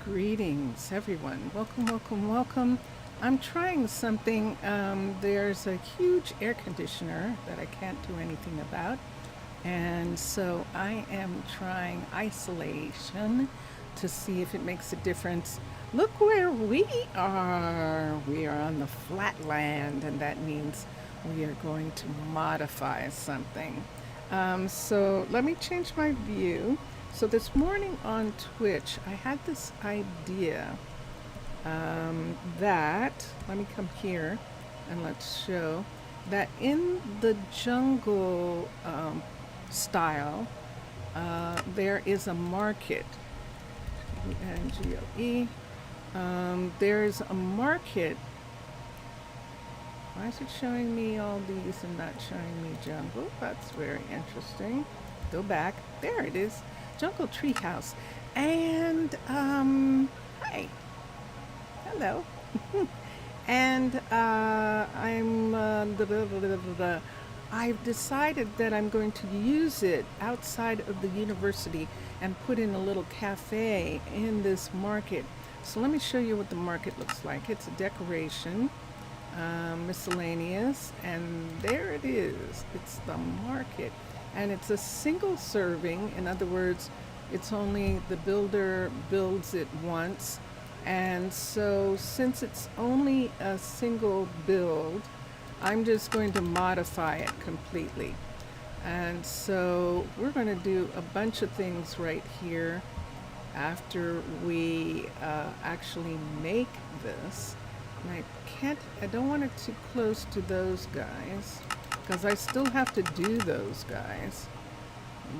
Greetings, everyone. Welcome, welcome, welcome. I'm trying something. There's a huge air conditioner that I can't do anything about. And so I am trying isolation to see if it makes a difference. Look where we are. We are on the flatland, and that means we are going to modify something. So let me change my view. So this morning on Twitch, I had this idea that, let me come here and let's show, that in the jungle style, there is a market, N-G-O-E, there's a market. Why is it showing me all these and not showing me jungle? That's very interesting. Go back. There it is. Jungle Treehouse. And, hi. Hello. And I've decided that I'm going to use it outside of the university and put in a little cafe in this market. So let me show you what the market looks like. It's a decoration. Miscellaneous, and there it is. It's the market, and it's a single serving. In other words, it's only the builder builds it once, and so since it's only a single build, I'm just going to modify it completely. And so we're going to do a bunch of things right here after we actually make this. And I don't want it too close to those guys because I still have to do those guys.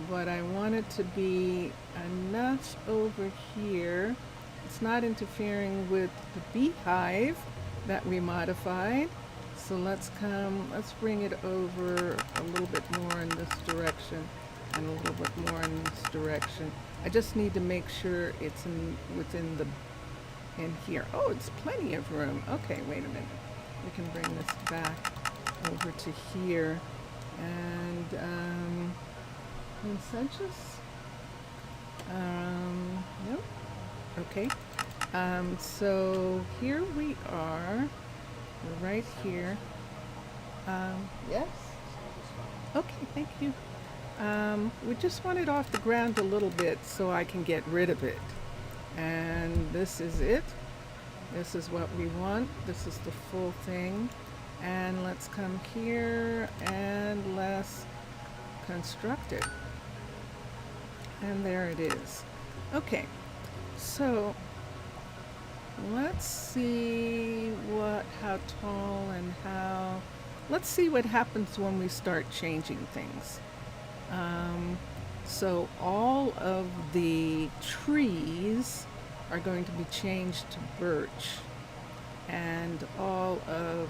But I want it to be enough over here. It's not interfering with the beehive that we modified. So let's bring it over a little bit more in this direction and a little bit more in this direction. I just need to make sure it's within in here. Oh, it's plenty of room. Okay, wait a minute. We can bring this back over to here. And such nope. Okay. So here we are. We're right here. Yes? Okay, thank you. We just want it off the ground a little bit so I can get rid of it. And this is it. This is what we want. This is the full thing. And let's come here and let's construct it. And there it is. Okay, so let's see how tall and let's see what happens when we start changing things. So all of the trees are going to be changed to birch, and all of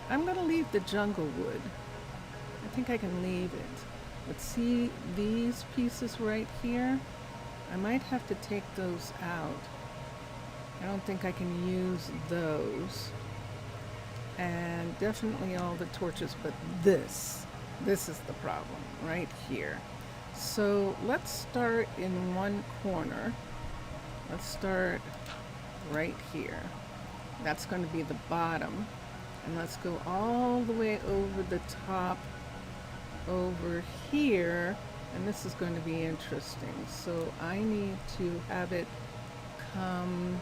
I'm going to leave the jungle wood. I think I can leave it. But see these pieces right here? I might have to take those out. I don't think I can use those. And definitely all the torches, but this is the problem right here. So let's start in one corner. Let's start right here. That's going to be the bottom. And let's go all the way over the top over here. And this is going to be interesting. So I need to have it come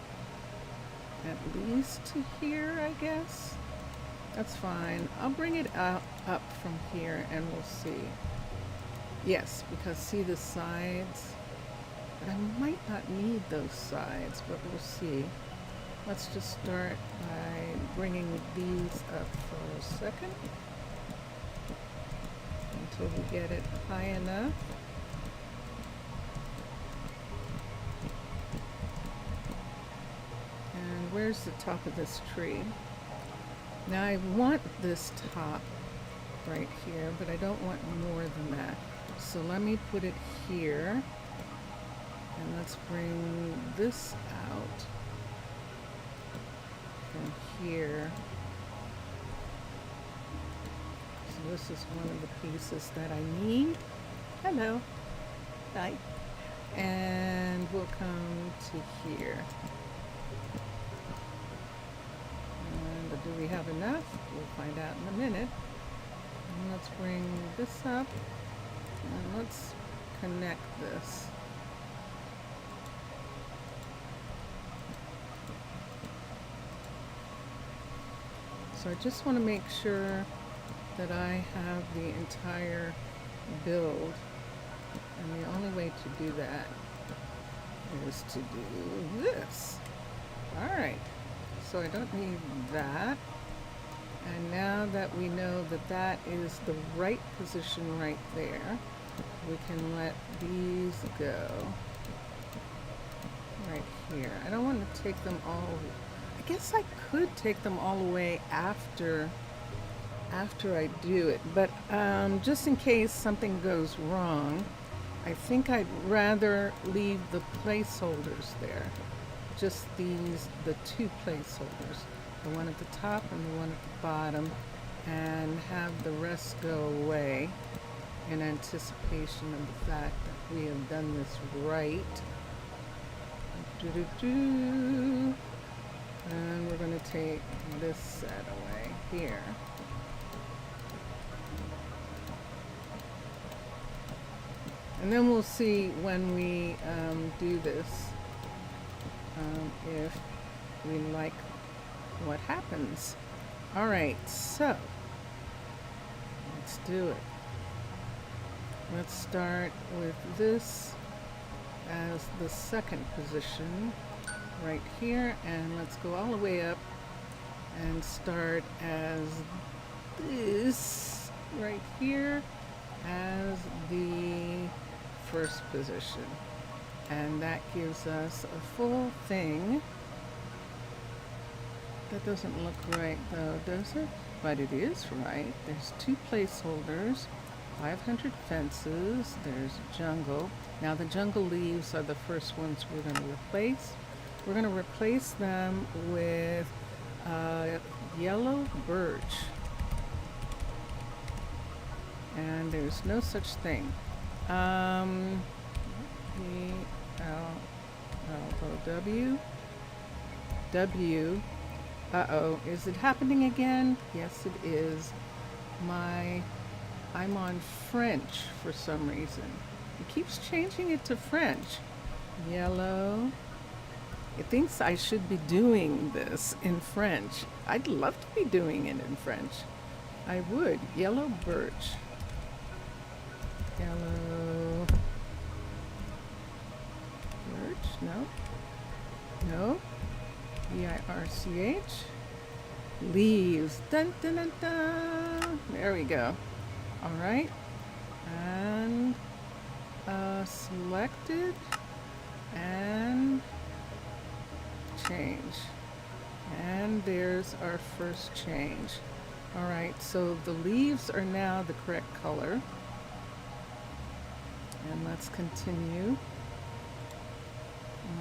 at least to here, I guess. That's fine. I'll bring it up from here and we'll see. Yes, because see the sides? But I might not need those sides, but we'll see. Let's just start by bringing these up for a second until we get it high enough. And where's the top of this tree? Now I want this top right here, but I don't want more than that. So let me put it here, and let's bring this out from here. So this is one of the pieces that I need. Hello. Hi. And we'll come to here. And do we have enough? We'll find out in a minute. And let's bring this up and let's connect this. So I just want to make sure that I have the entire build, and the only way to do that is to do this. Alright, so I don't need that. And now that we know that that is the right position right there, we can let these go right here. I don't want to take them all, I guess I could take them all away after I do it, but just in case something goes wrong, I think I'd rather leave the placeholders there. Just these, the two placeholders, the one at the top and the one at the bottom, and have the rest go away in anticipation of the fact that we have done this right. And we're going to take this set away here. And then we'll see when we do this if we like what happens. All right, so let's do it. Let's start with this as the second position right here, and let's go all the way up and start as this right here as the first position, and that gives us a full thing. That doesn't look right though, does it? But it is right. There's two placeholders, 500 fences, there's jungle. Now the jungle leaves are the first ones we're going to replace. We're going to replace them with yellow birch. And there's no such thing. P-L-L-O-W. W. Uh-oh, is it happening again? Yes, it is. I'm on French for some reason. It keeps changing it to French. Yellow. It thinks I should be doing this in French. I'd love to be doing it in French. I would. Yellow birch. Yellow birch. No. No. B-I-R-C-H. Leaves. Dun, dun, dun, dun. There we go. All right. And selected and change. And there's our first change. All right, so the leaves are now the correct color. And let's continue.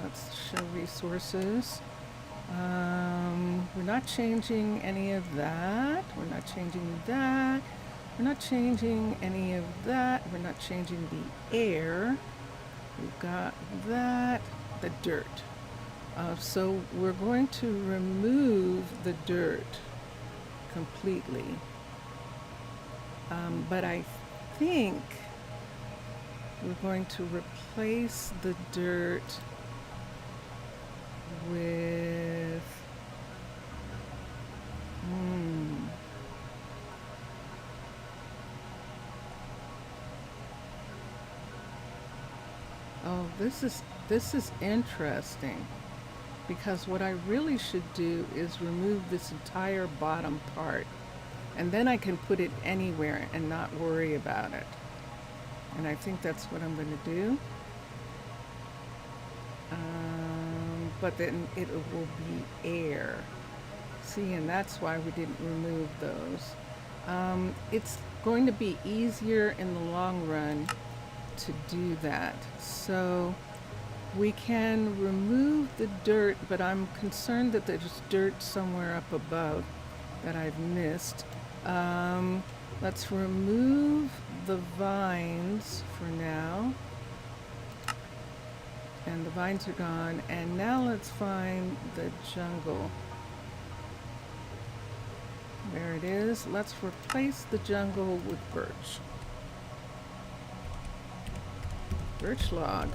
Let's show resources. We're not changing any of that. We're not changing that. We're not changing any of that. We're not changing the air. We've got that, the dirt. So we're going to remove the dirt completely. But I think we're going to replace the dirt with oh, this is interesting, because what I really should do is remove this entire bottom part, and then I can put it anywhere and not worry about it. And I think that's what I'm going to do. But then it will be air. See, and that's why we didn't remove those. It's going to be easier in the long run to do that. So we can remove the dirt, but I'm concerned that there's dirt somewhere up above that I've missed. Let's remove the vines for now. and the vines are gone. And now let's find the jungle. There it is. Let's replace the jungle with birch. Birch log.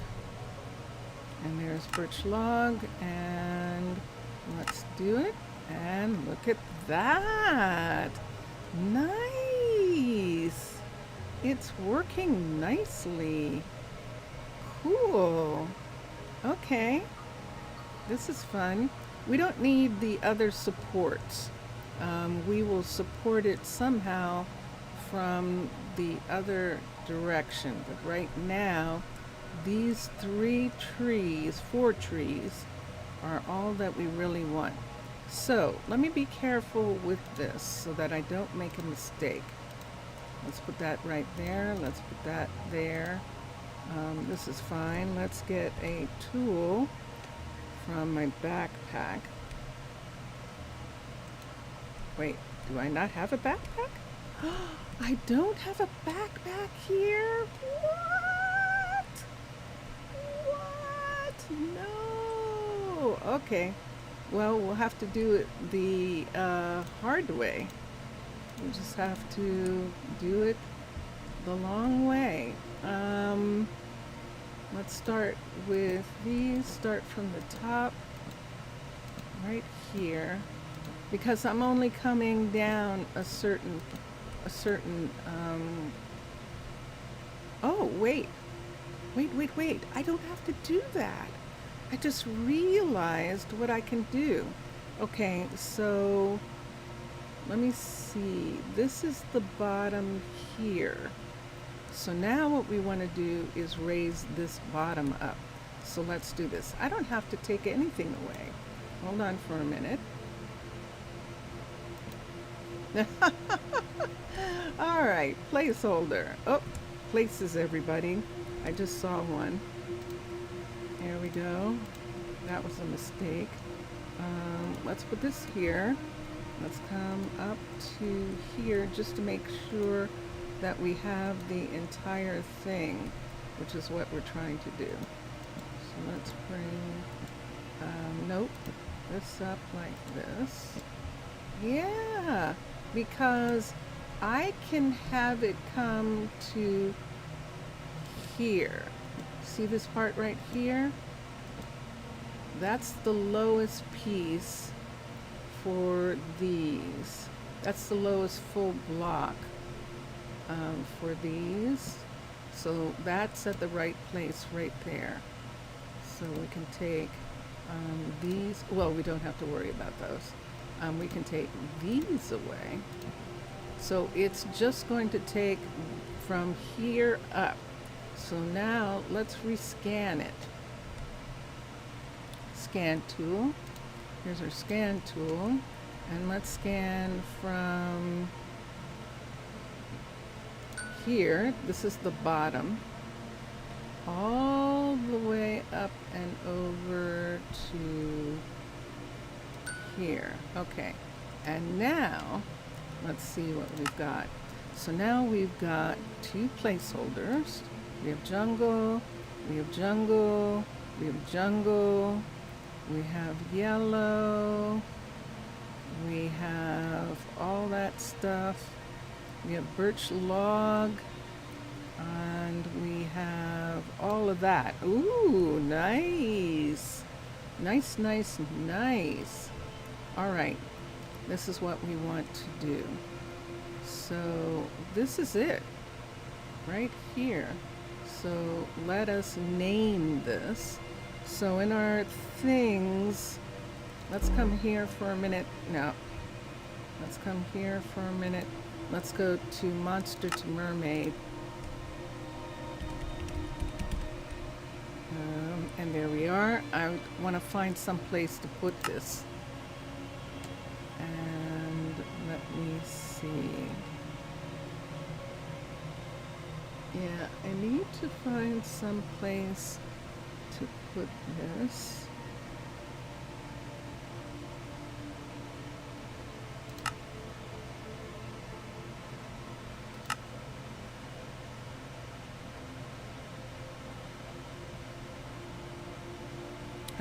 And there's birch log, and let's do it. And look at that. Nice. It's working nicely. Cool. Okay. This is fun. We don't need the other supports. We will support it somehow from the other direction. But right now, these 4 trees, are all that we really want. So let me be careful with this so that I don't make a mistake. Let's put that right there. Let's put that there. This is fine. Let's get a tool from my backpack. Wait, do I not have a backpack? I don't have a backpack here? What? What? No. Okay. Well, we'll have to do it the hard way. We just have to do it the long way. Let's start with these. Start from the top, right here, because I'm only coming down a certain. Oh, wait. I don't have to do that. I just realized what I can do. Okay, so let me see. This is the bottom here. So now what we want to do is raise this bottom up. So let's do this. I don't have to take anything away. Hold on for a minute. All right, placeholder. Oh, places, everybody. I just saw one. There we go. That was a mistake. Let's put this here. Let's come up to here just to make sure that we have the entire thing, which is what we're trying to do. So let's bring, nope, this up like this. Yeah, because I can have it come to here. See this part right here? That's the lowest piece for these. That's the lowest full block for these. So that's at the right place right there. So we can take these. Well, we don't have to worry about those. We can take these away. So it's just going to take from here up. So now let's rescan it. Scan tool. Here's our scan tool. And let's scan from here. This is the bottom. All the way up and over to here. Okay. And now, let's see what we've got. So now we've got 2 placeholders. We have jungle, we have jungle, we have jungle, we have yellow, we have all that stuff. We have birch log, and we have all of that. Ooh, nice. Nice, nice, nice. All right, this is what we want to do. So this is it, right here. So let us name this. So in our things, let's come here for a minute. No, let's come here for a minute. Let's go to monster to mermaid. And there we are. I want to find some place to put this. And let me see. Yeah, I need to find some place to put this.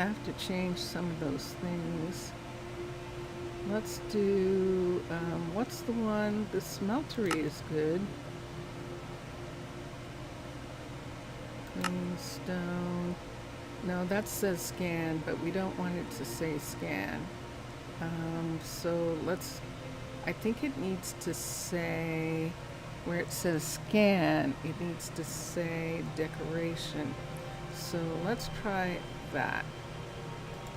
have to change some of those things. Let's do, what's the one? The smeltery is good. Green stone. No, that says scan, but we don't want it to say scan. So let's, I think it needs to say, where it says scan, it needs to say decoration. So let's try that.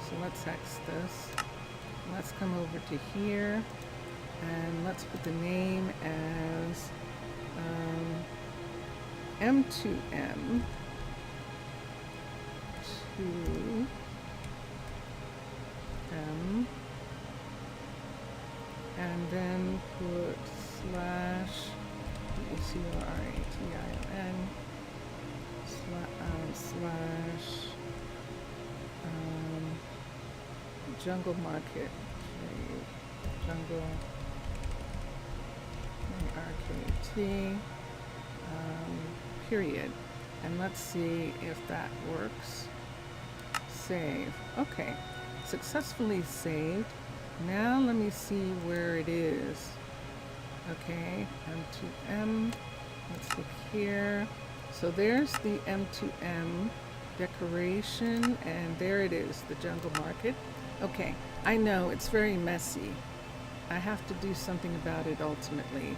So let's X this. Let's come over to here and let's put the name as M2M to M, and then put slash ECRATION slash jungle market, jungle RKT, period, and let's see if that works. Save. Okay, successfully saved. Now let me see where it is. Okay, M2M, let's look here. So there's the M2M decoration, and there it is, the jungle market. Okay, I know it's very messy. I have to do something about it ultimately.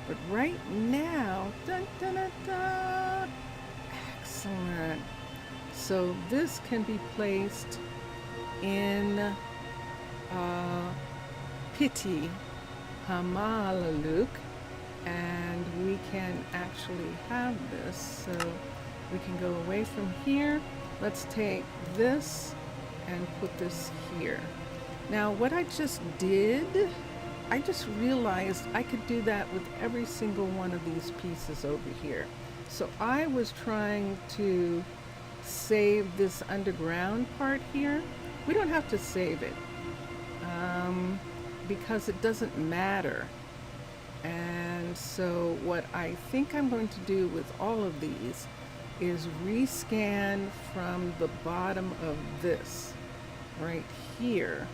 But right now, dun, dun, dun, dun, excellent. So this can be placed in Piti Arnaaluk, and we can actually have this. So we can go away from here. Let's take this and put this here. Now what I just did, I just realized I could do that with every single one of these pieces over here. So I was trying to save this underground part here. We don't have to save it because it doesn't matter. And so what I think I'm going to do with all of these is rescan from the bottom of this right here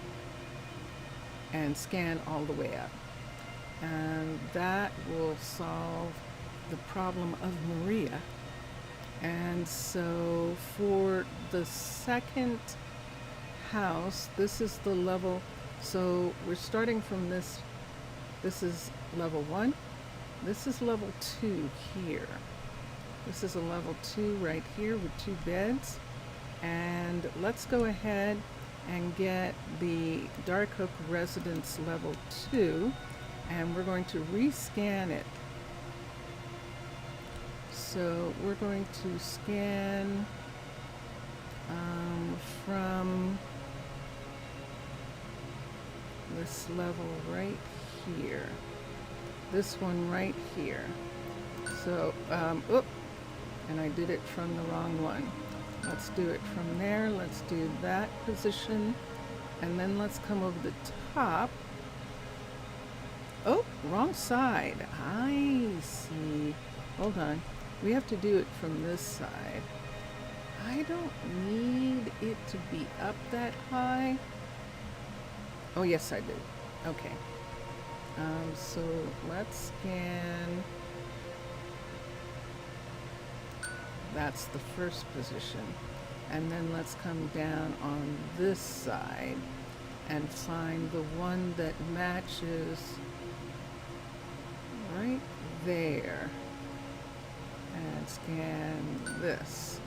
and scan all the way up. And that will solve the problem of Maria. And so for the second house, this is the level, so we're starting from this. This is level 1. This is level 2 here. This is a level 2 right here with 2 beds. And let's go ahead and get the Dark Oak Residence level 2, and we're going to rescan it. So we're going to scan from this level right here, this one right here. So, and I did it from the wrong one. Let's do it from there. Let's do that position, and then let's come over the top. Oh, wrong side. I see. Hold on. We have to do it from this side. I don't need it to be up that high. Oh, yes, I do. Okay. So let's scan. That's the first position. And then let's come down on this side and find the one that matches right there. And scan this.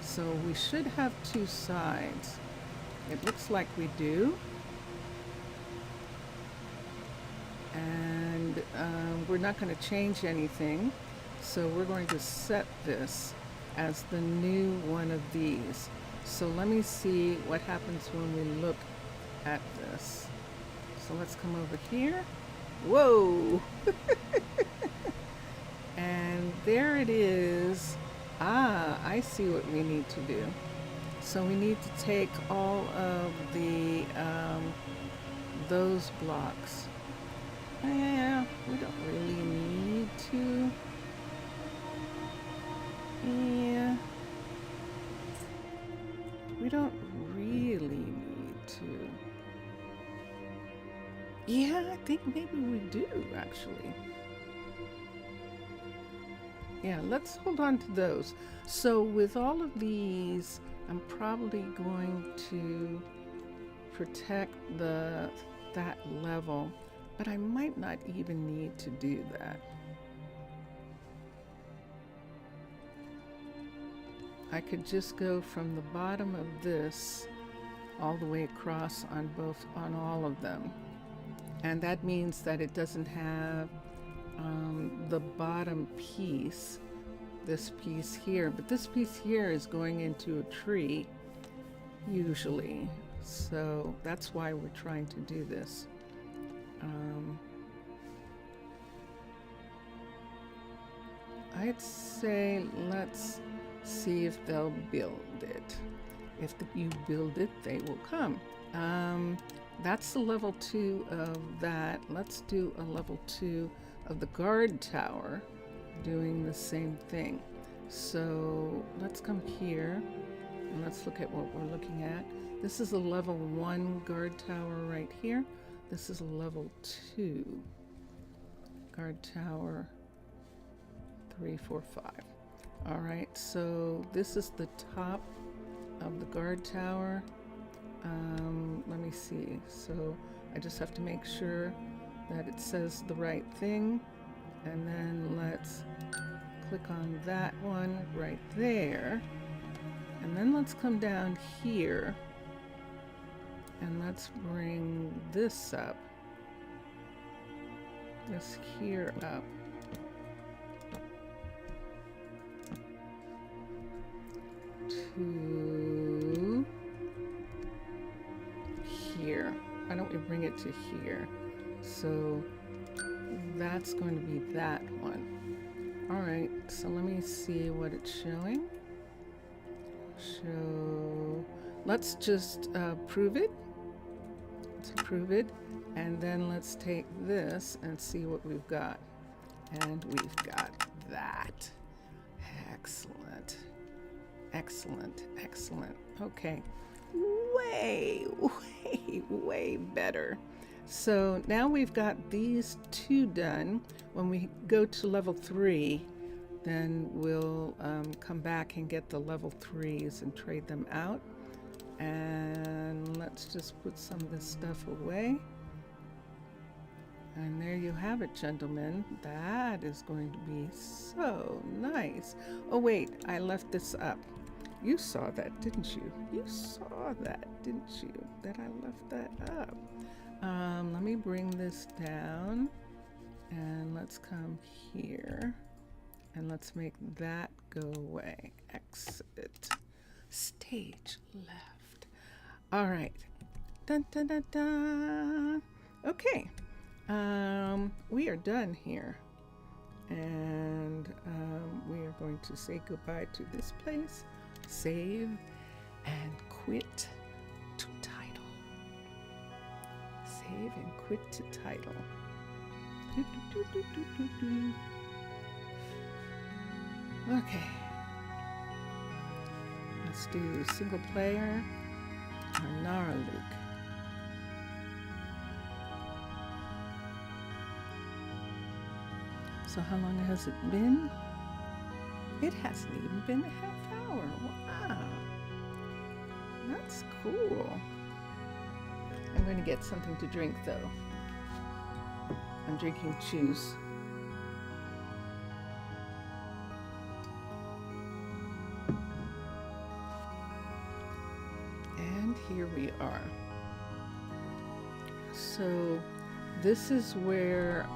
So we should have 2 sides. It looks like we do. And we're not going to change anything. So we're going to set this as the new one of these. So let me see what happens when we look at this. So let's come over here. Whoa! And there it is. Ah, I see what we need to do. So we need to take all of the those blocks. Yeah, we don't really need to. Yeah. We don't really Yeah, I think maybe we do, actually. Yeah, let's hold on to those. So with all of these, I'm probably going to protect that level, but I might not even need to do that. I could just go from the bottom of this all the way across on all of them. And that means that it doesn't have the bottom piece, this piece here, but this piece here is going into a tree usually. So that's why we're trying to do this. I'd say let's see if they'll build it. If you build it, they will come. That's the level 2 of that. Let's do a level 2 of the guard tower, doing the same thing. So let's come here and let's look at what we're looking at. This is a level 1 guard tower right here. This is a level 2 guard tower, 3, 4, 5. All right, so this is the top of the guard tower. Let me see. So I just have to make sure that it says the right thing. And then let's click on that one right there. And then let's come down here and let's bring this up. This here up. To here. Why don't we bring it to here? So that's going to be that one. All right, so let me see what it's showing. Let's just prove it. Let's prove it. And then let's take this and see what we've got. And we've got that. Excellent. Excellent, excellent. Okay. Way better. So now we've got these 2 done. When we go to level 3, then we'll come back and get the level 3s and trade them out. And let's just put some of this stuff away. And there you have it, gentlemen. That is going to be so nice. Oh wait, I left this up. You saw that, didn't you? You saw that, didn't you? That I left that up. Let me bring this down and let's come here and let's make that go away. Exit. Stage left. All right. Dun, dun, dun, dun. Okay. We are done here. And we are going to say goodbye to this place. Save and quit to title. Save and quit to title. Okay. Let's do single player Arnaaluk. So how long has it been? It hasn't even been a half hour. Wow. That's cool. I'm going to get something to drink though. I'm drinking juice. And here we are. So this is where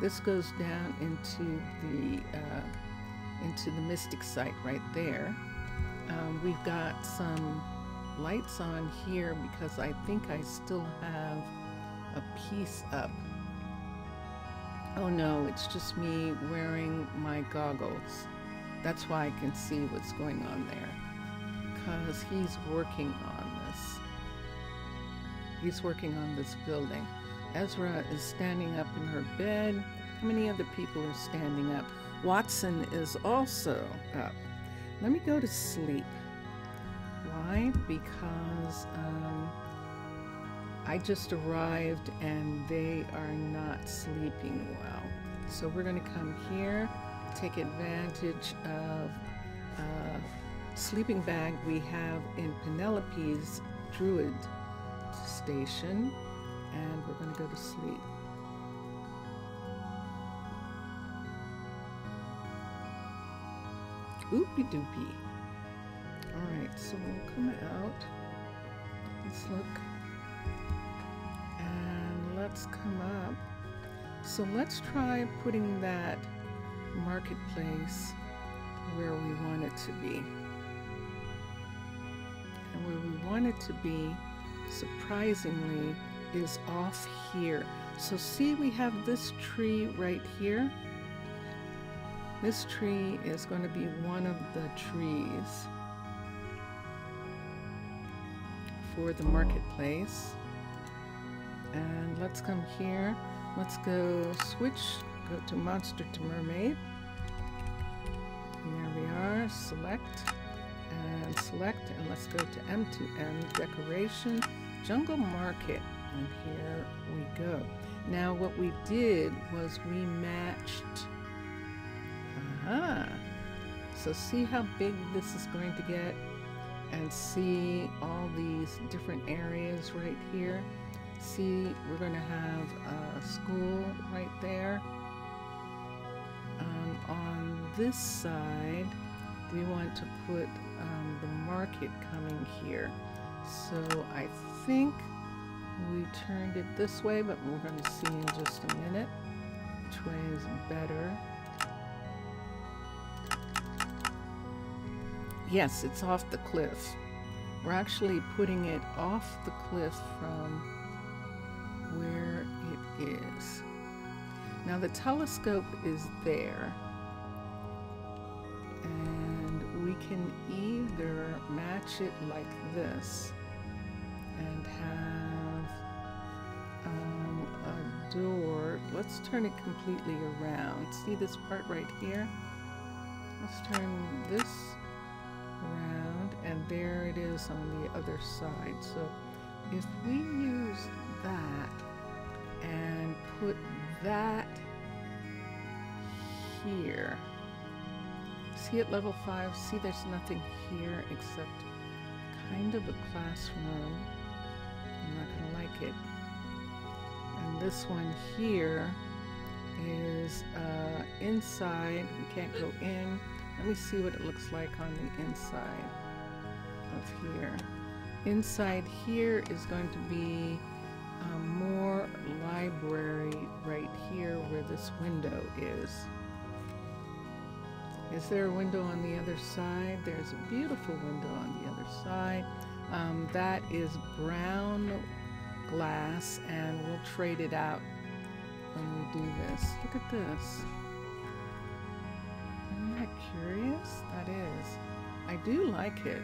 this goes down into the mystic site right there. We've got some lights on here because I think I still have a piece up. Oh no, it's just me wearing my goggles. That's why I can see what's going on there. Because he's working on this. He's working on this building. Ezra is standing up in her bed. How many other people are standing up? Watson is also up. Let me go to sleep. Why? Because I just arrived and they are not sleeping well. So we're going to come here, take advantage of a sleeping bag we have in Penelope's Druid station, and we're going to go to sleep. Oopie doopie. Alright, so we'll come out. Let's look. And let's come up. So let's try putting that marketplace where we want it to be. And where we want it to be, surprisingly, is off here. So see, we have this tree right here. This tree is going to be one of the trees for the marketplace. And let's come here. Let's go switch, go to Monster to Mermaid. And there we are, select, and let's go to M2M, Decoration, Jungle Market, and here we go. Now what we did was we matched, so see how big this is going to get, and see all these different areas right here. See, we're going to have a school right there. On this side, we want to put the market coming here. So I think we turned it this way, but we're going to see in just a minute which way is better. Yes, it's off the cliff. We're actually putting it off the cliff from where it is. Now the telescope is there, and we can either match it like this and have a door. Let's turn it completely around. See this part right here? Let's turn this around, and there it is on the other side. So if we use that and put that here, see at level 5, see there's nothing here except kind of a classroom. I'm not gonna like it. And this one here is inside. We can't go in. Let me see what it looks like on the inside of here. Inside here is going to be more library right here where this window is. Is there a window on the other side? There's a beautiful window on the other side. That is brown glass, and we'll trade it out when we do this. Look at this. Isn't that curious? That is. I do like it.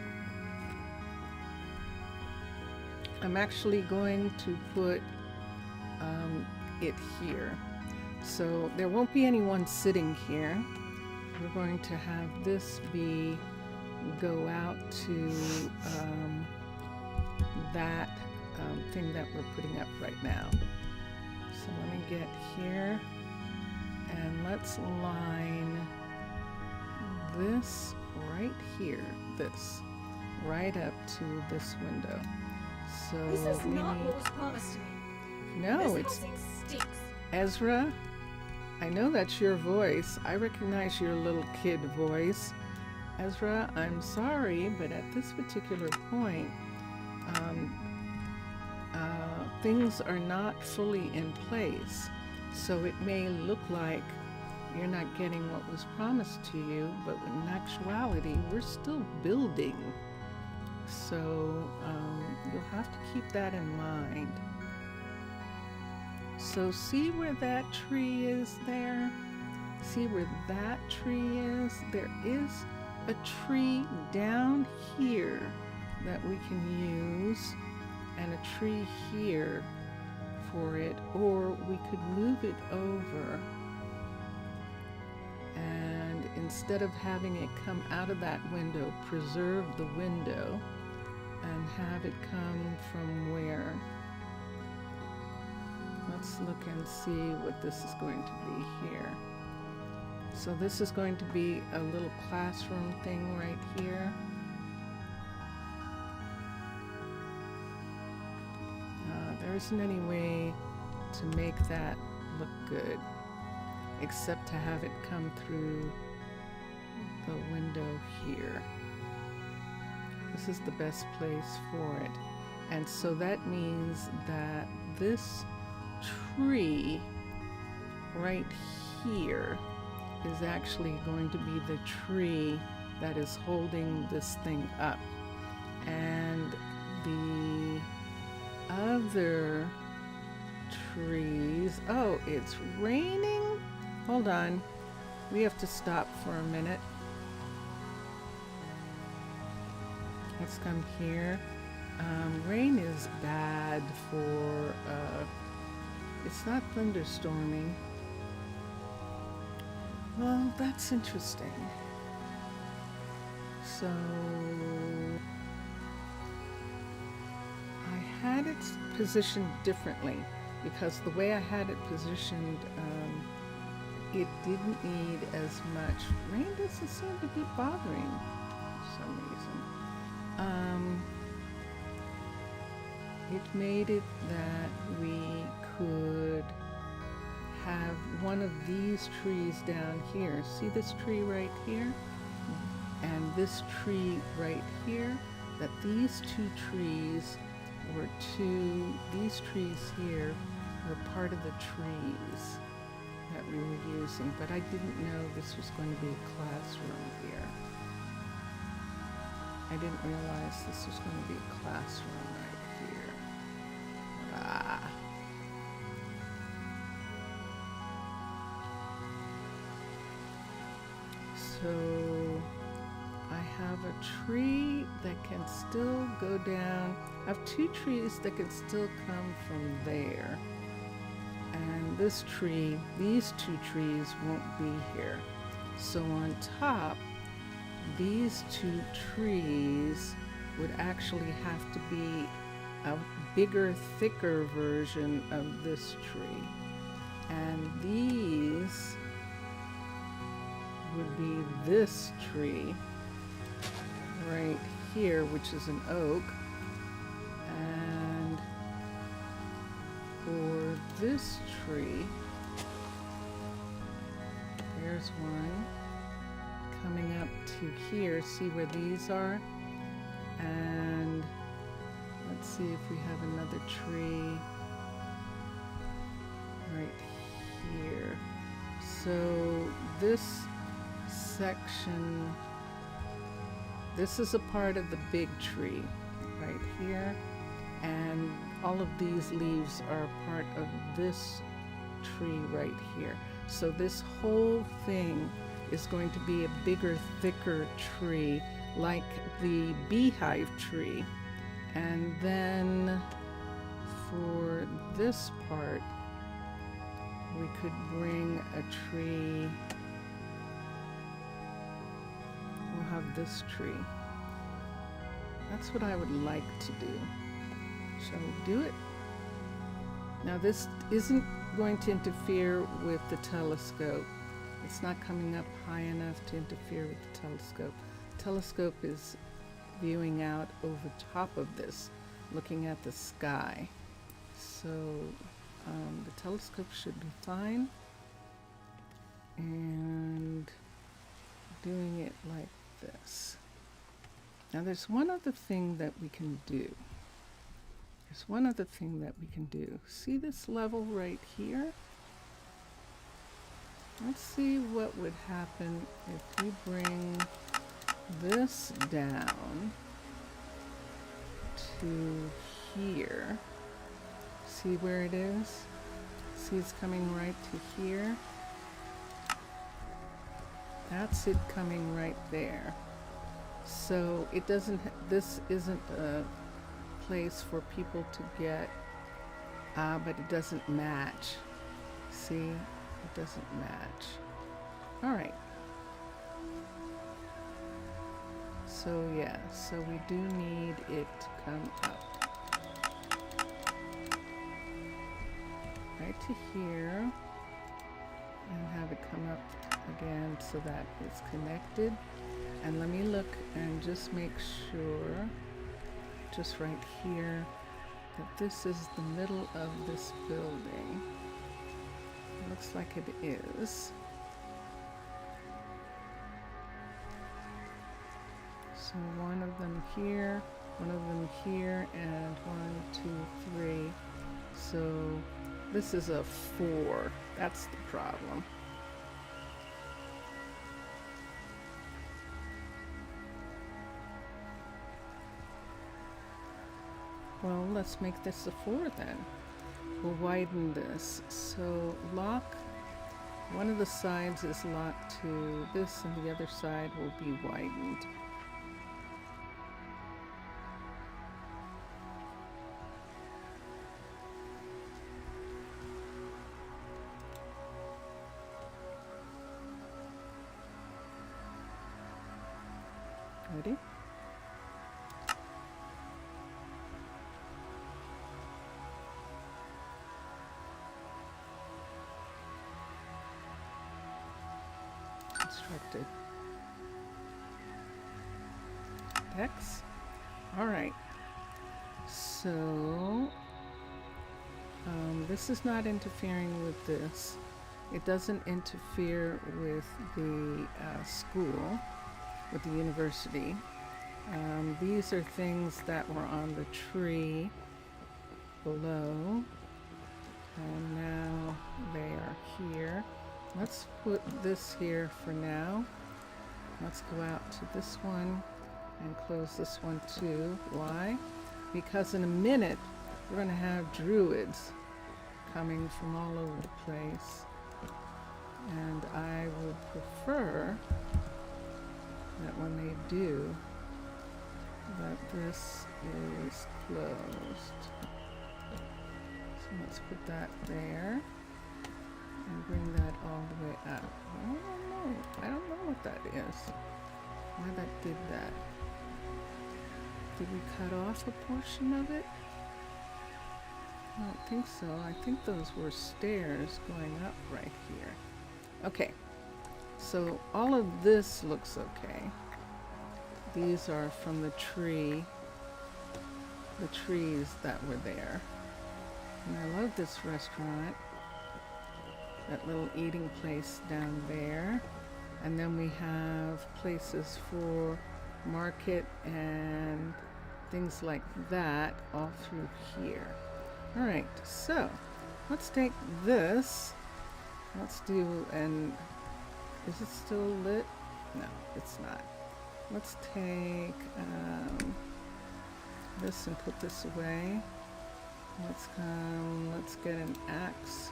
I'm actually going to put it here. So there won't be anyone sitting here. We're going to have this go out to that thing that we're putting up right now. So let me get here, and let's line this right here, this right up to this window. So this is not what was promised to me. No, this it's housing stinks. Ezra. I know that's your voice. I recognize your little kid voice. Ezra, I'm sorry, but at this particular point, things are not fully in place. So it may look like you're not getting what was promised to you, but in actuality, we're still building. So you'll have to keep that in mind. So see where that tree is there? See where that tree is? There is a tree down here that we can use, and a tree here for it, or we could move it over, and instead of having it come out of that window, preserve the window and have it come from where? Let's look and see what this is going to be here. So this is going to be a little classroom thing right here. There isn't any way to make that look good except to have it come through the window here. This is the best place for it. And so that means that this tree right here is actually going to be the tree that is holding this thing up. And the other trees, oh, it's raining? Hold on, we have to stop for a minute. Let's come here. Rain is bad for, it's not thunderstorming. Well, that's interesting. So, I had it positioned differently because the way I had it positioned, it didn't need as much. Rain doesn't seem to be bothering for some reason. It made it that we could have one of these trees down here. See this tree right here? And this tree right here? That these two trees were these trees here were part of the trees that we were using, but I didn't know this was going to be a classroom here. I didn't realize this was going to be a classroom right here. So I have a tree that can still go down. I have two trees that can still come from there. And this tree, these two trees won't be here. So on top, these two trees would actually have to be a bigger, thicker version of this tree. And these would be this tree right here, which is an oak. And for this tree, there's one coming up to here. See where these are? And let's see if we have another tree right here. So this section, this is a part of the big tree right here, and all of these leaves are a part of this tree right here. So this whole thing is going to be a bigger, thicker tree, like the beehive tree. And then for this part, we could bring a tree. We'll have this tree. That's what I would like to do. Shall we do it? Now this isn't going to interfere with the telescope. It's not coming up high enough to interfere with the telescope. The telescope is viewing out over top of this, looking at the sky. So the telescope should be fine. And doing it like this. Now there's one other thing that we can do. There's one other thing that we can do. See this level right here? Let's see what would happen if we bring this down to here. See where it is? See it's coming right to here? That's it coming right there. So it doesn't, this isn't a place for people to get, but it doesn't match. See, it doesn't match. All right. So yeah, so we do need it to come up. right to here and have it come up again so that it's connected. And let me look and just make sure, just right here, that this is the middle of this building. It looks like it is. So one of them here, and 1, 2, 3. So this is a 4. That's the problem. Well, let's make this a 4 then. We'll widen this. So lock, one of the sides is locked to this and the other side will be widened. Ready? Constructed. X. All right. So this is not interfering with this. It doesn't interfere with the school, with the university. These are things that were on the tree below, and now they are here. Let's put this here for now. Let's go out to this one and close this one too. Why? Because in a minute we're going to have druids coming from all over the place, and I would prefer that when they do, that this is closed. So let's put that there and bring that all the way up. I don't know what that is. Why that did that. Did we cut off a portion of it? I don't think so. I think those were stairs going up right here. Okay. So all of this looks okay. These are from the tree, the trees that were there. And I love this restaurant, that little eating place down there. And then we have places for market and things like that all through here. All right, so let's take this. Let's do an, is it still lit? No, it's not. Let's take this and put this away. Let's get an axe.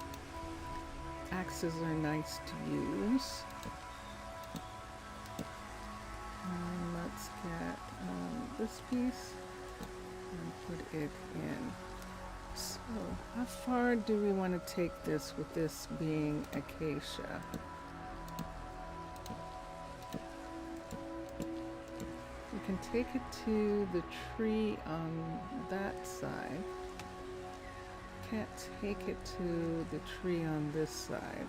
Axes are nice to use. Let's get this piece and put it in. So, how far do we want to take this with this being acacia? We can take it to the tree on that side. Can't take it to the tree on this side.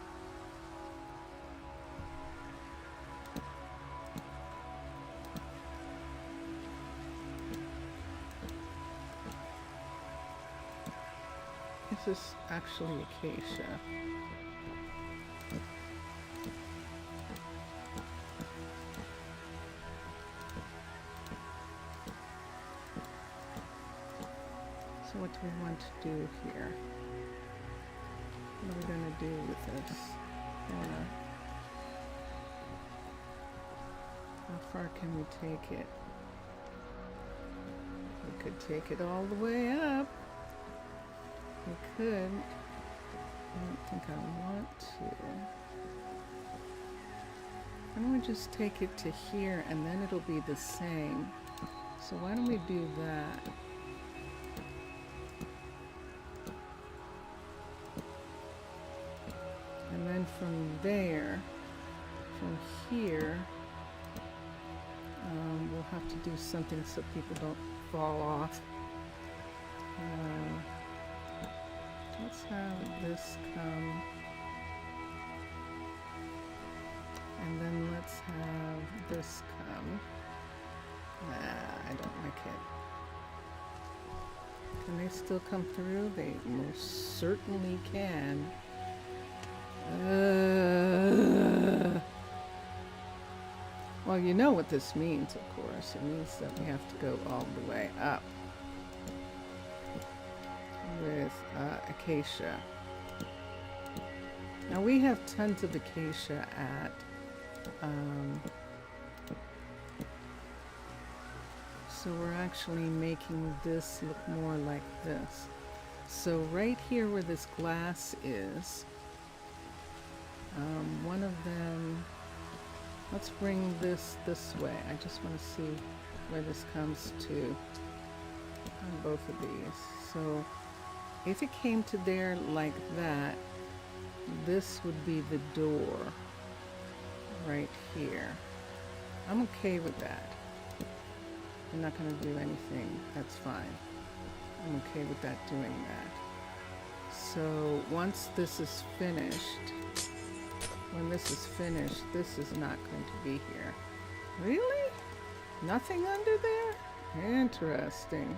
This is actually acacia. So what do we want to do here? What are we going to do with this? How far can we take it? We could take it all the way up. We could. I don't think I want to. Why don't we just take it to here and then it'll be the same. So why don't we do that? And then from there, from here, we'll have to do something so people don't fall off. Let's let's have this come. And then let's have this come. Nah, I don't like it. Can they still come through? They most certainly can. Well, you know what this means, of course. It means that we have to go all the way up with acacia. Now we have tons of acacia at so we're actually making this look more like this. So right here where this glass is, one of them, let's bring this way. I just want to see where this comes to on both of these. So if it came to there like that, this would be the door right here. I'm okay with that. I'm not going to do anything. That's fine. I'm okay with that doing that. So once this is finished, when this is finished, this is not going to be here. Really? Nothing under there? Interesting.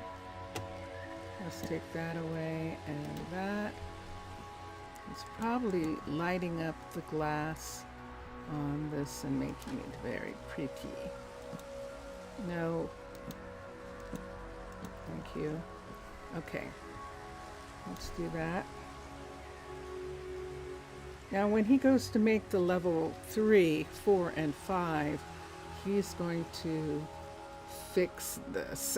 Let's take that away, and that. It's probably lighting up the glass on this and making it very pretty. No. Thank you. Okay. Let's do that. Now when he goes to make the level 3, 4, and 5, he's going to fix this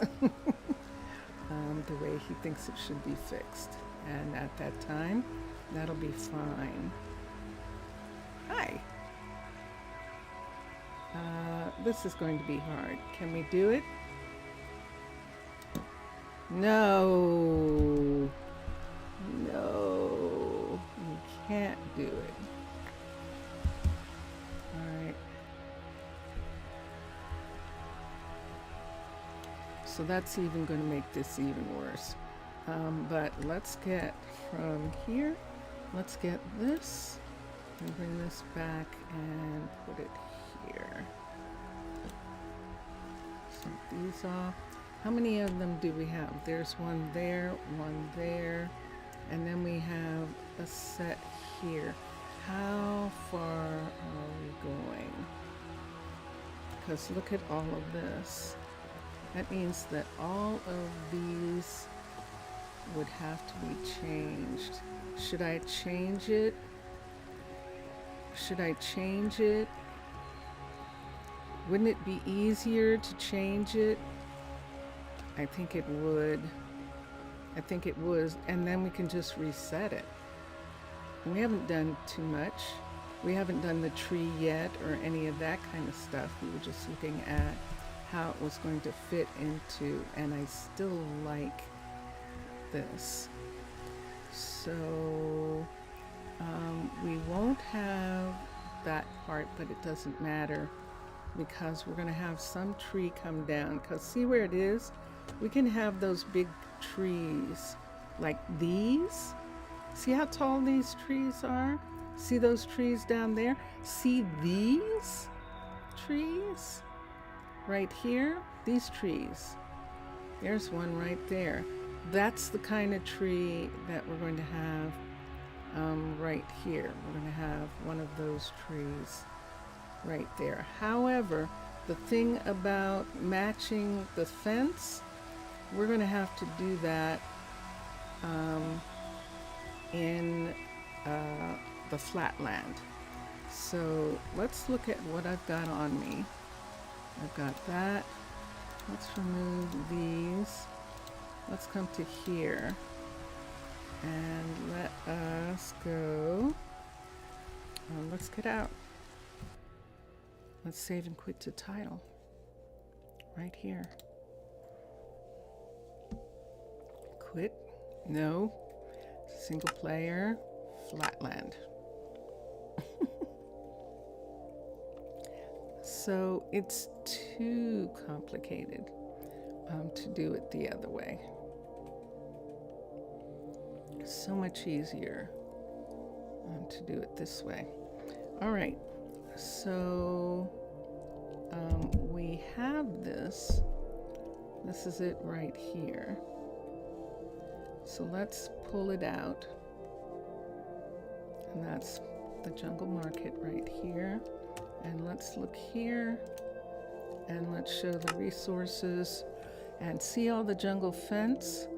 the way he thinks it should be fixed. And at that time, that'll be fine. Hi. This is going to be hard. Can we do it? No. No. You can't do it. Alright. So that's even going to make this even worse. But let's get from here, let's get this and bring this back and put it here. Take these off. How many of them do we have? There's one there, and then we have a set here. How far are we going? Because look at all of this. That means that all of these would have to be changed. Should I change it? Should I change it? Wouldn't it be easier to change it? I think it would. I think it would, and then we can just reset it. And we haven't done too much. We haven't done the tree yet or any of that kind of stuff. We were just looking at how it was going to fit into, and I still like this. So we won't have that part, but it doesn't matter because we're going to have some tree come down. Because see where it is? We can have those big trees like these. See how tall these trees are? See those trees down there? See these trees right here? These trees. There's one right there. That's the kind of tree that we're going to have right here. We're going to have one of those trees right there. However, the thing about matching the fence, we're going to have to do that in the flatland. So let's look at what I've got on me. I've got that. Let's remove these. Let's come to here and let us go. Let's get out. Let's save and quit to title right here. Quit. No. Single player. Flatland. So it's too complicated to do it the other way. So much easier to do it this way. All right, so we have this. This is it right here. So let's pull it out. And that's the jungle market right here. And let's look here and let's show the resources and see all the jungle fence.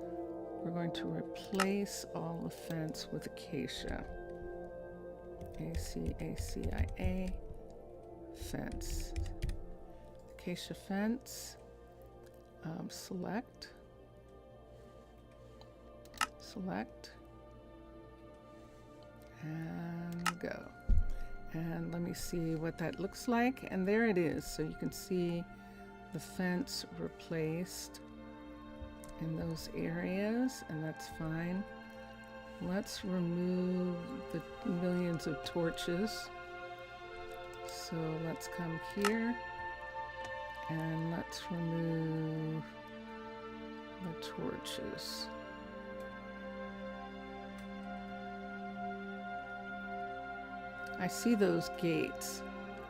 We're going to replace all the fence with acacia. A-C-A-C-I-A fence. Acacia fence. Select. And go. And let me see what that looks like. And there it is. So you can see the fence replaced in those areas, and that's fine. Let's remove the millions of torches. So let's come here and let's remove the torches. I see those gates.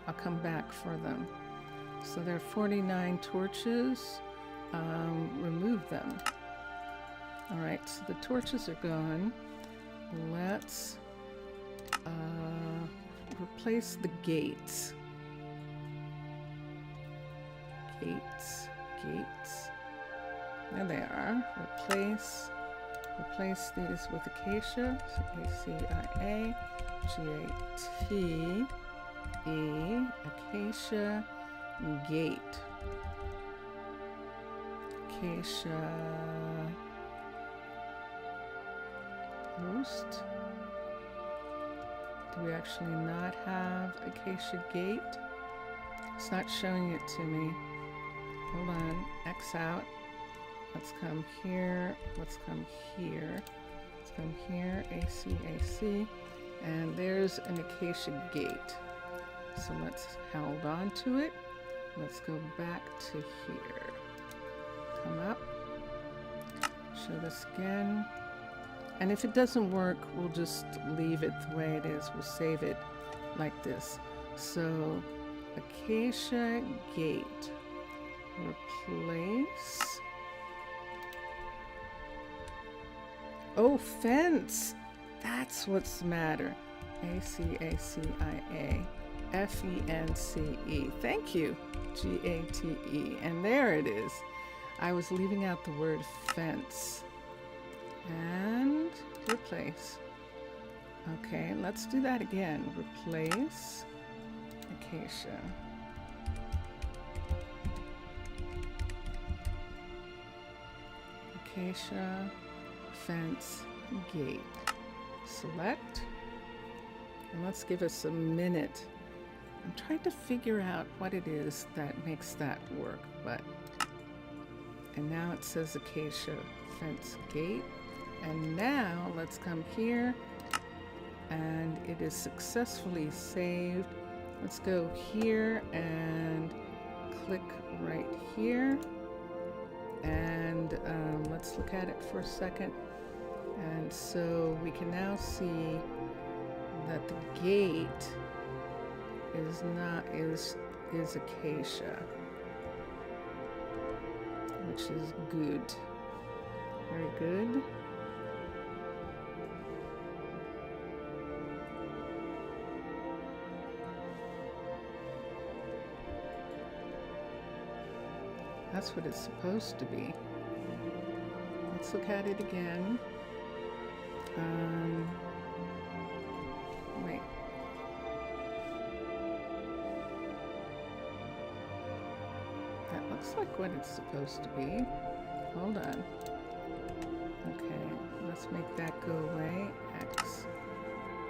I'll come back for them. So there are 49 torches. Remove them. All right, so the torches are gone. Let's replace the gates. Gates. There they are. Replace these with acacia. A-C-I-A. G-A-T-E, acacia gate. Acacia post. Do we actually not have acacia gate? It's not showing it to me. Hold on, X out. Let's come here. Let's come here. Let's come here. A-C-A-C. And there's an acacia gate. So let's hold on to it. Let's go back to here. Come up. Show this again. And if it doesn't work, we'll just leave it the way it is. We'll save it like this. So acacia gate. Replace. Oh, fence. That's what's the matter. A-C-A-C-I-A F-E-N-C-E. Thank you. G-A-T-E. And there it is. I was leaving out the word fence. And replace. Okay, let's do that again. Replace acacia. Acacia fence gate. Select, and let's give us a minute. I'm trying to figure out what it is that makes that work, and now it says acacia fence gate, and now let's come here, and it is successfully saved. Let's go here and click right here, and let's look at it for a second. And so we can now see that the gate is acacia, which is good. Very good. That's what it's supposed to be. Let's look at it again. Wait. That looks like what it's supposed to be. Hold on. Okay, let's make that go away. X.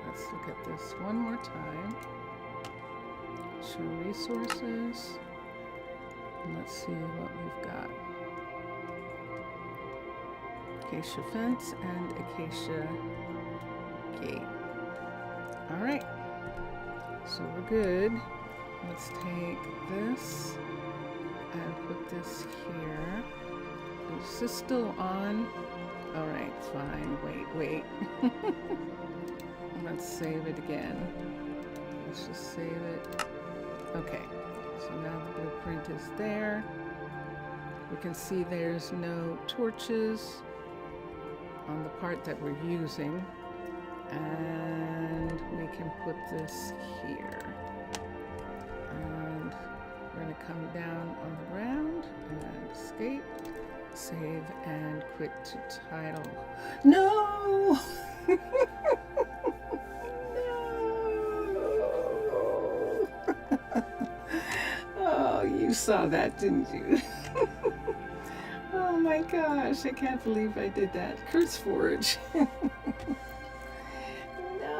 Let's look at this one more time. Show resources. Let's see what we've got. Acacia fence and acacia gate. All right, so we're good. Let's take this and put this here. Is this still on? All right, fine. Wait. Let's save it again. Let's just save it. Okay, so now the blueprint is there. We can see there's no torches on the part that we're using. And we can put this here. And we're going to come down on the ground and escape, save, and quit to title. No! No! Oh, you saw that, didn't you? Oh my gosh, I can't believe I did that. Curse Forge. No.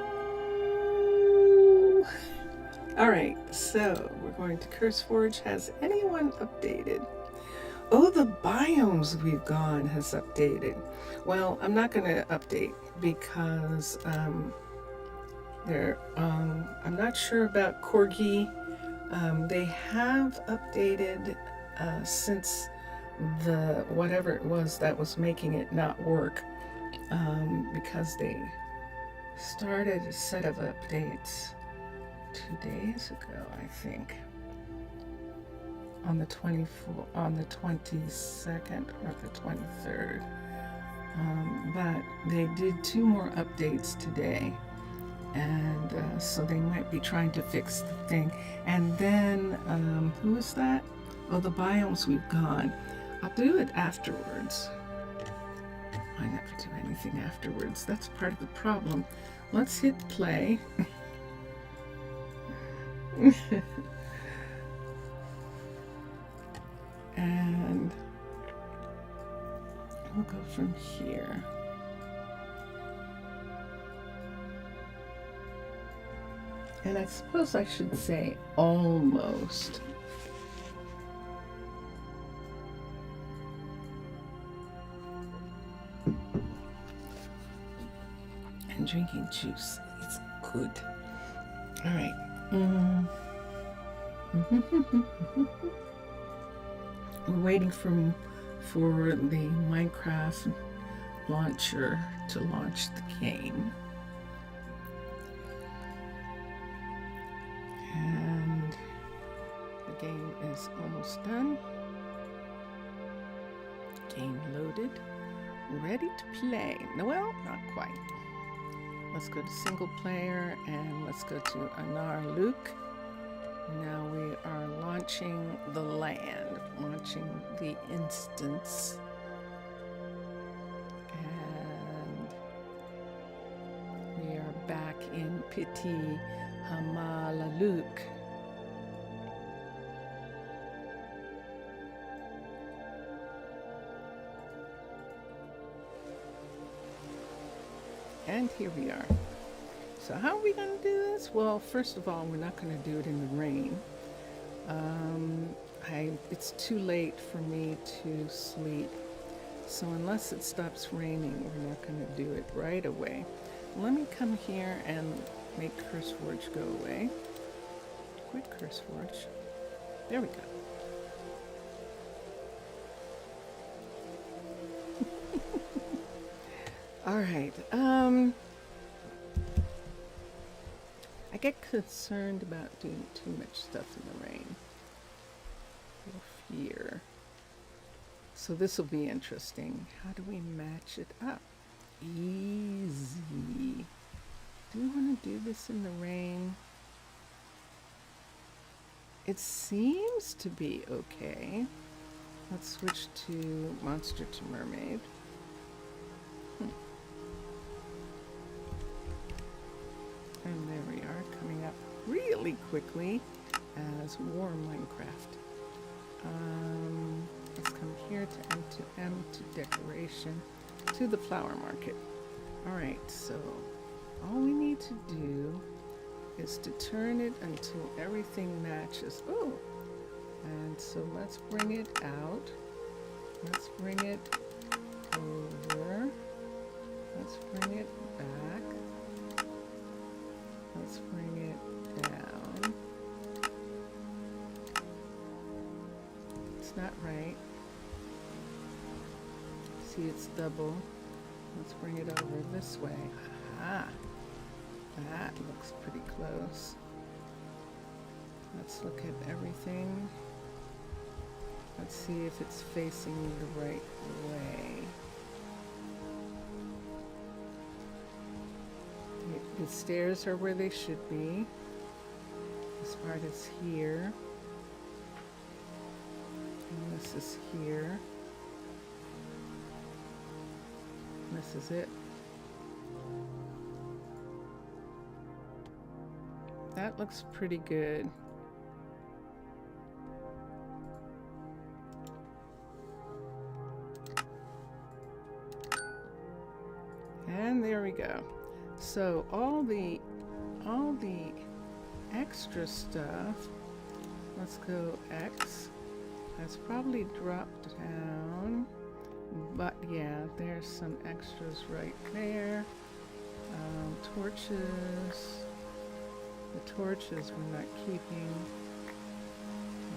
All right, so we're going to Curse Forge. Has anyone updated? Oh, the biomes we've gone has updated. Well, I'm not going to update because I'm not sure about Corgi. They have updated since the whatever it was that was making it not work, because they started a set of updates 2 days ago, I think, on the 22nd or the 23rd. But they did 2 more updates today, and so they might be trying to fix the thing. And then who is that? Oh, the biomes we've gone. I'll do it afterwards. I never do anything afterwards. That's part of the problem. Let's hit play. And we'll go from here. And I suppose I should say almost. And drinking juice. It's good. All right. We're waiting for the Minecraft launcher to launch the game. And the game is almost done. Game loaded. Ready to play. Well, not quite. Let's go to single player and let's go to Arnaaluk. Now we are launching the land, launching the instance. And we are back in Piti Arnaaluk. And here we are. So how are we going to do this? Well, first of all, we're not going to do it in the rain. It's too late for me to sleep. So unless it stops raining, we're not going to do it right away. Let me come here and make Curse Forge go away. Quit Curse Forge. There we go. All right. I get concerned about doing too much stuff in the rain. For fear. So this will be interesting. How do we match it up? Easy. Do we want to do this in the rain? It seems to be okay. Let's switch to monster to mermaid. And there we are, coming up really quickly as War Minecraft. Let's come here to M2M, to decoration, to the flower market. All right, so all we need to do is to turn it until everything matches. Oh, and so let's bring it out. Let's bring it over. Let's bring it back. Let's bring it down. It's not right. See, it's double. Let's bring it over this way. Aha! That looks pretty close. Let's look at everything. Let's see if it's facing the right way. The stairs are where they should be. This part is here. And this is here. This is it. That looks pretty good. And there we go. So all the extra stuff, let's go X. That's probably dropped down. But yeah, there's some extras right there. Torches. The torches we're not keeping.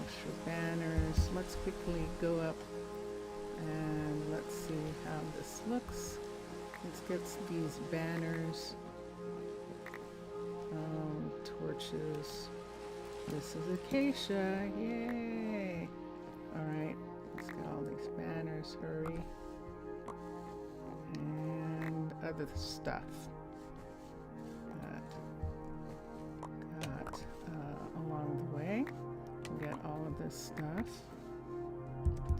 Extra banners. Let's quickly go up and let's see how this looks. Let's get these banners. Torches. This is acacia. Yay! Alright, let's get all these banners. Hurry. And other stuff that got along the way. Get all of this stuff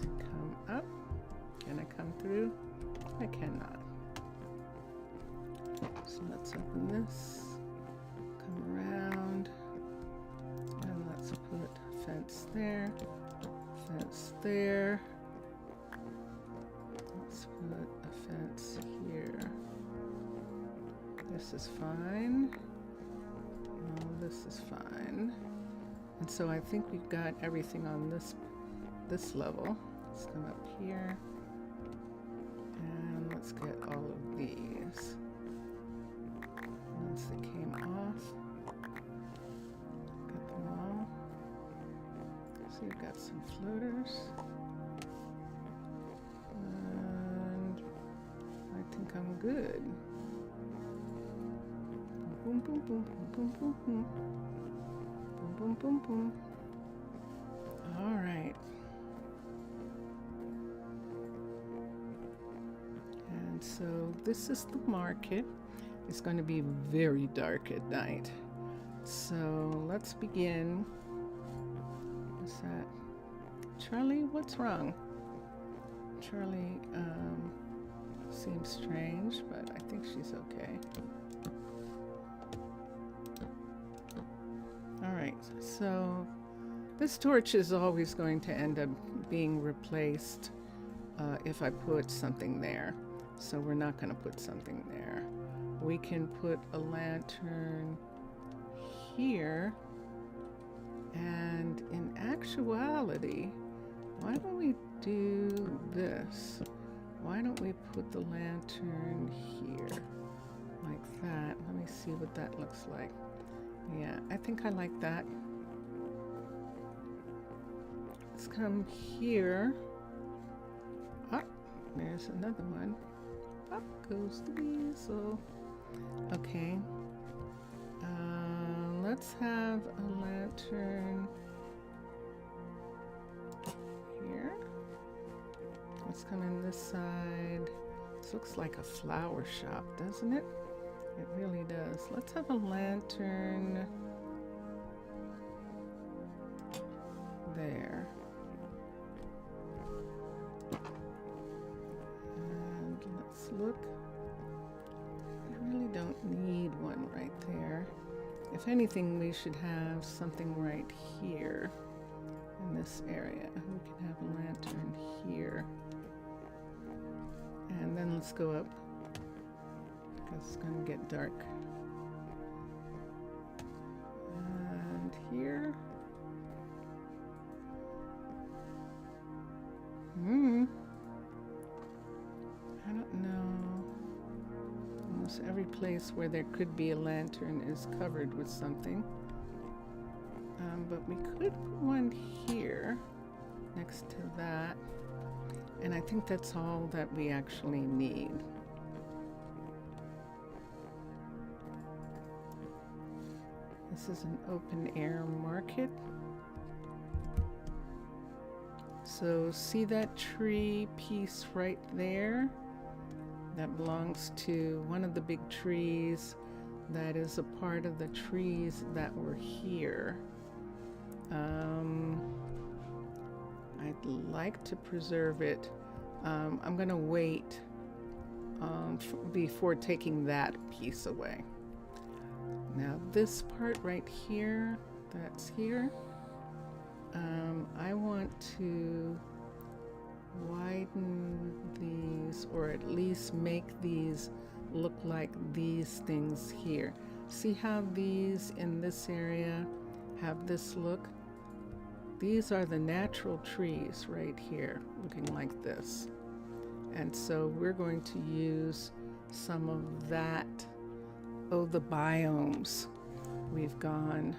to come up. Can I come through? I cannot. So let's open this, come around, and let's put a fence there, fence there. Let's put a fence here. This is fine. No, this is fine. And so I think we've got everything on this level. Let's come up here, and let's get all of these. Once they came off, got them all. So you've got some floaters, and I think I'm good. Boom, boom, boom, boom, boom, boom, boom, boom, boom, boom. All right. And so this is the market. It's going to be very dark at night. So let's begin. What's that? Charlie, what's wrong? Charlie seems strange, but I think she's okay. All right, so this torch is always going to end up being replaced if I put something there. So we're not going to put something there. We can put a lantern here, and in actuality, why don't we do this? Why don't we put the lantern here, like that? Let me see what that looks like. Yeah, I think I like that. Let's come here. Up, there's another one. Up goes the weasel. Okay, let's have a lantern here. Let's come in this side. This looks like a flower shop, doesn't it? It really does. Let's have a lantern there. And let's look. Don't need one right there. If anything, we should have something right here in this area. We can have a lantern here. And then let's go up because it's going to get dark. And here. I don't know. Almost every place where there could be a lantern is covered with something. But we could put one here next to that. And I think that's all that we actually need. This is an open air market. So see that tree piece right there? That belongs to one of the big trees that is a part of the trees that were here. I'd like to preserve it. I'm gonna wait before taking that piece away. Now this part right here, that's here, I want to widen these, or at least make these look like these things here. See how these in this area have this look? These are the natural trees right here, looking like this. And so we're going to use some of that. Oh, the biomes. We've gone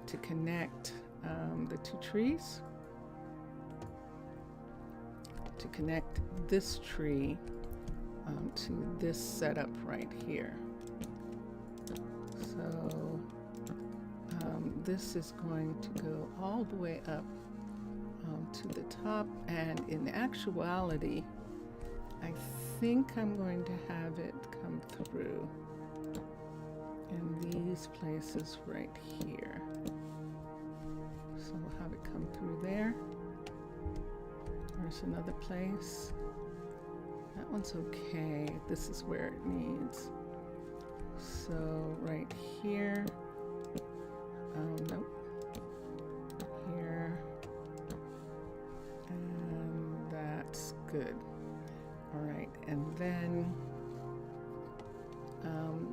to connect the two trees, to connect this tree to this setup right here. So this is going to go all the way up to the top, and in actuality, I think I'm going to have it come through in these places right here. So we'll have it come through there. There's another place. That one's okay. This is where it needs. So right here. Nope. Here. And that's good. All right. And then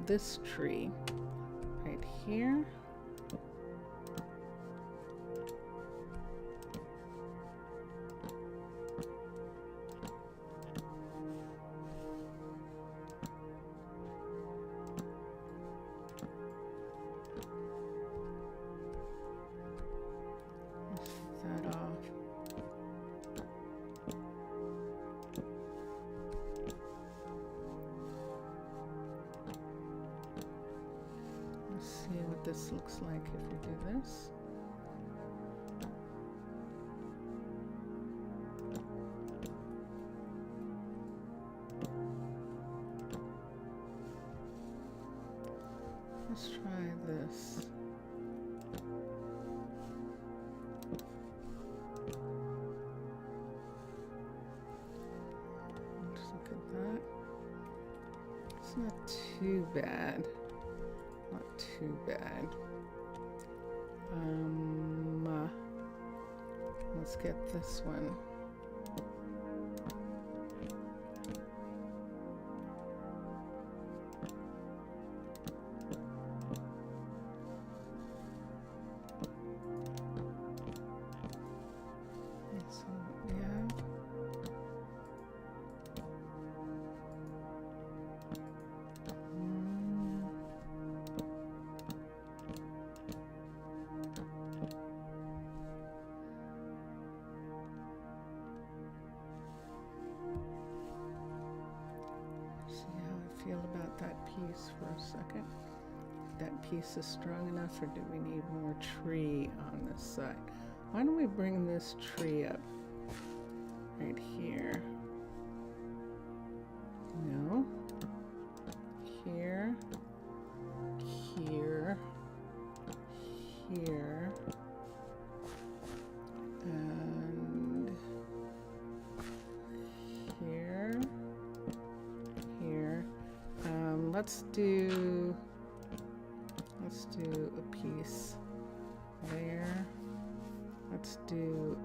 this tree right here. This looks like if we do this. Let's try this. Let's look at that. It's not too bad. Not too bad. Let's get this one. So, yeah. Feel about that piece for a second. That piece is strong enough, or do we need more tree on this side? Why don't we bring this tree up right here? No. Here. Here. Here. And here. Here. Let's do a piece there. Let's do,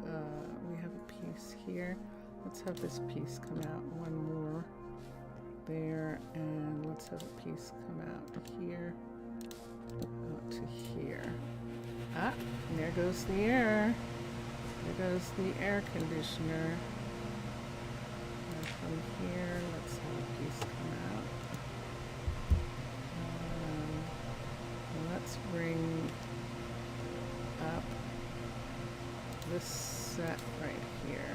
we have a piece here. Let's have this piece come out one more there, and let's have a piece come out here, out to here. Ah, and there goes the air. There goes the air conditioner. And from here, let's have a piece come out. Let's bring up this set right here.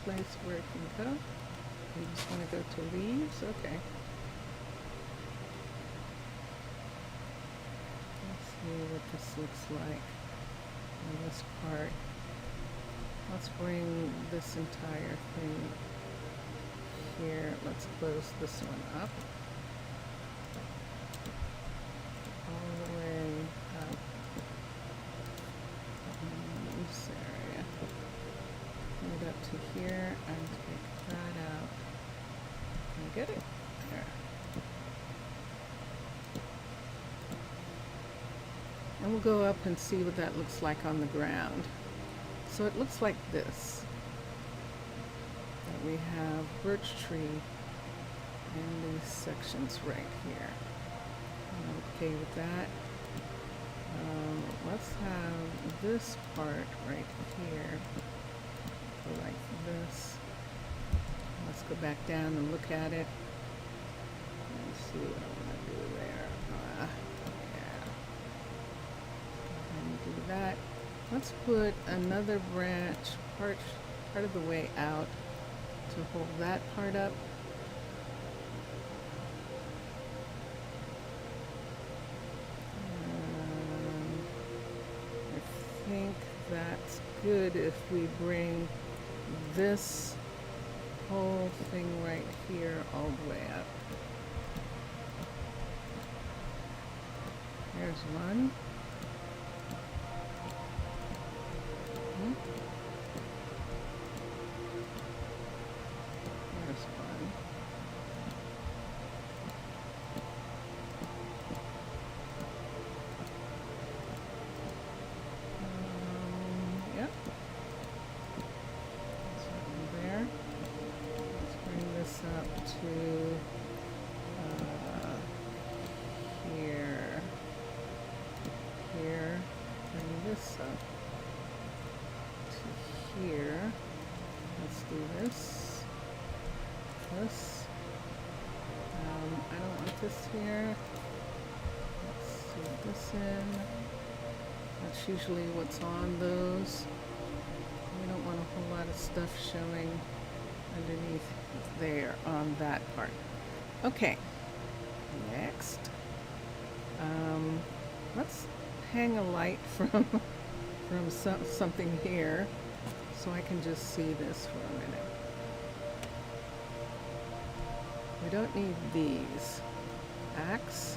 place where it can go. You just want to go to leaves? Okay. Let's see what this looks like on this part. Let's bring this entire thing here. Let's close this one up. All the way up in this area. Bring it up to here and take that out. Can you get it? There. And we'll go up and see what that looks like on the ground. So it looks like this. That we have birch tree in these sections right here. I'm okay with that. Let's have this part right here go like this. Let's go back down and look at it. Let's see what I want to do there. Yeah. And do that. Let's put another branch part of the way out to hold that part up. I think that's good if we bring this whole thing right here all the way up. There's one. There's one. Yep. There's one there. Let's bring this up to here. Here. Bring this up to here. Let's do this. This. I don't want this here. Let's see this in. That's usually what's on those. We don't want a whole lot of stuff showing underneath there on that part. Okay. Next. Let's hang a light from something here so I can just see this for a minute. We don't need these. Axe.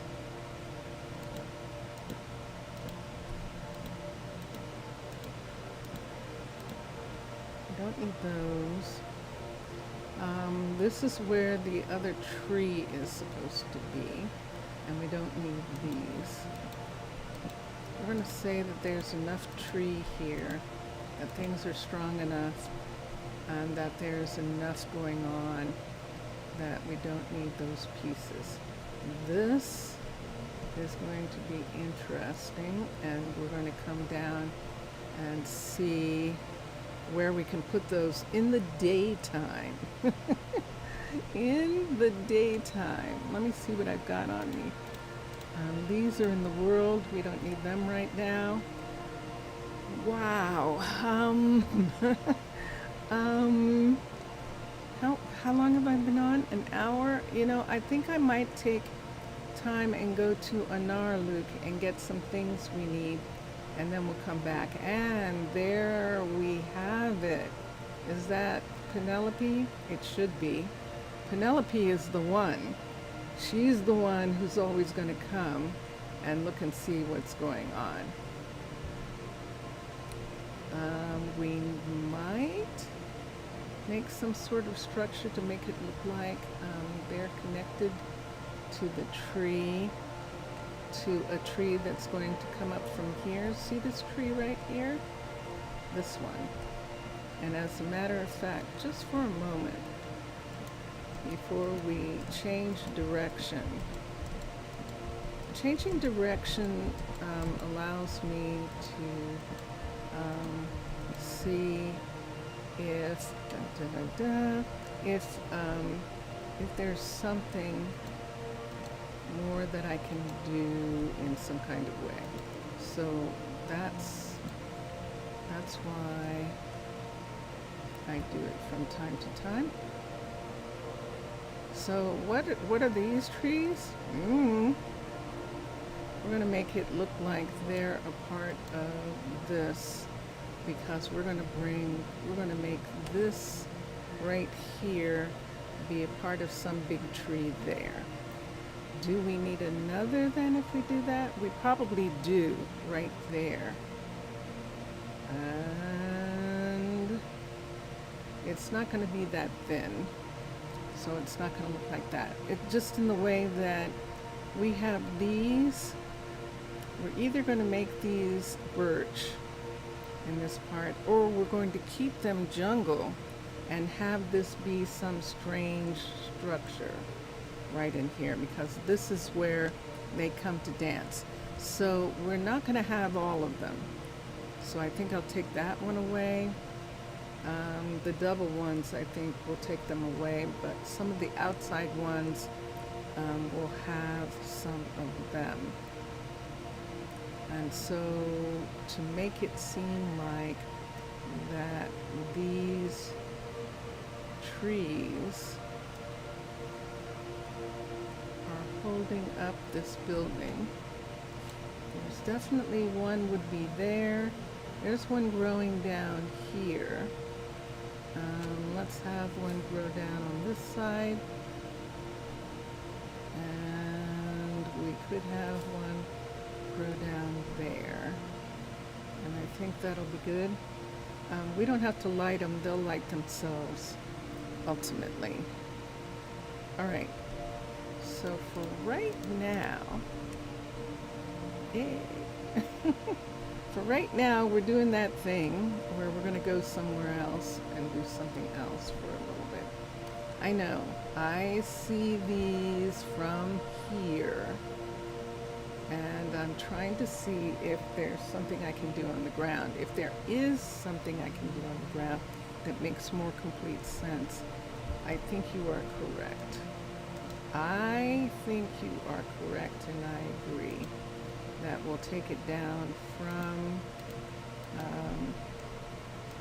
We don't need those. This is where the other tree is supposed to be, and we don't need these. We're going to say that there's enough tree here, that things are strong enough, and that there's enough going on that we don't need those pieces. This is going to be interesting, and we're going to come down and see where we can put those in the daytime. In the daytime. Let me see what I've got on me. These are in the world. We don't need them right now. Wow. How long have I been on? An hour? You know, I think I might take time and go to Arnaaluk and get some things we need, and then we'll come back. And there we have it. Is that Penelope? It should be. Penelope is the one. She's the one who's always going to come and look and see what's going on. We might make some sort of structure to make it look like they're connected to the tree, to a tree that's going to come up from here. See this tree right here? This one. And as a matter of fact, just for a moment, before we change direction, changing direction allows me to see if if there's something more that I can do in some kind of way. So that's why I do it from time to time. So what are these trees? We're going to make it look like they're a part of this, because we're going to make this right here be a part of some big tree there. Do we need another then if we do that? We probably do right there. And it's not going to be that thin, so it's not going to look like that. It's just in the way that we have these. We're either going to make these birch in this part, or we're going to keep them jungle and have this be some strange structure right in here, because this is where they come to dance. So we're not going to have all of them. So I think I'll take that one away. The double ones, I think we'll take them away, but some of the outside ones will have some of them. And so to make it seem like that these trees are holding up this building, there's definitely one would be there. There's one growing down here. Let's have one grow down on this side. And we could have one grow down there. And I think that'll be good. We don't have to light them, they'll light themselves ultimately. All right, so for right now, yay. For right now, we're doing that thing where we're gonna go somewhere else and do something else for a little bit. I know, I see these from here, and I'm trying to see if there's something I can do on the ground. If there is something I can do on the ground that makes more complete sense, I think you are correct. I think you are correct, and I agree that we'll take it down from,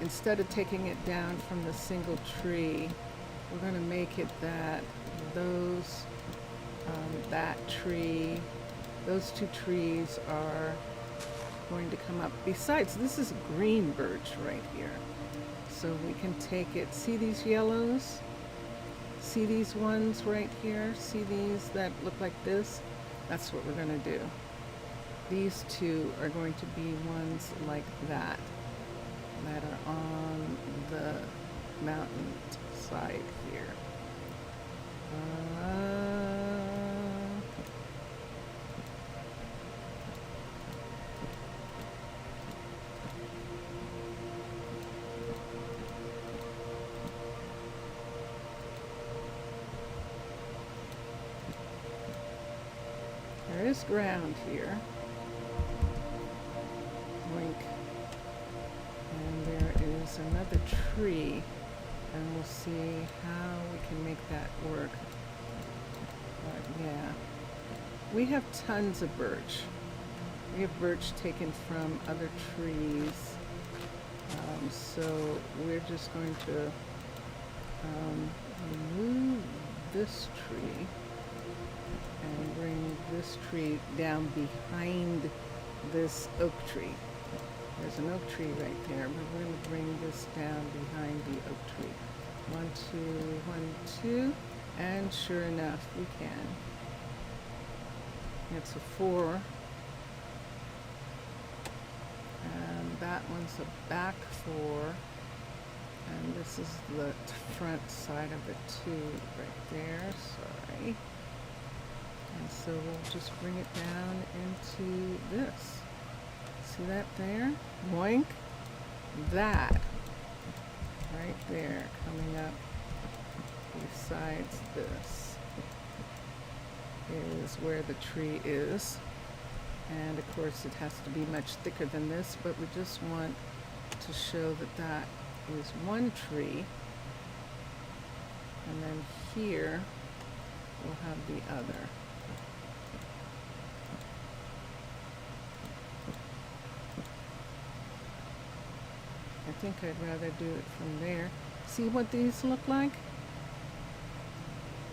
instead of taking it down from the single tree, we're going to make it that those, that tree, those two trees are going to come up. Besides, this is green birch right here. So we can take it, see these yellows? See these ones right here? See these that look like this? That's what we're going to do. These two are going to be ones like that are on the mountain side here. There is ground here. Wink. And there is another tree, and we'll see how we can make that work. But yeah, we have tons of birch. We have birch taken from other trees. So we're just going to remove this tree and bring this tree down behind this oak tree. There's an oak tree right there, but we're going to bring this down behind the oak tree. 1, 2, 1, 2, and sure enough, we can. It's a 4. And that one's a back 4. And this is the front side of it too, right there, sorry. And so we'll just bring it down into this. See that there? Boink. That right there coming up besides this is where the tree is. And of course it has to be much thicker than this, but we just want to show that that is one tree. And then here we'll have the other. I think I'd rather do it from there. See what these look like?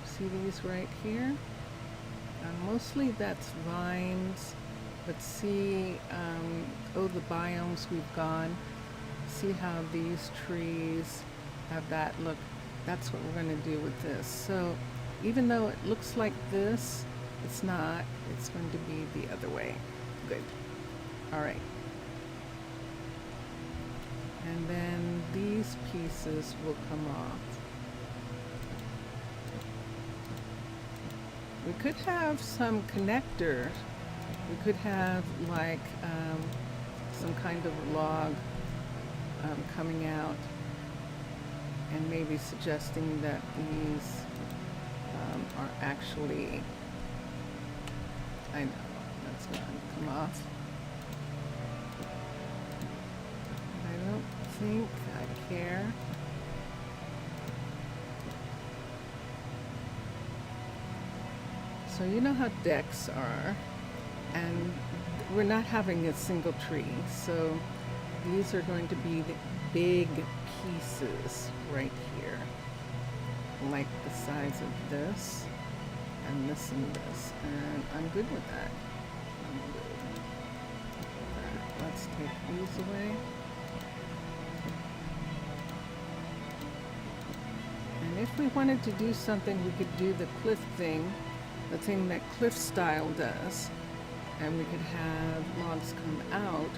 See these right here? Mostly that's vines, but see, oh, the biomes we've gone. See how these trees have that look? That's what we're going to do with this. So even though it looks like this, it's not. It's going to be the other way. Good. All right. And then these pieces will come off. We could have some connector. We could have like some kind of log coming out, and maybe suggesting that these are actually, I know, that's going to come off. I don't think I care. So you know how decks are, and we're not having a single tree, so these are going to be the big pieces right here, like the size of this and this and this, and I'm good with that. I'm good with that. Let's take these away. And if we wanted to do something, we could do the cliff thing, the thing that cliff style does, and we could have logs come out.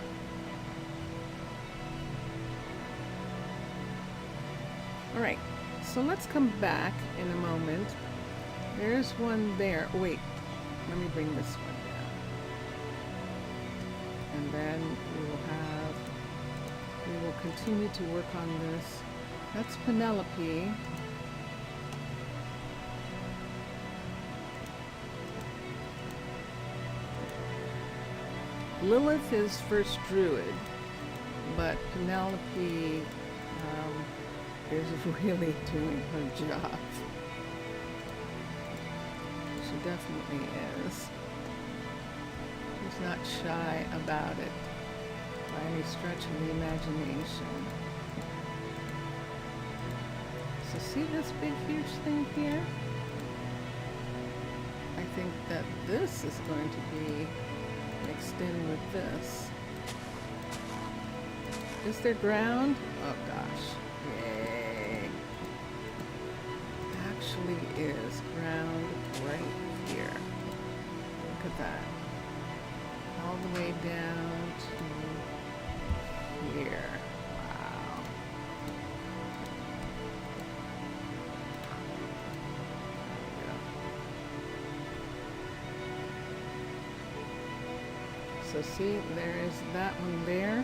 All right, so let's come back in a moment. There's one there. Oh, wait, let me bring this one down. And then we will continue to work on this. That's Penelope. Lilith is first druid, but Penelope is really doing her job. She definitely is. She's not shy about it by any stretch of the imagination. So see this big huge thing here? I think that this is going to be mixed in with this. Is there ground? Oh gosh. Yay. Actually is ground right here. Look at that. All the way down to here. Wow. So see, there is that one there.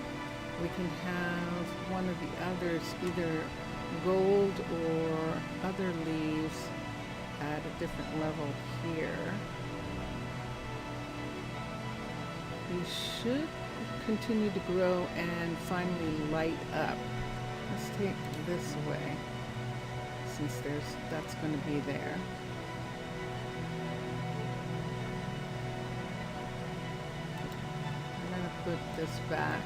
We can have one of the others, either gold or other leaves at a different level here. We should continue to grow and finally light up. Let's take this away, since that's going to be there. I'm going to put this back.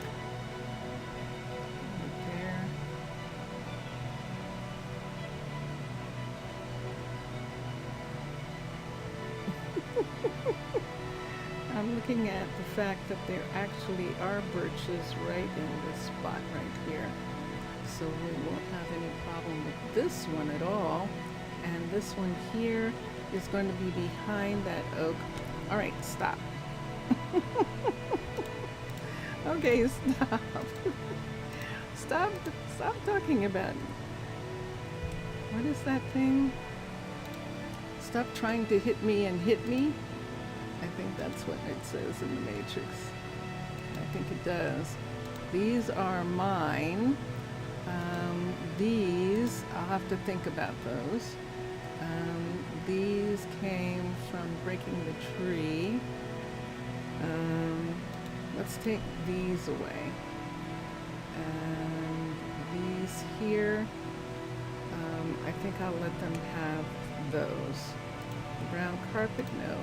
I'm looking at the fact that there actually are birches right in this spot right here. So we won't have any problem with this one at all. And this one here is going to be behind that oak. All right, stop. Okay, stop. Stop talking about it. What is that thing? Stop trying to hit me and hit me. I think that's what it says in the Matrix. I think it does. These are mine. These, I'll have to think about those. These came from breaking the tree. Let's take these away. And these here, I think I'll let them have those. The brown carpet, no.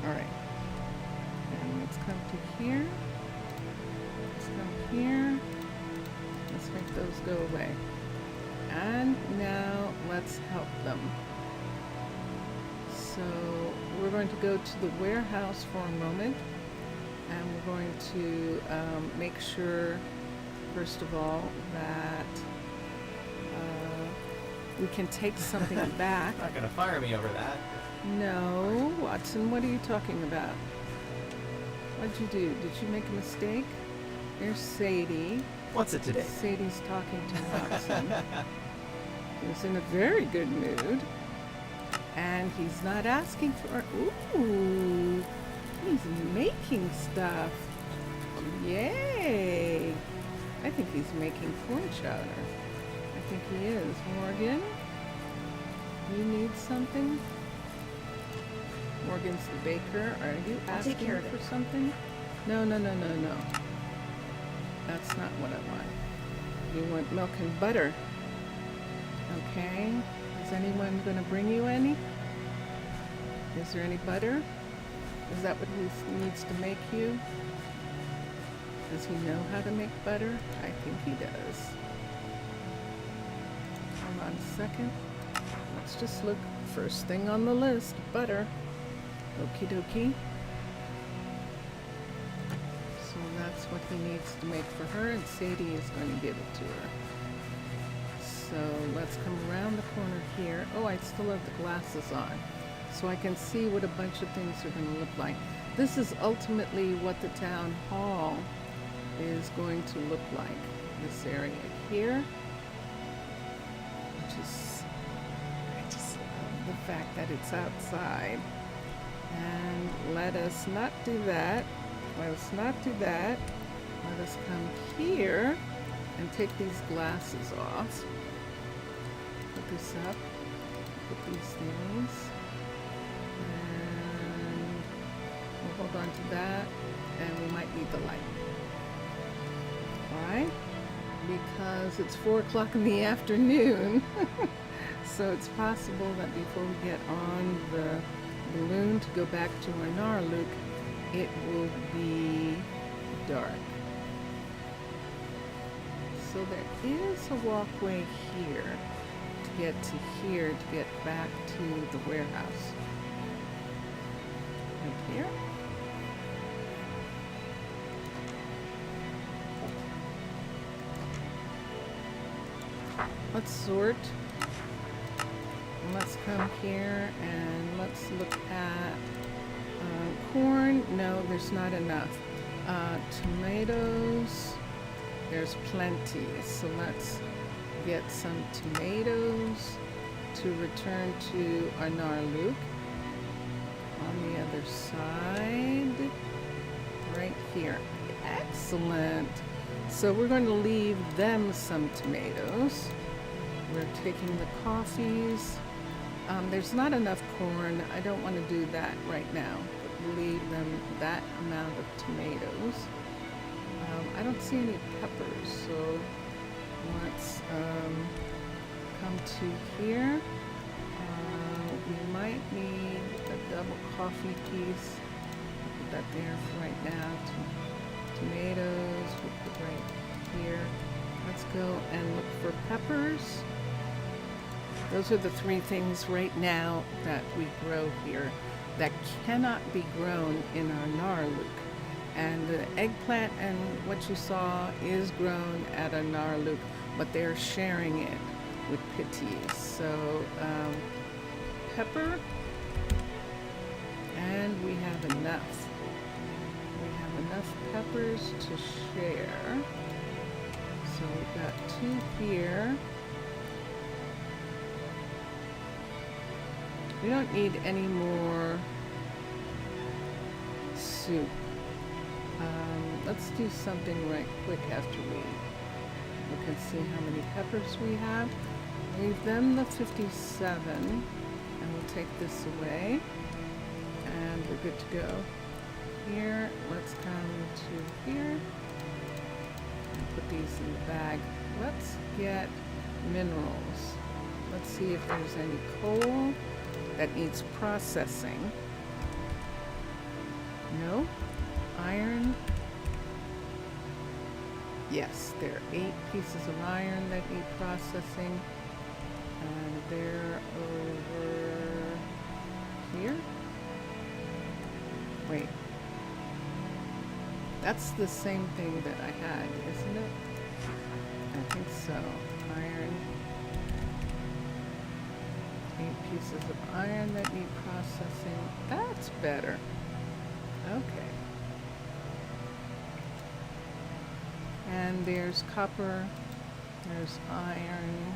All right. And let's come to here. Let's come here. Let's make those go away. And now let's help them. So we're going to go to the warehouse for a moment, and we're going to make sure, first of all, that we can take something back. Not gonna fire me over that. No, Watson, what are you talking about? What'd you do? Did you make a mistake? There's Sadie. What's it today? Sadie's talking to Watson. He's in a very good mood. And he's not asking for... Ooh, he's making stuff. Yay! I think he's making corn chowder. I think he is. Morgan, you need something? Morgan's the baker. Are you I'll asking take care of for it. something? No. That's not what I want. You want milk and butter. Okay. Is anyone going to bring you any? Is there any butter? Is that what he needs to make you? Does he know how to make butter? I think he does. Hold on a second. Let's just look. First thing on the list, butter. Okie dokie. So that's what he needs to make for her, and Sadie is going to give it to her. So let's come around the corner here. Oh, I still have the glasses on, so I can see what a bunch of things are going to look like. This is ultimately what the town hall is going to look like. This area here, which is, I just love the fact that it's outside. And let us not do that. Let us not do that. Let us come here and take these glasses off. Put this up. Put these things. And we'll hold on to that. And we might need the light. Why? Because it's 4 o'clock in the afternoon. So it's possible that before we get on the balloon to go back to Arnaaluk, it will be dark. So there is a walkway here to get to here to get back to the warehouse. Right here. Let's sort. Let's come here and let's look at corn. No, there's not enough. Tomatoes, there's plenty. So let's get some tomatoes to return to Arnaaluk. On the other side, right here. Excellent. So we're going to leave them some tomatoes. We're taking the coffees. There's not enough corn. I don't want to do that right now. But we'll leave them that amount of tomatoes. I don't see any peppers, so let's come to here. We might need a double coffee piece. Put that there for right now. Tomatoes, we'll put right here. Let's go and look for peppers. Those are the 3 things right now that we grow here that cannot be grown in Arnaaluk. And the eggplant and what you saw is grown at Arnaaluk, but they're sharing it with Pitties. So pepper, and we have enough. We have enough peppers to share. So we've got 2 here. We don't need any more soup. Let's do something right quick after we look and see how many peppers we have. Leave them the 57, and we'll take this away, and we're good to go. Here, let's come to here, and put these in the bag. Let's get minerals. Let's see if there's any coal that needs processing. No? Iron? Yes, there are 8 pieces of iron that need processing. And they're over here. Wait. That's the same thing that I had, isn't it? I think so. Iron. 8 pieces of iron that need processing. That's better. Okay. And there's copper. There's iron.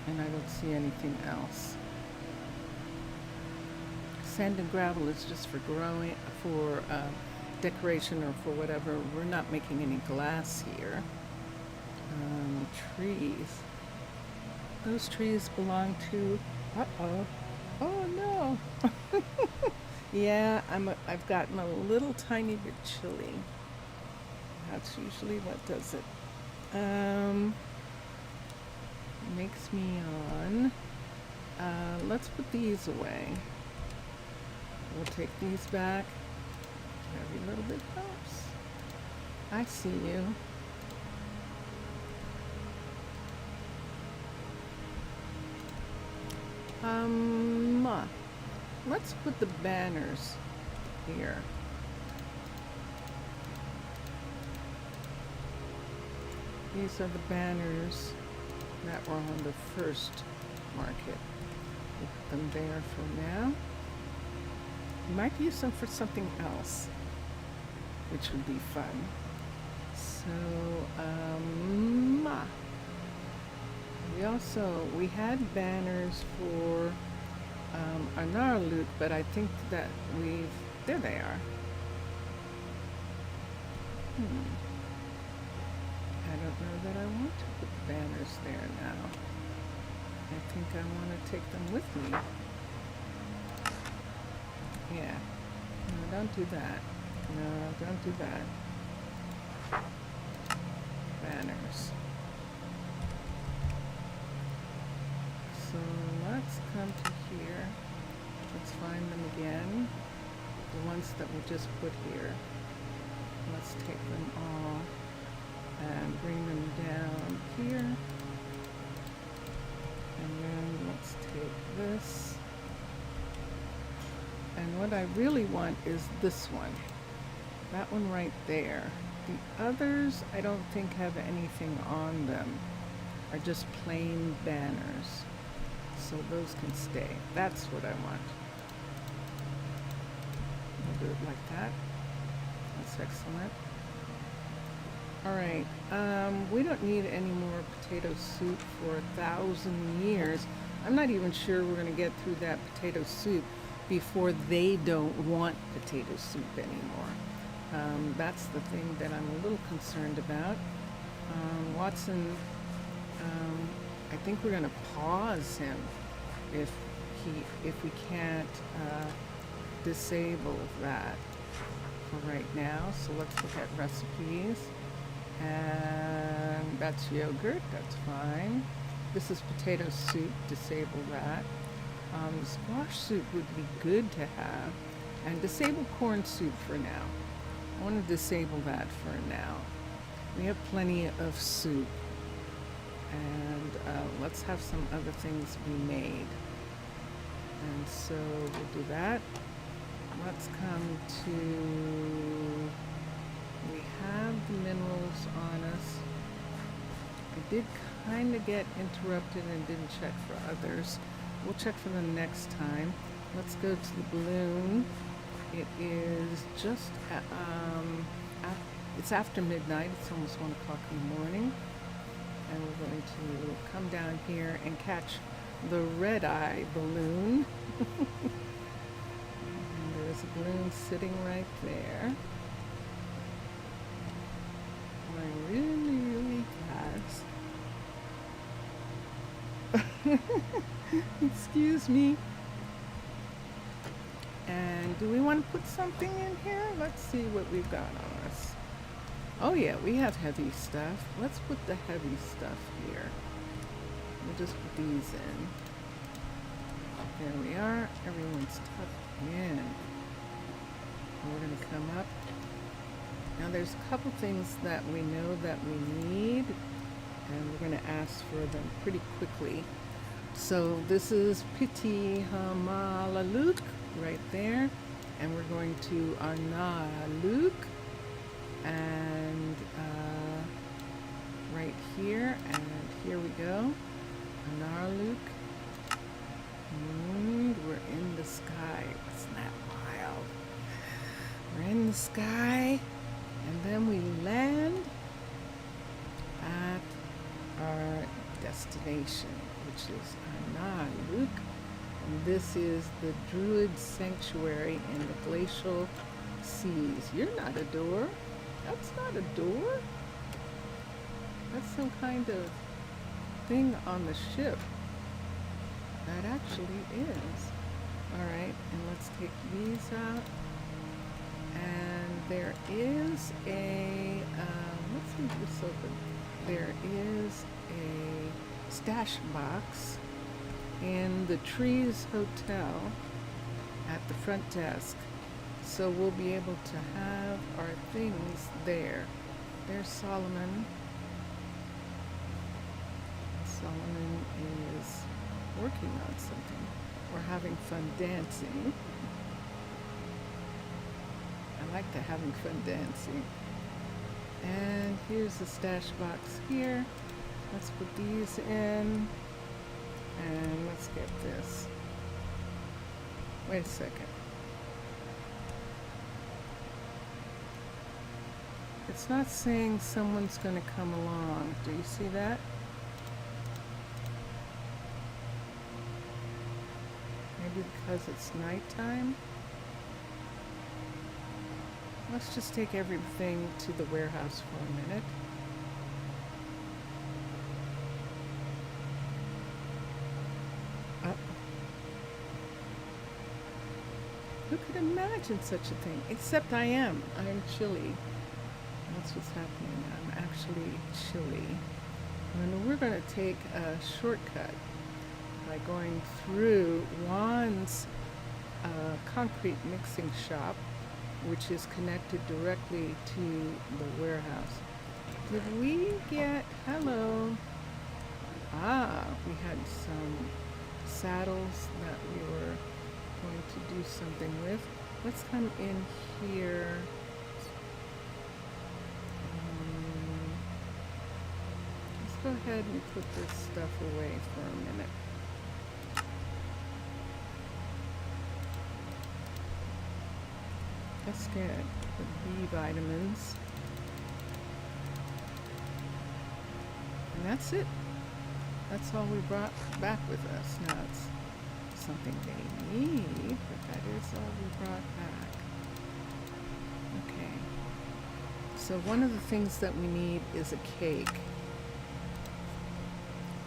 And I don't see anything else. Sand and gravel is just for growing, for decoration or for whatever. We're not making any glass here. Trees. Those trees belong to. Uh-oh. Oh no. Yeah, I've gotten a little tiny bit chilly. That's usually what does it. Makes me yawn. Let's put these away. We'll take these back. Every little bit helps. I see you. Let's put the banners here. These are the banners that were on the first market. We'll put them there for now. We might use them for something else, which would be fun. So, we had banners for Arnaaluk, but I think that there they are. I don't know that I want to put the banners there now. I think I want to take them with me. Yeah. No, don't do that. No, don't do that. Banners. So let's come to here. Let's find them again. The ones that we just put here. Let's take them all and bring them down here. And then let's take this. And what I really want is this one. That one right there. The others I don't think have anything on them. Are just plain banners. So those can stay. That's what I want. We'll do it like that. That's excellent. Alright, we don't need any more potato soup for 1,000 years. I'm not even sure we're going to get through that potato soup before they don't want potato soup anymore. That's the thing that I'm a little concerned about. Watson, I think we're going to pause him if we can't disable that for right now. So let's look at recipes. And that's yogurt, that's fine. This is potato soup, disable that. Squash soup would be good to have. And disable corn soup for now. I want to disable that for now. We have plenty of soup. And let's have some other things be made. And so we'll do that. Let's come to... We have the minerals on us. I did kind of get interrupted and didn't check for others. We'll check for them next time. Let's go to the balloon. It is just, it's after midnight. It's almost 1 o'clock in the morning. And we're going to come down here and catch the red-eye balloon. And there's a balloon sitting right there. Really fast. Excuse me. And do we want to put something in here? Let's see what we've got on us. Oh yeah, we have heavy stuff. Let's put the heavy stuff here. We'll just put these in. There we are. Everyone's tucked in. And we're going to come up. Now there's a couple things that we know that we need. and we're going to ask for them pretty quickly. So this is Arnaaluk right there, and we're going to Arnaaluk, and right here, and here we go, Arnaaluk. We're in the sky. Isn't that wild? We're in the sky, and then we land at our destination, which is Arnaaluk. And this is the Druid Sanctuary in the glacial seas. You're not a door. That's not a door. That's some kind of thing on the ship. That actually is. All right, and let's take these out. And there is a, let's leave this open. There is a stash box in the Trees Hotel at the front desk. So we'll be able to have our things there. There's Solomon. Solomon is working on something. We're having fun dancing. I like the having fun dancing. And here's the stash box here. Let's put these in. And let's get this. Wait a second. It's not saying someone's going to come along. Do you see that? Maybe because it's nighttime? Let's just take everything to the warehouse for a minute. Who could imagine such a thing? Except I am. I am chilly. That's what's happening. I'm actually chilly. And we're going to take a shortcut by going through Juan's concrete mixing shop, which is connected directly to the warehouse. Did we get, hello? We had some saddles that we were going to do something with. Let's come in here. Let's go ahead and put this stuff away for a minute. Let's get the B vitamins. And that's it. That's all we brought back with us. Now it's something they need, but that is all we brought back. Okay. So one of the things that we need is a cake.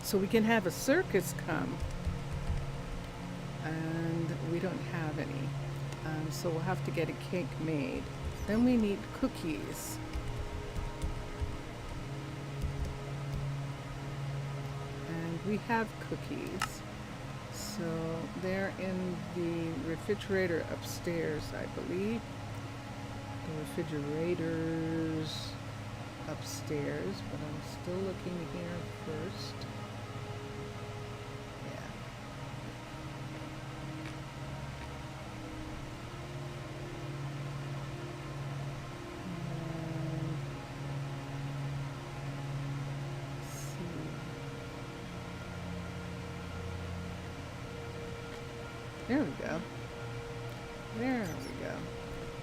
So we can have a circus come. And we don't have any. So we'll have to get a cake made. Then we need cookies. And we have cookies. So they're in the refrigerator upstairs, I believe. The refrigerator's upstairs, but I'm still looking here first. There we go. There we go.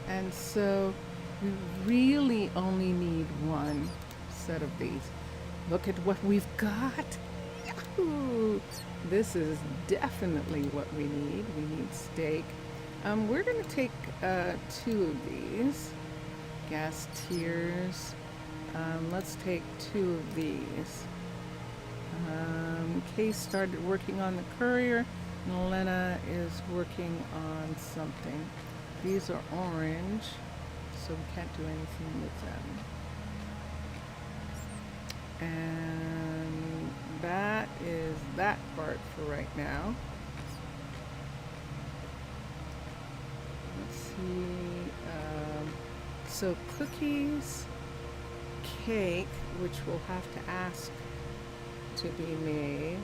And so we really only need one set of these. Look at what we've got. Yahoo! This is definitely what we need. We need steak. We're going to take 2 of these. Gas tiers. Let's take 2 of these. Kay started working on the courier. And Lena is working on something. These are orange, so we can't do anything with them. And that is that part for right now. Let's see. So cookies, cake, which we'll have to ask to be made.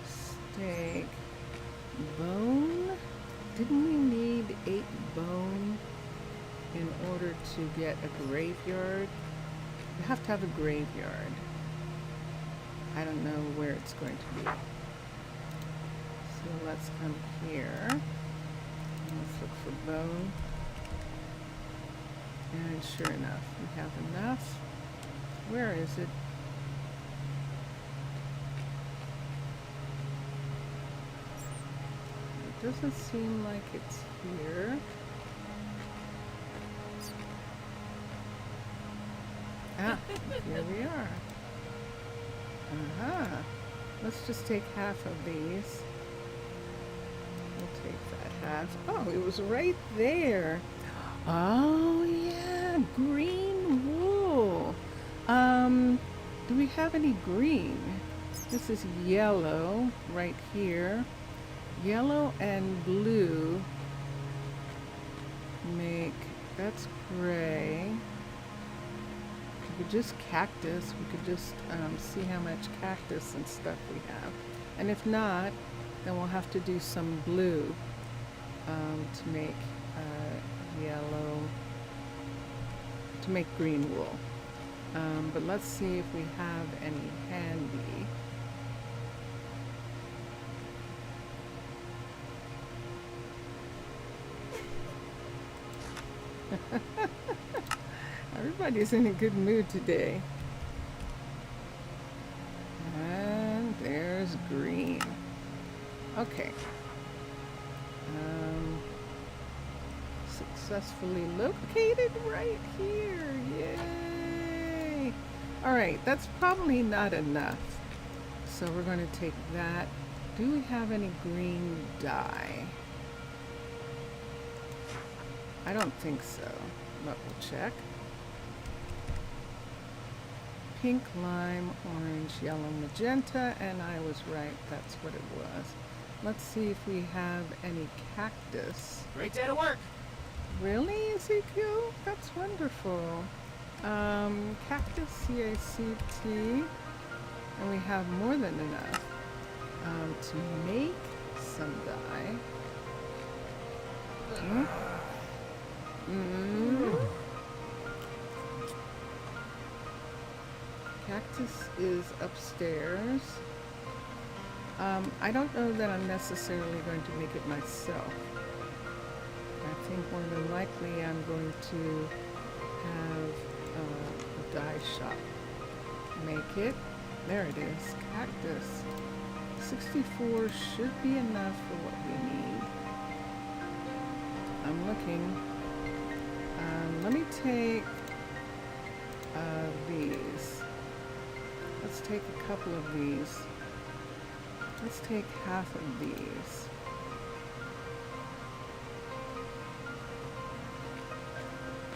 Steak. Bone? Didn't we need 8 bone in order to get a graveyard? You have to have a graveyard. I don't know where it's going to be. So let's come here. Let's look for bone. And sure enough, we have enough. Where is it? It doesn't seem like it's here. Ah, here we are. Uh-huh. Let's just take half of these. We'll take that half. Oh, it was right there. Oh, yeah, green wool. Do we have any green? This is yellow right here. Yellow and blue make, that's gray. We could just cactus. We could just see how much cactus and stuff we have. And if not, then we'll have to do some blue to make yellow, to make green wool. But let's see if we have any handy. Everybody's in a good mood today. And there's green. Okay. Successfully located right here. Yay! Alright, that's probably not enough. So we're going to take that. Do we have any green dye? I don't think so, but we'll check. Pink, lime, orange, yellow, magenta, and I was right. That's what it was. Let's see if we have any cactus. Great day to work. Really, Ezekiel? That's wonderful. Cactus, C-A-C-T, and we have more than enough to make some dye. Cactus is upstairs. I don't know that I'm necessarily going to make it myself. I think more than likely I'm going to have a dye shop make it. There it is, cactus. 64 should be enough for what we need. I'm looking. Let me take these. Let's take a couple of these. Let's take half of these.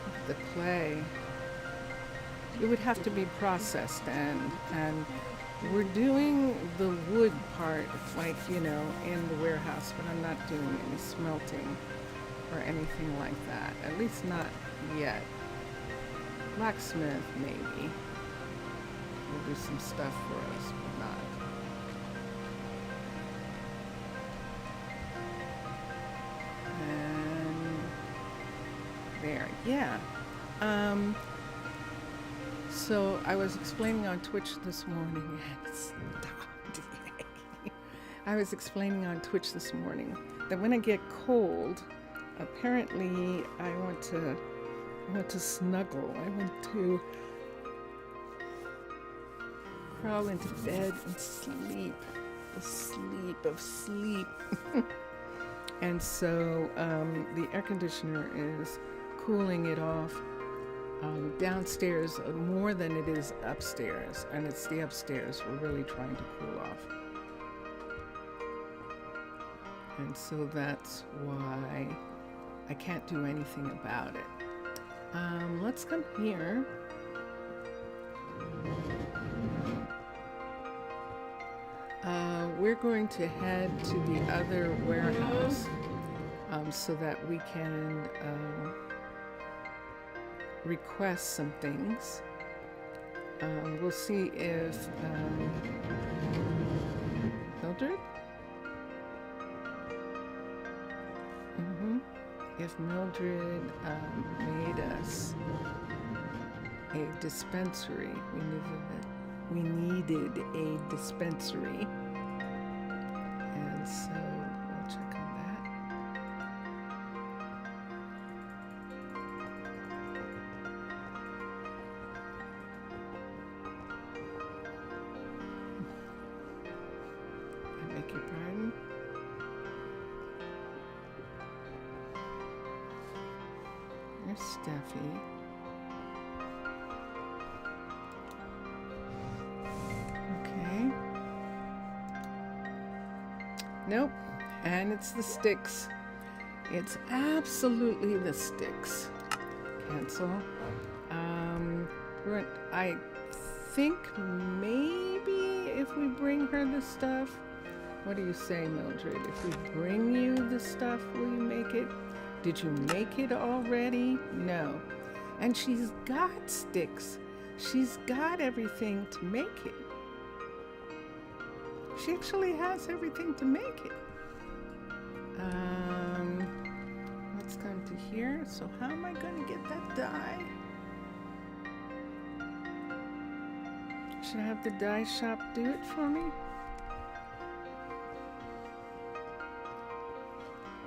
Look at the clay. It would have to be processed, and we're doing the wood part, like, you know, in the warehouse, but I'm not doing any smelting or anything like that. At least not yet. Blacksmith, maybe. Will do some stuff for us, but not. And there, yeah. So I was explaining on Twitch this morning. I was explaining on Twitch this morning that when I get cold, apparently I want to snuggle. I want to crawl into bed and sleep. The sleep of sleep. And so the air conditioner is cooling it off downstairs more than it is upstairs. And it's the upstairs we're really trying to cool off. And so that's why I can't do anything about it. Let's come here. We're going to head to the other warehouse so that we can request some things. We'll see if Mildred? If Mildred made us a dispensary. We needed a dispensary. And so we'll check on that. I beg your pardon? There's Steffi. Okay. Nope. And it's the sticks. It's absolutely the sticks. Cancel. I think maybe if we bring her the stuff. What do you say, Mildred? If we bring you the stuff, will you make it? Did you make it already? No. And she's got sticks. She's got everything to make it. She actually has everything to make it. Let's come to here. So how am I going to get that dye? Should I have the dye shop do it for me?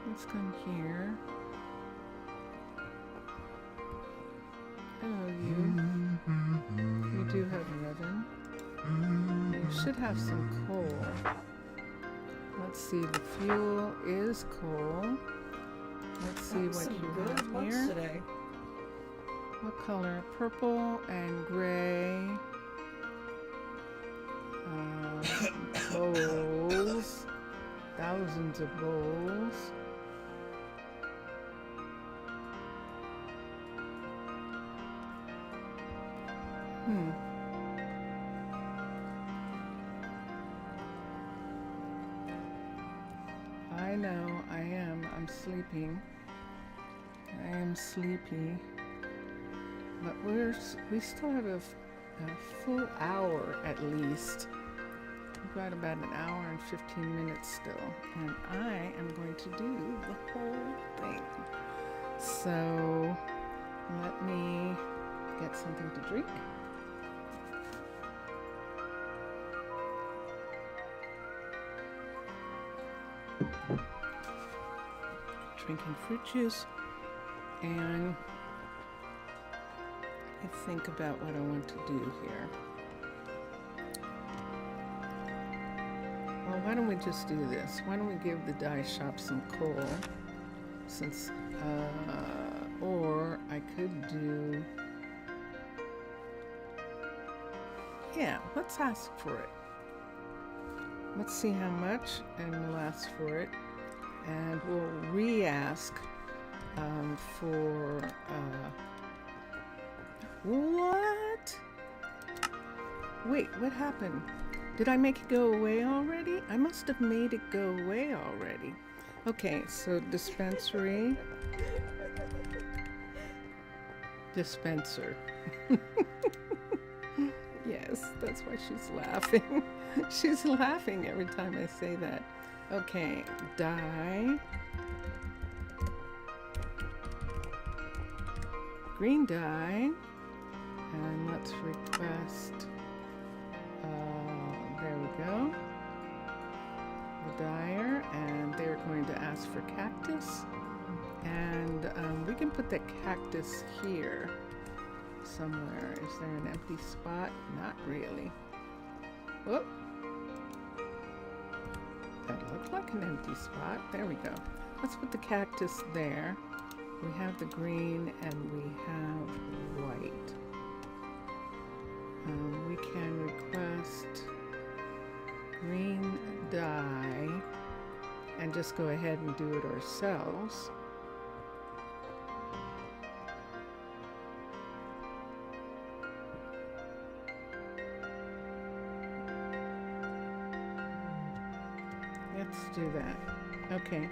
Let's come here. Hello, you. You do have an oven. You should have some coal. Let's see, the fuel is coal. Let's see what you have here. Today. What color? Purple and gray. Bowls. Thousands of bowls. I know, I am. I'm sleeping. I am sleepy. But we still have a full hour at least. We've got about an hour and 15 minutes still. And I am going to do the whole thing. So let me get something to drink. Drinking fruit juice, and I think about what I want to do here. Well, why don't we just do this? Why don't we give the dye shop some coal, since, or I could do, yeah, let's ask for it. Let's see how much, and we'll ask for it. And we'll re-ask for, what? Wait, what happened? Did I make it go away already? I must have made it go away already. Okay, so dispensary. Dispenser. Yes, that's why she's laughing. She's laughing every time I say that. Okay, dye, green dye, and let's request, there we go, the dyer, and they're going to ask for cactus, and we can put the cactus here somewhere. Is there an empty spot? Not really. Whoop. That looked like an empty spot. There we go. Let's put the cactus there. We have the green and we have white. We can request green dye and just go ahead and do it ourselves. Let's do that. Okay.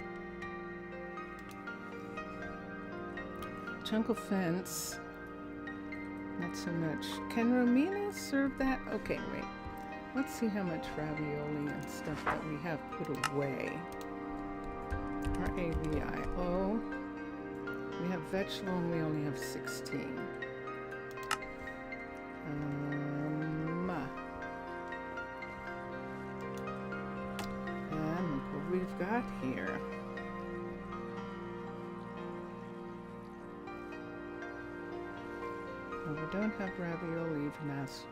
Jungle fence. Not so much. Can Romina serve that? Okay, wait. Let's see how much ravioli and stuff that we have put away. RAVIO. We have vegetable and we only have 16. And look what we've got here. Well, we don't have ravioli even as...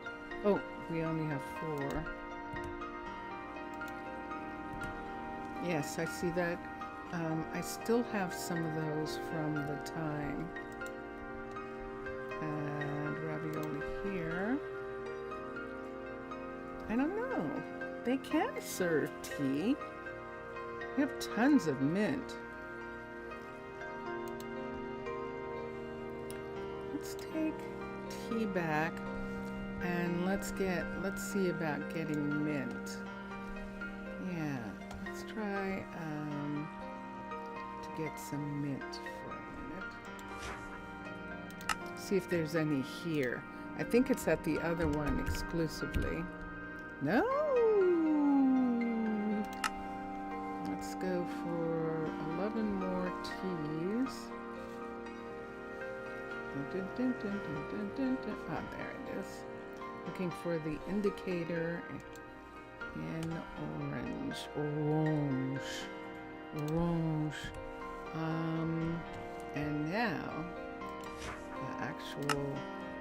Oh, we only have 4. Yes, I see that. I still have some of those from the time. And ravioli here. I don't know. They can serve tea. We have tons of mint. Let's take tea back and let's see about getting mint. Yeah, let's try to get some mint for a minute. See if there's any here. I think it's at the other one exclusively. No! Let's go for 11 more teas. Ah, there it is. Looking for the indicator in orange. Orange. And now the actual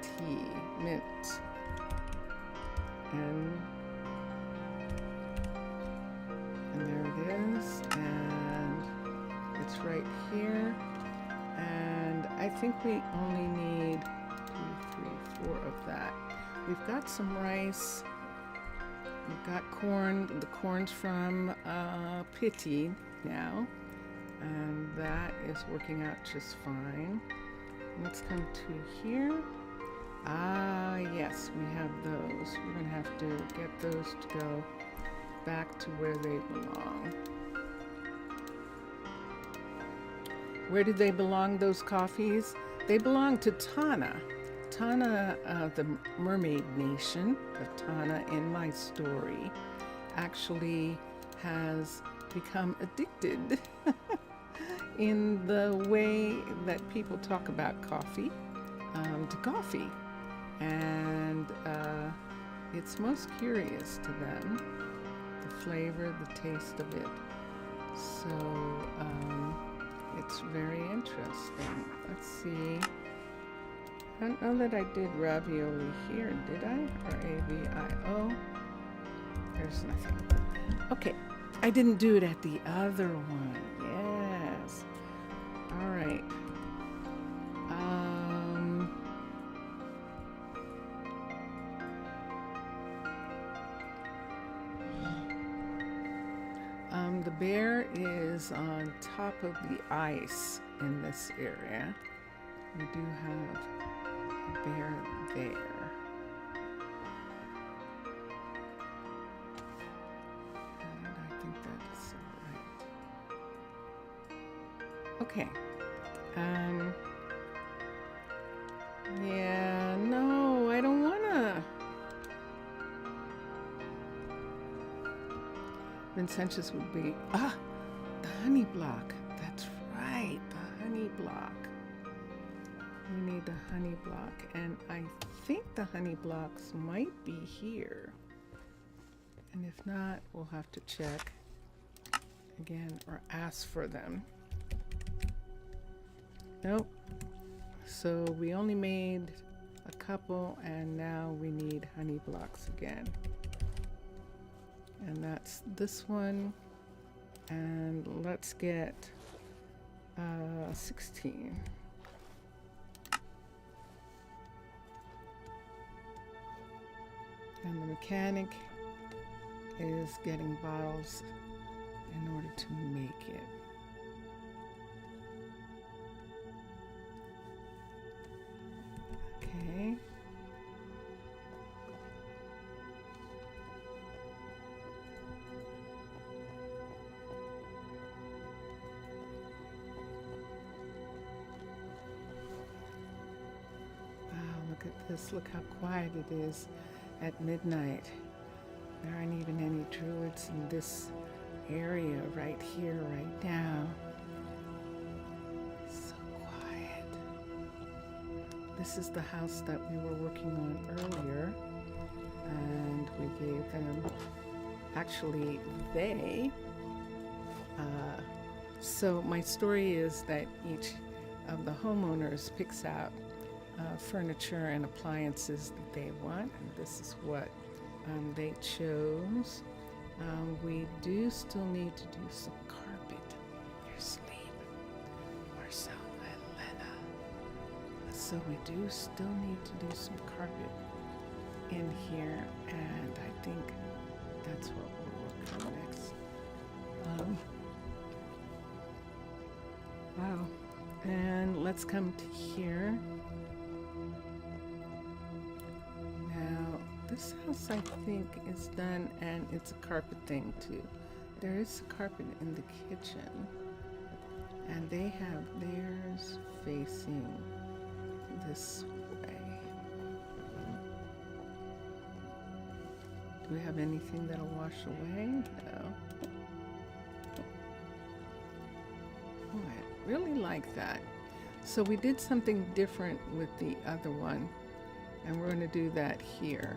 tea, mint. And there it is. And it's right here. And I think we only need 2, 3, 4 of that. We've got some rice. We've got corn. The corn's from Pity now. And that is working out just fine. Let's come to here. Ah, yes, we have those. We're going to have to get those to go back to where they belong. Where do they belong, those coffees? They belong to Tana. Tana, the mermaid nation of Tana in my story, actually has become addicted in the way that people talk about coffee, to coffee. And it's most curious to them, the flavor, the taste of it. So it's very interesting. Let's see. I don't know that I did ravioli here, did I? R-A-V-I-O. There's nothing. Okay. I didn't do it at the other one. Yes. All right. The bear is on top of the ice in this area. We do have a bear there. And I think that's all right. Okay. Yeah, no, I don't wanna. Vincentius would be, the honey block. That's right, the honey block. We need the honey block, and I think the honey blocks might be here. And if not, we'll have to check again or ask for them. Nope. So we only made a couple, and now we need honey blocks again. And that's this one. And let's get 16. And the mechanic is getting bottles in order to make it. Okay. Look at because look how quiet it is at midnight. There aren't even any druids in this area right here, right now. So quiet. This is the house that we were working on earlier, and we gave them, actually they, so my story is that each of the homeowners picks out furniture and appliances that they want, and this is what they chose. We do still need to do some carpet. Your sleep, Marcel and Lena. So we do still need to do some carpet in here, and I think that's what we'll work on next. Wow. And let's come to here. Now, this house I think is done, and it's a carpet thing too. There is a carpet in the kitchen, and they have theirs facing this way. Do we have anything that'll wash away? No. Oh, I really like that. So we did something different with the other one, and we're going to do that here.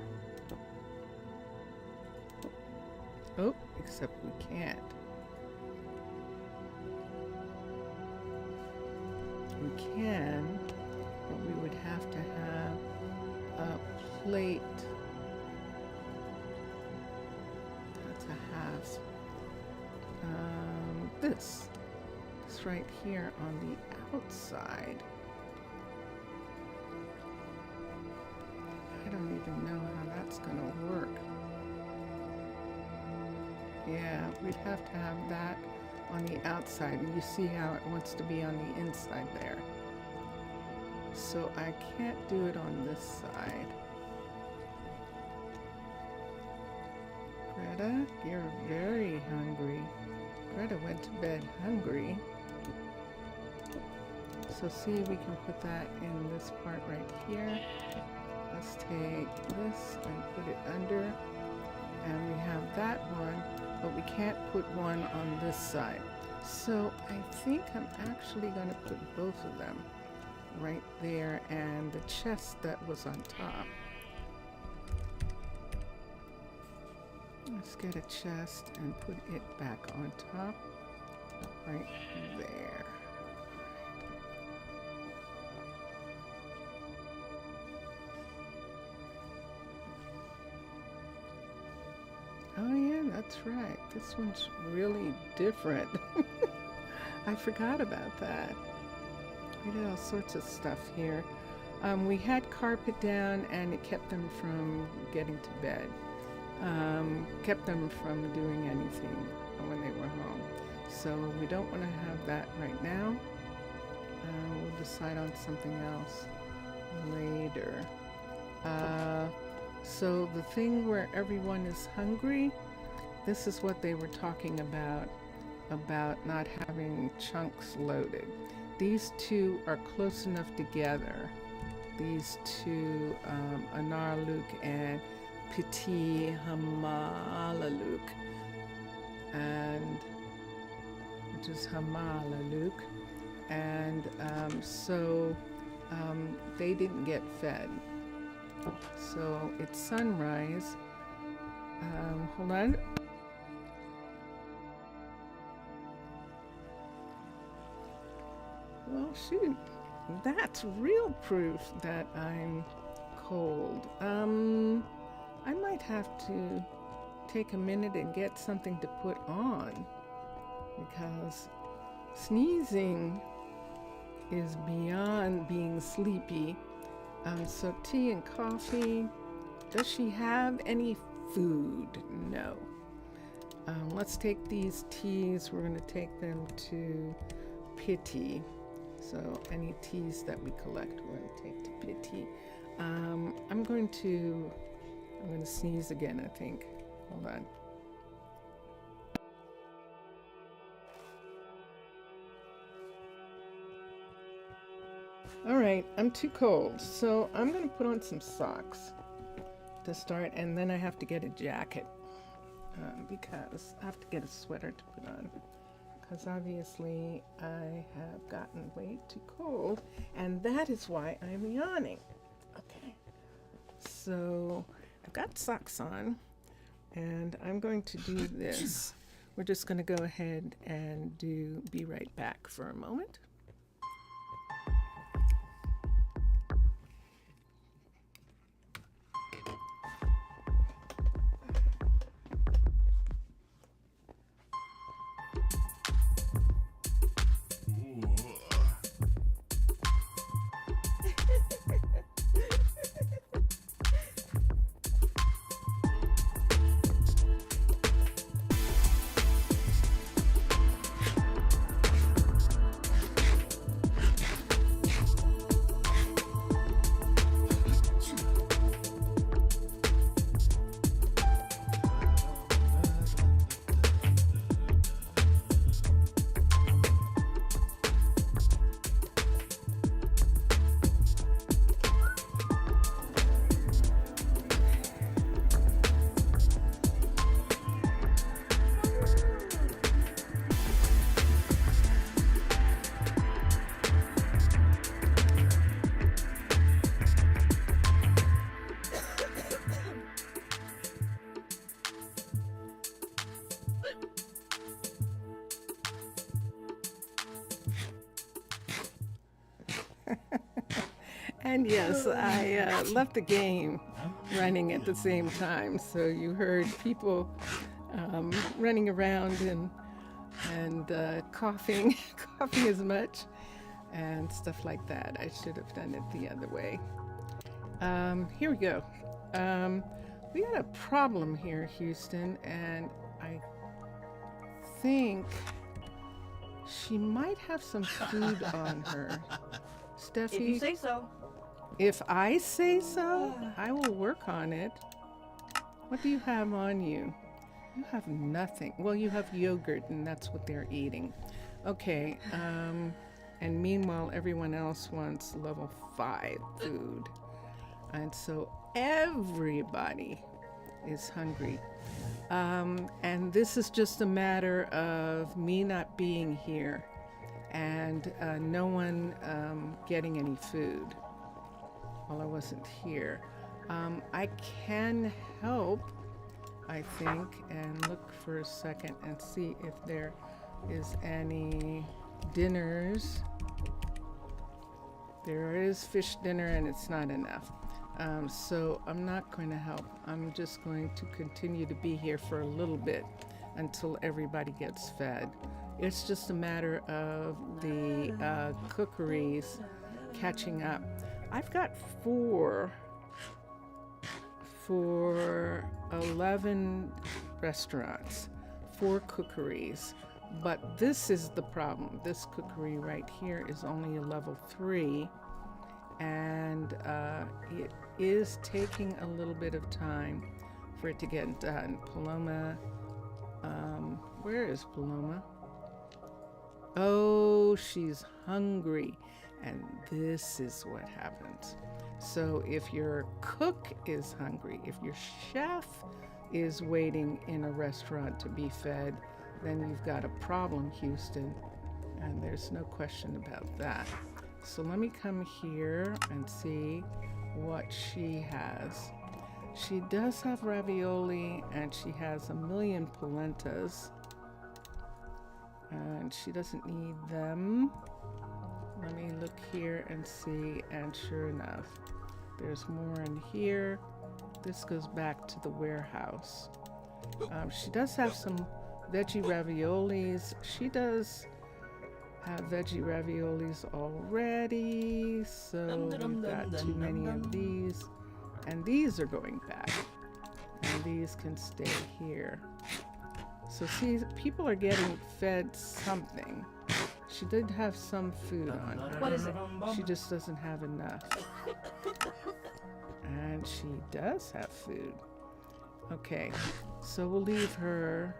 Oh, except we can't. We can, but we would have to have a plate. That's a half. This right here on the outside. I don't even know how that's going to work. Yeah, we'd have to have that on the outside. You see how it wants to be on the inside there. So I can't do it on this side. Greta, you're very hungry. Greta went to bed hungry. So see, we can put that in this part right here. Let's take this and put it under. And we have that one, but we can't put one on this side. So I think I'm actually going to put both of them right there, and the chest that was on top. Let's get a chest and put it back on top, right there. Oh yeah, that's right. This one's really different. I forgot about that. We did all sorts of stuff here. We had carpet down, and it kept them from getting to bed. Kept them from doing anything when they were home. So we don't want to have that right now. We'll decide on something else later. So the thing where everyone is hungry, this is what they were talking about not having chunks loaded. These two are close enough together. These two, Arnaaluk and Petit Hamalaluk, and which is Hamalaluk, and so they didn't get fed. So it's sunrise. Hold on. Well, shoot, that's real proof that I'm cold. I might have to take a minute and get something to put on, because sneezing is beyond being sleepy. So tea and coffee. Does she have any food? No. Let's take these teas. We're going to take them to Pity. So any teas that we collect, we're going to take to Pity. I'm going to sneeze again, I think. Hold on. All right, I'm too cold, so I'm going to put on some socks to start, and then I have to get a jacket because I have to get a sweater to put on. Because obviously I have gotten way too cold, and that is why I'm yawning. Okay, so I've got socks on, and I'm going to do this. We're just going to go ahead and be right back for a moment. And yes, I left the game running at the same time, so you heard people running around and coughing, coughing as much, and stuff like that. I should have done it the other way. Here we go. We got a problem here, Houston, and I think she might have some food on her. Steffi? If you say so. If I say so, I will work on it. What do you have on you? You have nothing. Well, you have yogurt, and that's what they're eating. Okay, and meanwhile, everyone else wants level 5 food. And so everybody is hungry. And this is just a matter of me not being here and no one getting any food while I wasn't here. I can help, I think, and look for a second and see if there is any dinners. There is fish dinner and it's not enough. So I'm not going to help. I'm just going to continue to be here for a little bit until everybody gets fed. It's just a matter of the cookeries catching up. I've got 4 for 11 restaurants, 4 cookeries. But this is the problem. This cookery right here is only a level 3, and it is taking a little bit of time for it to get done. Paloma, where is Paloma? Oh, she's hungry, and this is what happens. So if your cook is hungry, if your chef is waiting in a restaurant to be fed, then you've got a problem, Houston, and there's no question about that. So let me come here and see what she has. She does have ravioli, and she has a million polentas, and she doesn't need them. Let me look here and see, and sure enough, there's more in here. This goes back to the warehouse. She does have some veggie raviolis. She does have veggie raviolis already, so we've got too many of these. And these are going back. And these can stay here. So see, people are getting fed something. She did have some food on her. What is it? She just doesn't have enough. And she does have food. Okay, so we'll leave her.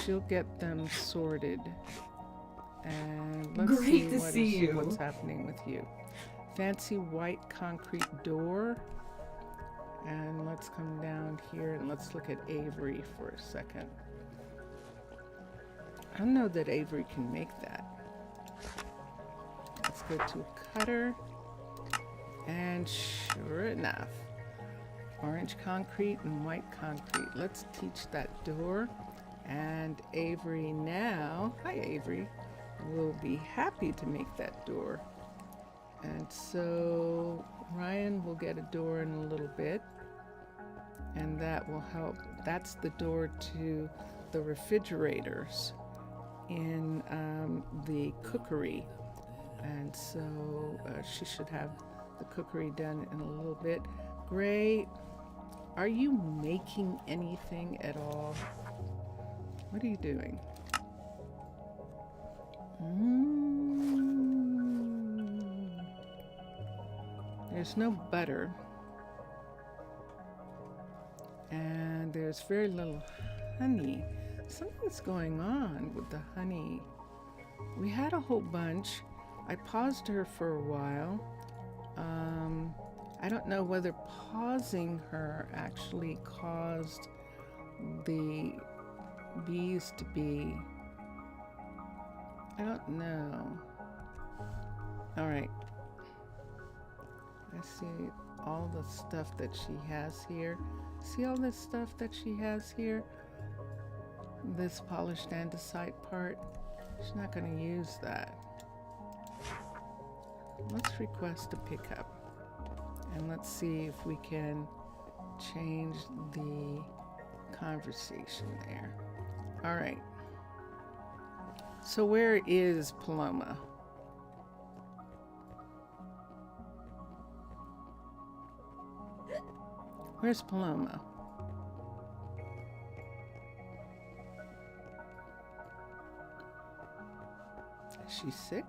She'll get them sorted And let's Great to what see is- you. what's happening with you. Fancy white concrete door. And let's come down here and let's look at Avery for a second. I don't know that Avery can make that. Let's go to cutter. And sure enough, orange concrete and white concrete. Let's teach that door. And Avery now, hi Avery, will be happy to make that door. And so Ryan will get a door in a little bit. And that will help. That's the door to the refrigerators in the cookery. And so she should have the cookery done in a little bit. Gray, are you making anything at all? What are you doing? There's no butter. And there's very little honey. Something's going on with the honey. We had a whole bunch. I paused her for a while. I don't know whether pausing her actually caused the bees to be... I don't know. All right. I see all the stuff that she has here. See all this stuff that she has here? This polished andesite part. She's not going to use that. Let's request a pickup. And let's see if we can change the conversation there. All right. So where is Paloma? Where's Paloma? Is she sick?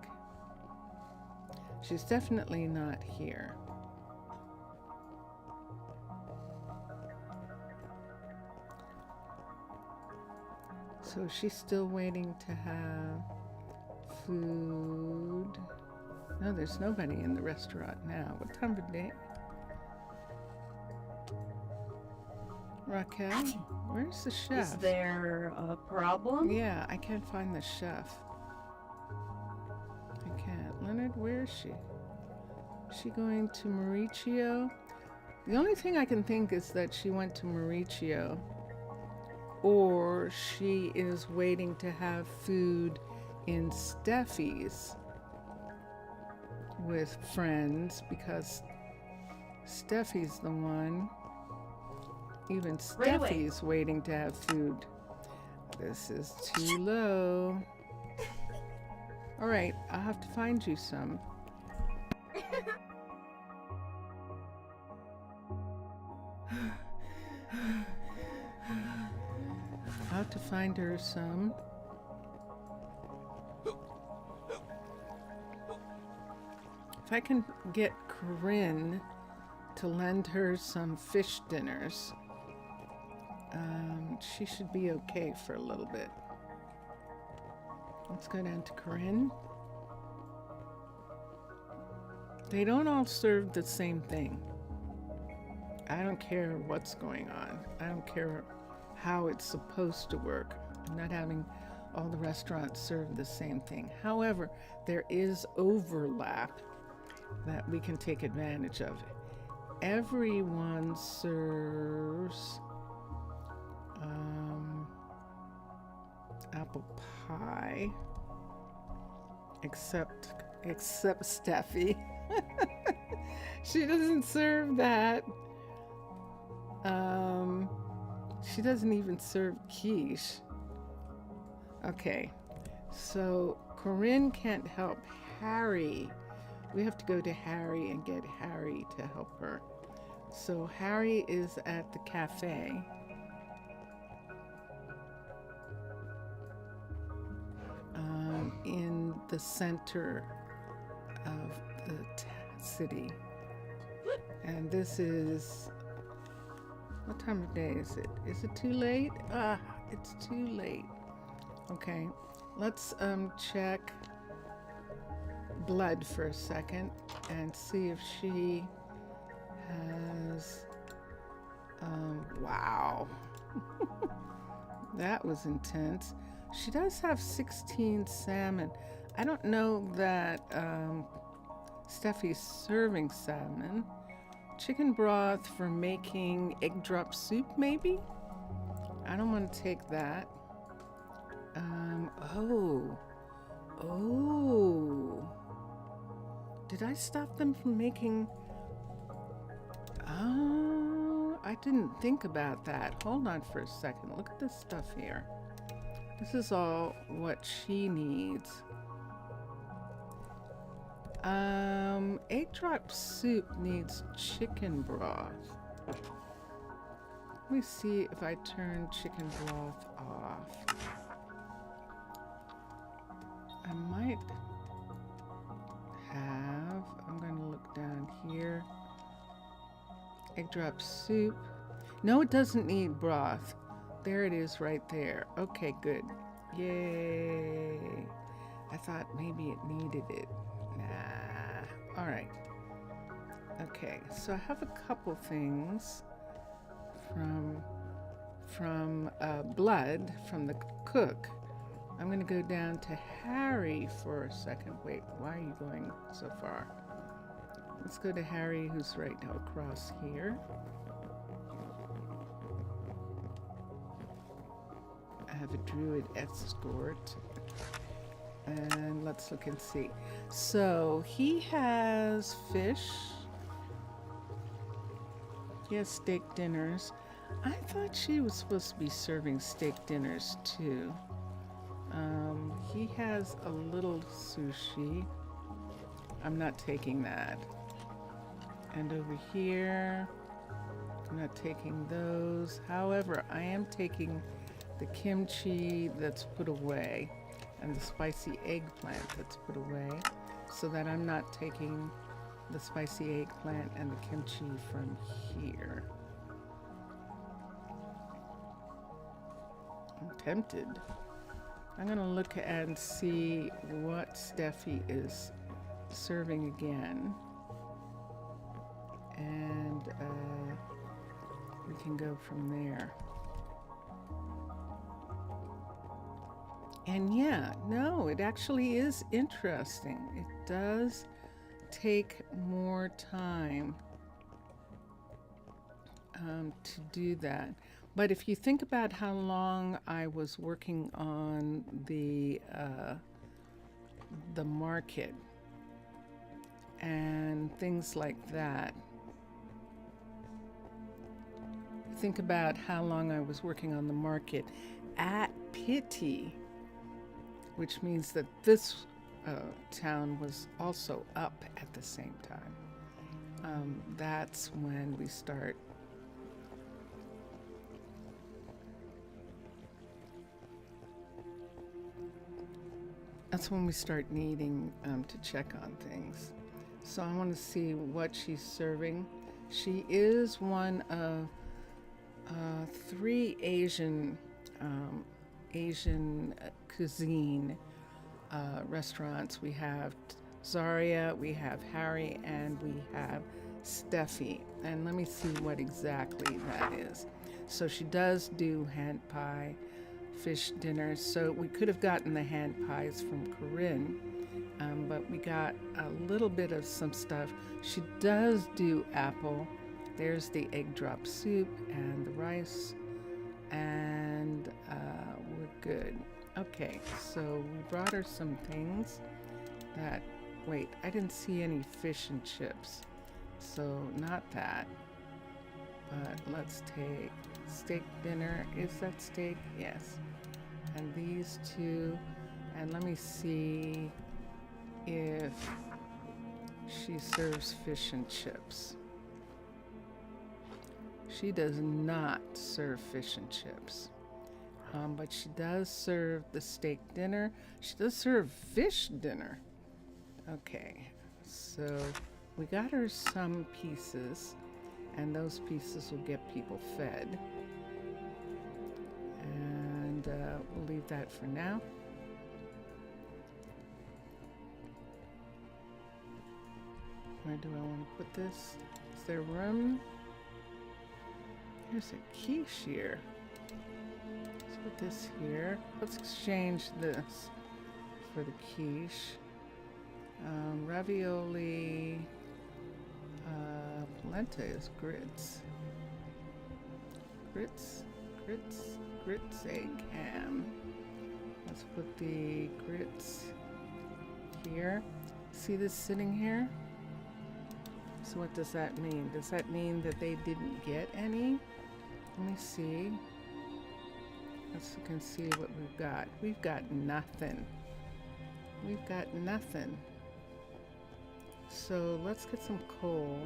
She's definitely not here. So she's still waiting to have food. No, there's nobody in the restaurant now. What time of day? Raquel, where's the chef? Is there a problem? Yeah, I can't find the chef. I can't. Leonard, where is she? Is she going to Mauricio? The only thing I can think is that she went to Mauricio, or she is waiting to have food in Steffi's with friends, because Steffi's the one. Even Right away. Steffi's waiting to have food. This is too low. All right, I'll have to find you some. I'll have to find her some. If I can get Corinne to lend her some fish dinners, she should be okay for a little bit. Let's go down to Corinne. They don't all serve the same thing. I don't care what's going on. I don't care how it's supposed to work. I'm not having all the restaurants serve the same thing. However, there is overlap that we can take advantage of. Everyone serves apple pie, except Steffi. She doesn't serve that. She doesn't even serve quiche. Okay, so Corinne can't help Harry. We have to go to Harry and get Harry to help her. So Harry is at the cafe. In the center of the city. And this is, what time of day is it? Is it too late? It's too late. Okay, Let's check blood for a second and see if she has. Wow. That was intense. She does have 16 salmon. I don't know that Steffi's serving salmon. Chicken broth for making egg drop soup, maybe? I don't want to take that. Oh. Did I stop them from making... Oh, I didn't think about that. Hold on for a second. Look at this stuff here. This is all what she needs. Egg drop soup needs chicken broth. Let me see if I turn chicken broth off. I might have, I'm going to look down here. Egg drop soup. No, it doesn't need broth. There it is right there. Okay, good. Yay. I thought maybe it needed it. Nah. All right. Okay, so I have a couple things from blood from the cook. I'm going to go down to Harry for a second. Wait, why are you going so far? Let's go to Harry, who's right now across here. I have a druid escort. And let's look and see. So he has fish. He has steak dinners. I thought she was supposed to be serving steak dinners too. He has a little sushi. I'm not taking that. And over here, I'm not taking those. However, I am taking the kimchi that's put away and the spicy eggplant that's put away, so that I'm not taking the spicy eggplant and the kimchi from here. I'm tempted. I'm gonna look and see what Steffi is serving again. And we can go from there. And yeah, no, it actually is interesting. It does take more time to do that. But if you think about how long I was working on the market and things like that, think about how long I was working on the market at Pity, which means that this town was also up at the same time. That's when we start needing to check on things. So I want to see what she's serving. She is one of 3 Asian cuisine restaurants. We have Zaria, we have Harry, and we have Steffi. And let me see what exactly that is. So she does do hand pie, fish dinner. So we could have gotten the hand pies from Corinne, but we got a little bit of some stuff. She does do apple. There's the egg drop soup and the rice, and we're good. Okay, so we brought her some things that, wait, I didn't see any fish and chips, so not that. But let's take steak dinner. Is that steak? Yes. And these 2, and let me see if she serves fish and chips. She does not serve fish and chips, but she does serve the steak dinner. She does serve fish dinner. Okay, so we got her some pieces, and those pieces will get people fed. And we'll leave that for now. Where do I want to put this? Is there room? Here's a quiche here. Let's put this here. Let's exchange this for the quiche. Ravioli. Polenta is grits. Grits, egg, ham. Let's put the grits here. See this sitting here? So what does that mean? Does that mean that they didn't get any? Let me see. Let's look and see what we've got. We've got nothing. We've got nothing. So let's get some coal.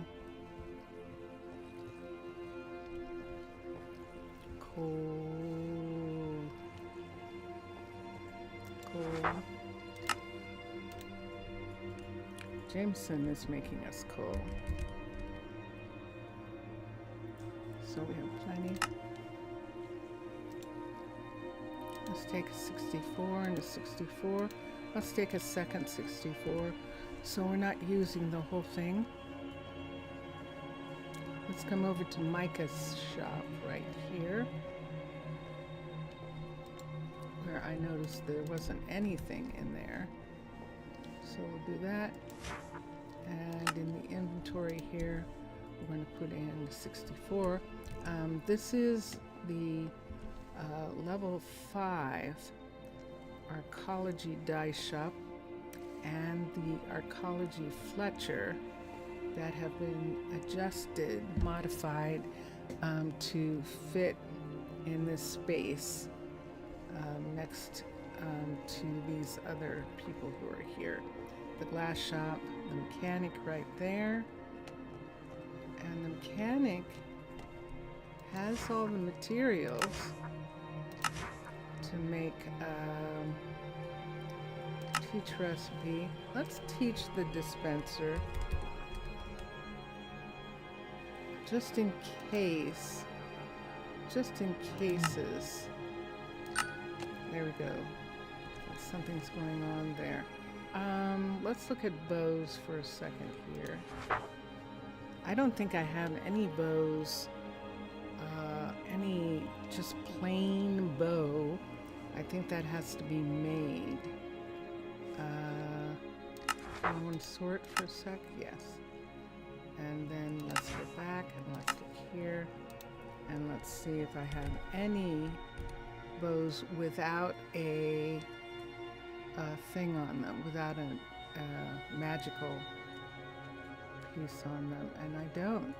Coal. Jameson is making us coal. So we have plenty. Let's take a 64 and a 64. Let's take a second 64. So we're not using the whole thing. Let's come over to Micah's shop right here, where I noticed there wasn't anything in there. So we'll do that. And in the inventory here, we're going to put in 64. This is the level 5 Arcology die shop and the Arcology Fletcher that have been adjusted, modified to fit in this space next to these other people who are here. The glass shop, the mechanic right there, and the mechanic has all the materials to make teach recipe. Let's teach the dispenser just in case, just in cases. There we go. Something's going on there. Let's look at bows for a second here. I don't think I have any bows, any just plain bow. I think that has to be made. I want to sort for a sec, yes. And then let's go back and let's look here and let's see if I have any bows without a thing on them, without a magical piece on them, and I don't.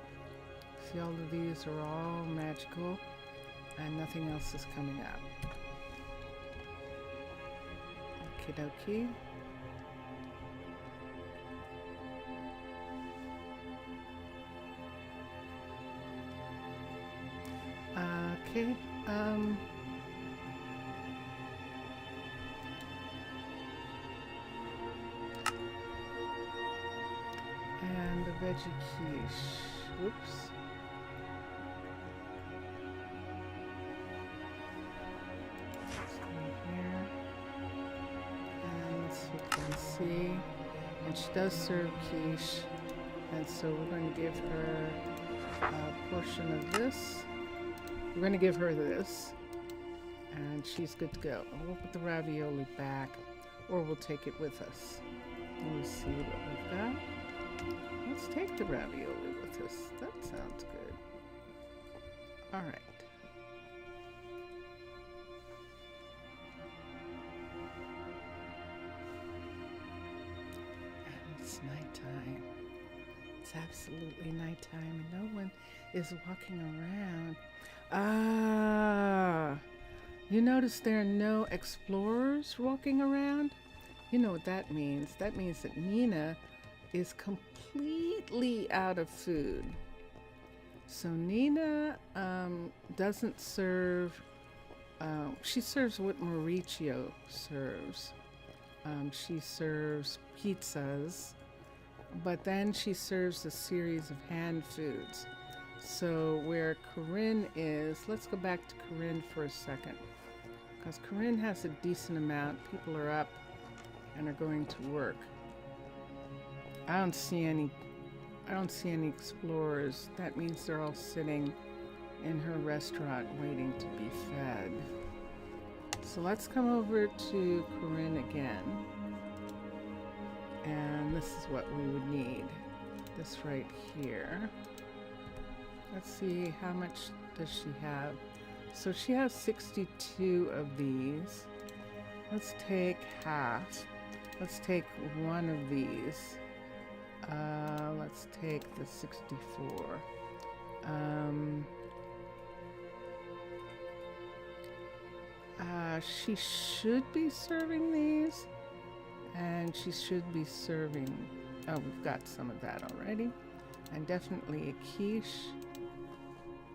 See, all of these are all magical and nothing else is coming up. Okie dokie. Okay, and the veggie quiche. Whoops. Let's go here. And let's look and see. And she does serve quiche. And so we're going to give her a portion of this. We're going to give her this. And she's good to go. And we'll put the ravioli back. Or we'll take it with us. Let me see what we've got. Let's take the ravioli with us. That sounds good. All right. And it's nighttime. It's absolutely nighttime and no one is walking around. Ah, you notice there are no explorers walking around? You know what that means. That means that Nina is completely out of food. So Nina doesn't serve, she serves what Mauricio serves. She serves pizzas, but then she serves a series of hand foods. So where Corinne is, let's go back to Corinne for a second, because Corinne has a decent amount. People are up and are going to work. I don't see any I don't see any explorers. That means they're all sitting in her restaurant waiting to be fed. So let's come over to Corinne again. And this is what we would need. This right here. Let's see, how much does she have? So she has 62 of these. Let's take half. Let's take one of these. Let's take the 64. She should be serving these, and she should be serving, oh, we've got some of that already, and definitely a quiche,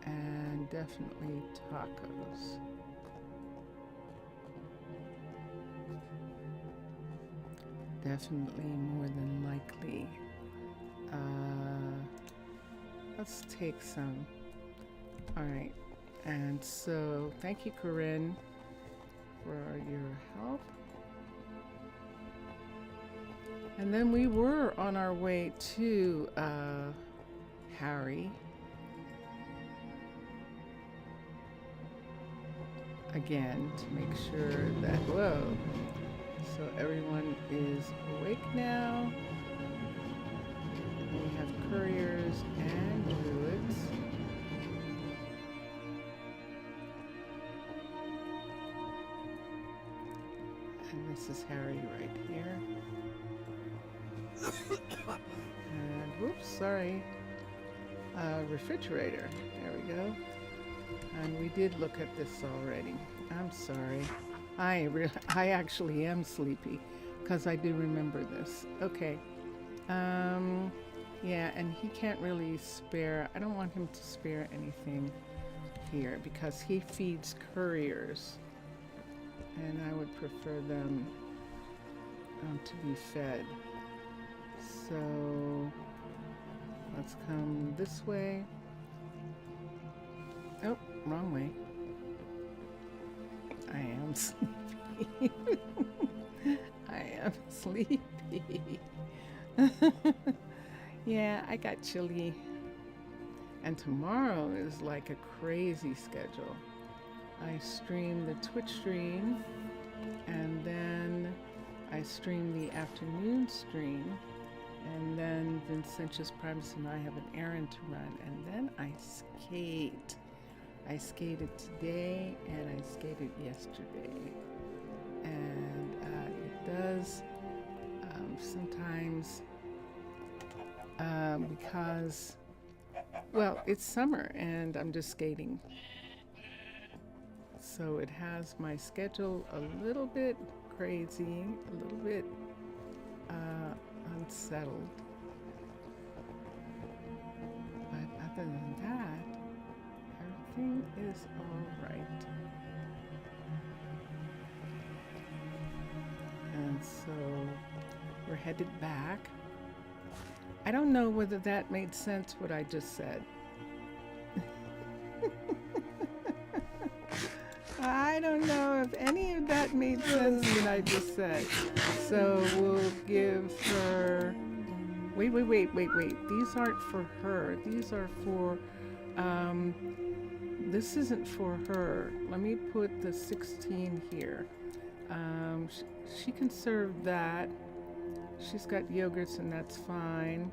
and definitely tacos. Definitely more than likely. Let's take some. All right, and so thank you, Corinne, for your help. And then we were on our way to Harry. Again, to make sure that, whoa, so everyone is awake now. We have couriers and druids. And this is Harry right here. And whoops, sorry. Refrigerator. There we go. And we did look at this already. I'm sorry. I actually am sleepy because I do remember this. Okay. Yeah, and he can't really spare. I don't want him to spare anything here because he feeds couriers, and I would prefer them to be fed. So let's come this way. Oh, wrong way. I am sleepy. I am sleepy. Yeah, I got chilly. And tomorrow is like a crazy schedule. I stream the Twitch stream, and then I stream the afternoon stream, and then Vincentius Primus and I have an errand to run, and then I skate. I skated today and I skated yesterday, and it does sometimes because, well, it's summer and I'm just skating, so it has my schedule a little bit crazy, a little bit unsettled, but other than that, everything is all right. And so we're headed back. I don't know whether that made sense, what I just said. I don't know if any of that made sense, what I just said. So we'll give her... Wait. These aren't for her. These are for... This isn't for her. Let me put the 16 here. She can serve that. She's got yogurts and that's fine.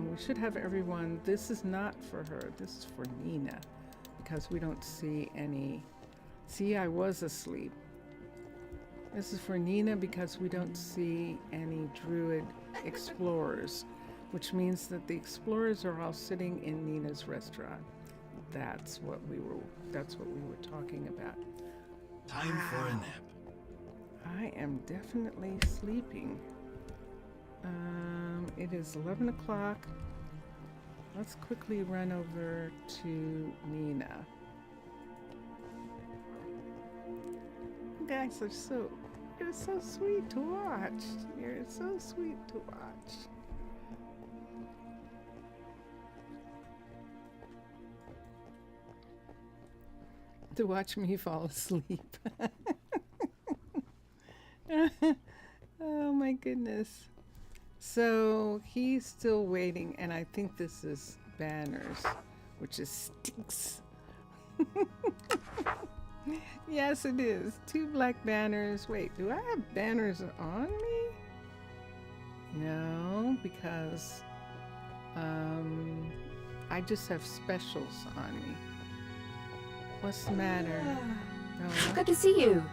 We should have everyone. This is not for her. This is for Nina because we don't see any. See, I was asleep. This is for Nina because we don't see any druid explorers, which means that the explorers are all sitting in Nina's restaurant. That's what we were talking about. Time for a nap. I am definitely sleeping. It is 11 o'clock. Let's quickly run over to Nina. You guys are you're so sweet to watch. You're so sweet to watch. To watch me fall asleep. Oh my goodness. So he's still waiting, and I think this is banners, which is stinks. Yes, it is. 2 black banners. Wait, do I have banners on me? No, because I just have specials on me. What's the matter? No. Good to see you.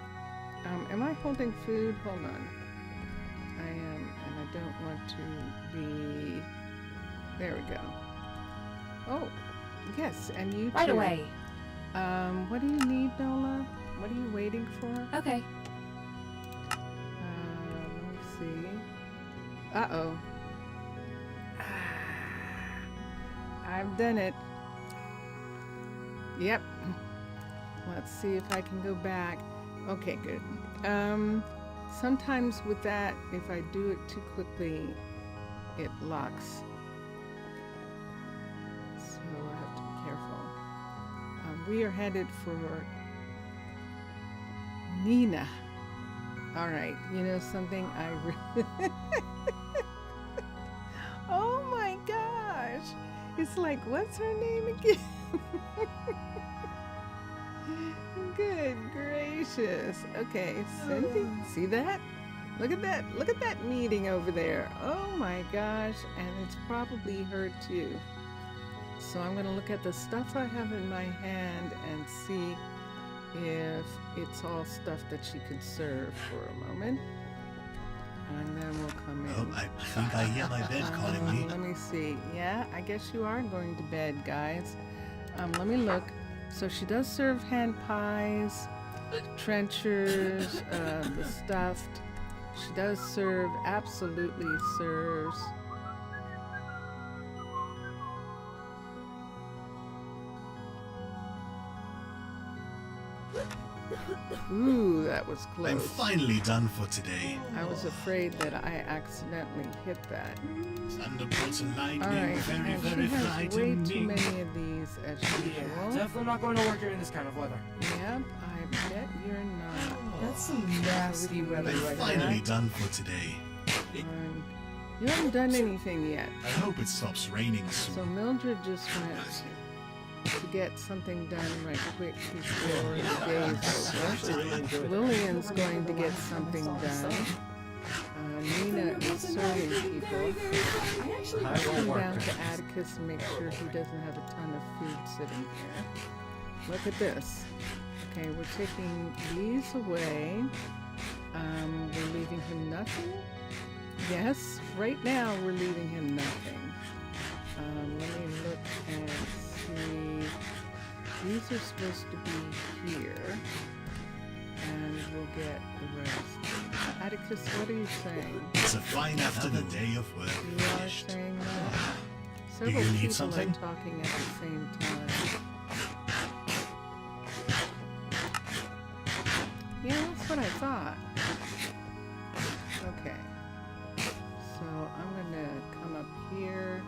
Am I holding food? Hold on. I am, and I don't want to be... There we go. Oh, yes, and you Right too. away. What do you need, Nola? What are you waiting for? Okay. Let me see. Uh-oh. I've done it. Yep. Let's see if I can go back. Okay, good. Sometimes with that, if I do it too quickly, it locks. So I have to be careful. We are headed for Nina. All right, you know something? Oh my gosh! It's like, what's her name again? Good gracious. Okay, Cindy, see that? Look at that. Look at that meeting over there. Oh my gosh, and it's probably her too. So I'm gonna look at the stuff I have in my hand and see if it's all stuff that she could serve for a moment. And then we'll come in. Oh, I think I hear my bed calling me. Let me see. Yeah, I guess you are going to bed, guys. Let me look. So she does serve hand pies, trenchers, the stuffed. She does serve, absolutely serves. Ooh, that was close. I'm finally done for today. I was afraid that I accidentally hit that. Thunderbolts and lightning, All right, very, and very she has way too frightening. many of these as Yeah, usual. definitely not going to work here in this kind of weather. Yep, I bet you're not. That's some nasty weather I'm right finally there. done for today. You haven't done anything yet. I hope it stops raining So soon. Mildred just went to get something done right quick before the day's over. Lillian's going to get something done. Nina is serving people. I Come won't work down to here. Atticus and make sure he doesn't have a ton of food sitting here. Look at this. Okay, we're taking these away. We're leaving him nothing. Yes, right now we're leaving him nothing. Let me look and see. These are supposed to be here. And we'll get the rest. Atticus, what are you saying? It's a fine after the day of work You are finished. saying that? Do Several you need people something? are talking at the same time. Yeah, that's what I thought. Okay. So I'm gonna come up here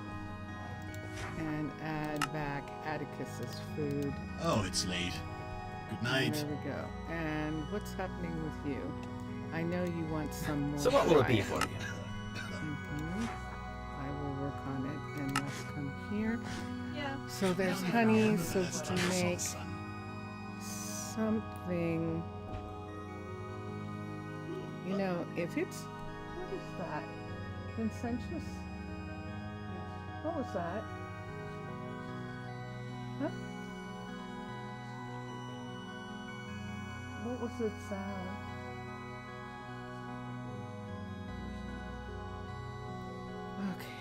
and add back Atticus's food. Oh, it's late. Good And night. there we go. And what's happening with you? I know you want some more. So what will it be quiet. for you? I will work on it, and let's come here. Yeah. So there's honey, so we Last can time I saw the make sun. something. You know, if it's, what is that? Consensus? What was that? Huh? What was the sound? Okay.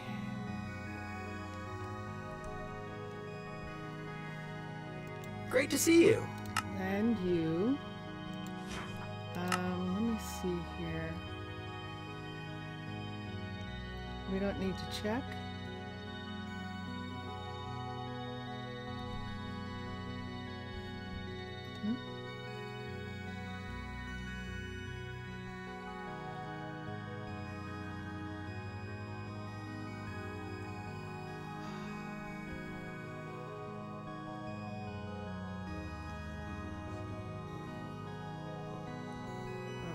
Great to see you. And you. Let me see here. We don't need to check. Hmm?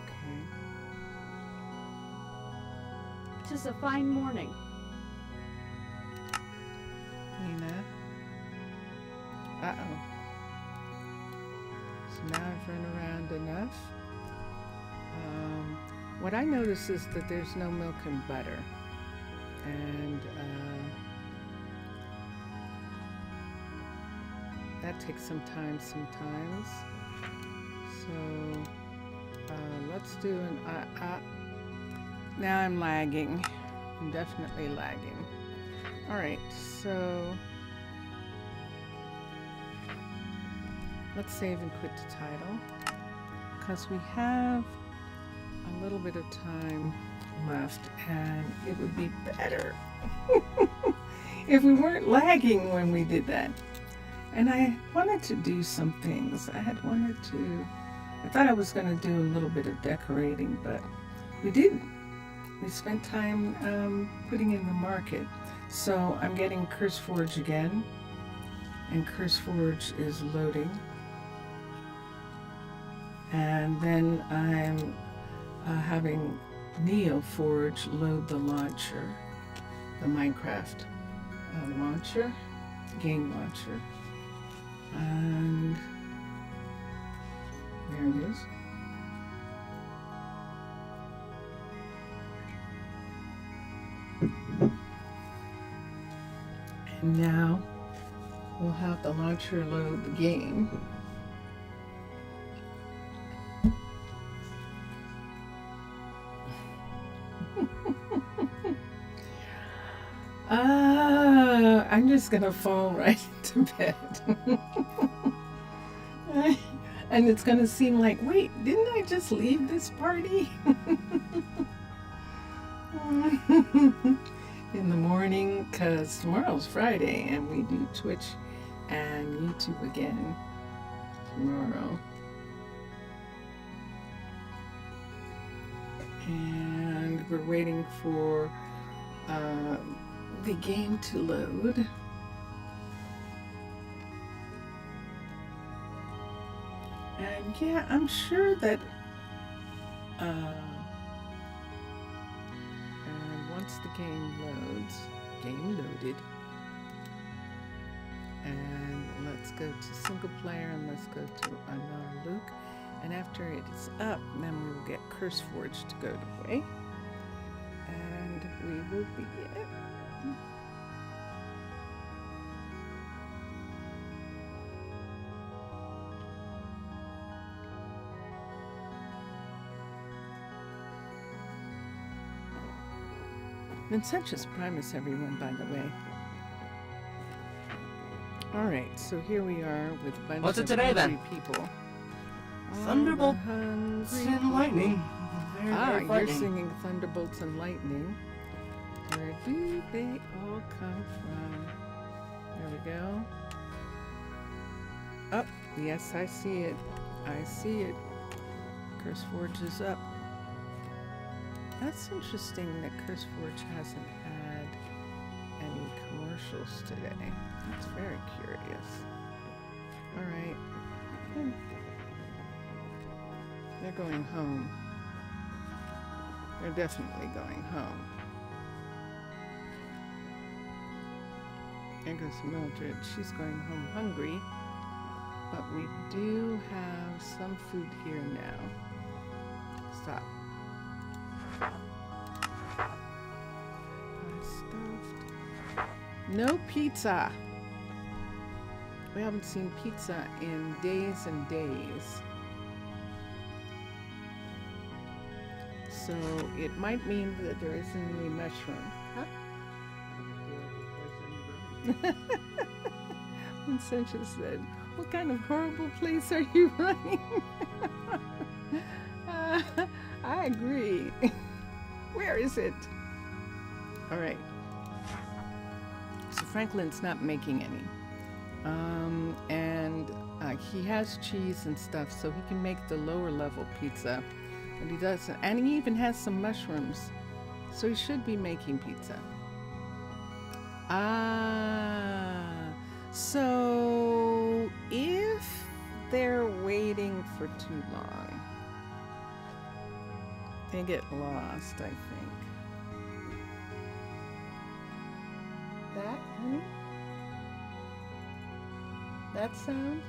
Okay. 'Tis a fine morning. Nina. Uh-oh. So now I've run around enough. What I notice is that there's no milk and butter. And that takes some time sometimes. So let's do an now I'm lagging. I'm definitely lagging. All right, so let's save and quit the title because we have a little bit of time left, and it would be better if we weren't lagging when we did that. And I wanted to do some things. I thought I was going to do a little bit of decorating, but we didn't. We spent time putting in the market. So I'm getting CurseForge again, and CurseForge is loading. And then I'm having NeoForge load the launcher, the Minecraft launcher, game launcher. And there it is. And now we'll have the launcher load the game. I'm just gonna fall right into bed. And it's gonna seem like, wait, didn't I just leave this party? In the morning, because tomorrow's Friday and we do Twitch and YouTube again tomorrow. And we're waiting for the game to load. And yeah, I'm sure that and once the game loads, game loaded, and let's go to single player and let's go to Arnaaluk, and after it's up, then we'll get CurseForge to go to play, and we will begin. Vincentius Primus, everyone, by the way. All right, so here we are with a bunch What's it of today, hungry then? people. Thunderbolt Hungry and lightning. Very, very you're frightening. singing Thunderbolts and Lightning. Where do they all come from? There we go. Oh, yes, I see it. I see it. CurseForge is up. That's interesting that CurseForge hasn't had any commercials today. That's very curious. All right. They're going home. They're definitely going home. There goes Mildred. She's going home hungry. But we do have some food here now. Stop. Stuffed. No pizza. We haven't seen pizza in days and days. So it might mean that there isn't any mushroom. Huh? Vincentius said, "What kind of horrible place are you running?" I agree. Where is it? All right. So Franklin's not making any. And he has cheese and stuff, so he can make the lower level pizza. But he doesn't. And he even has some mushrooms. So he should be making pizza. So if they're waiting for too long, they get lost, I think. That, honey? That sound?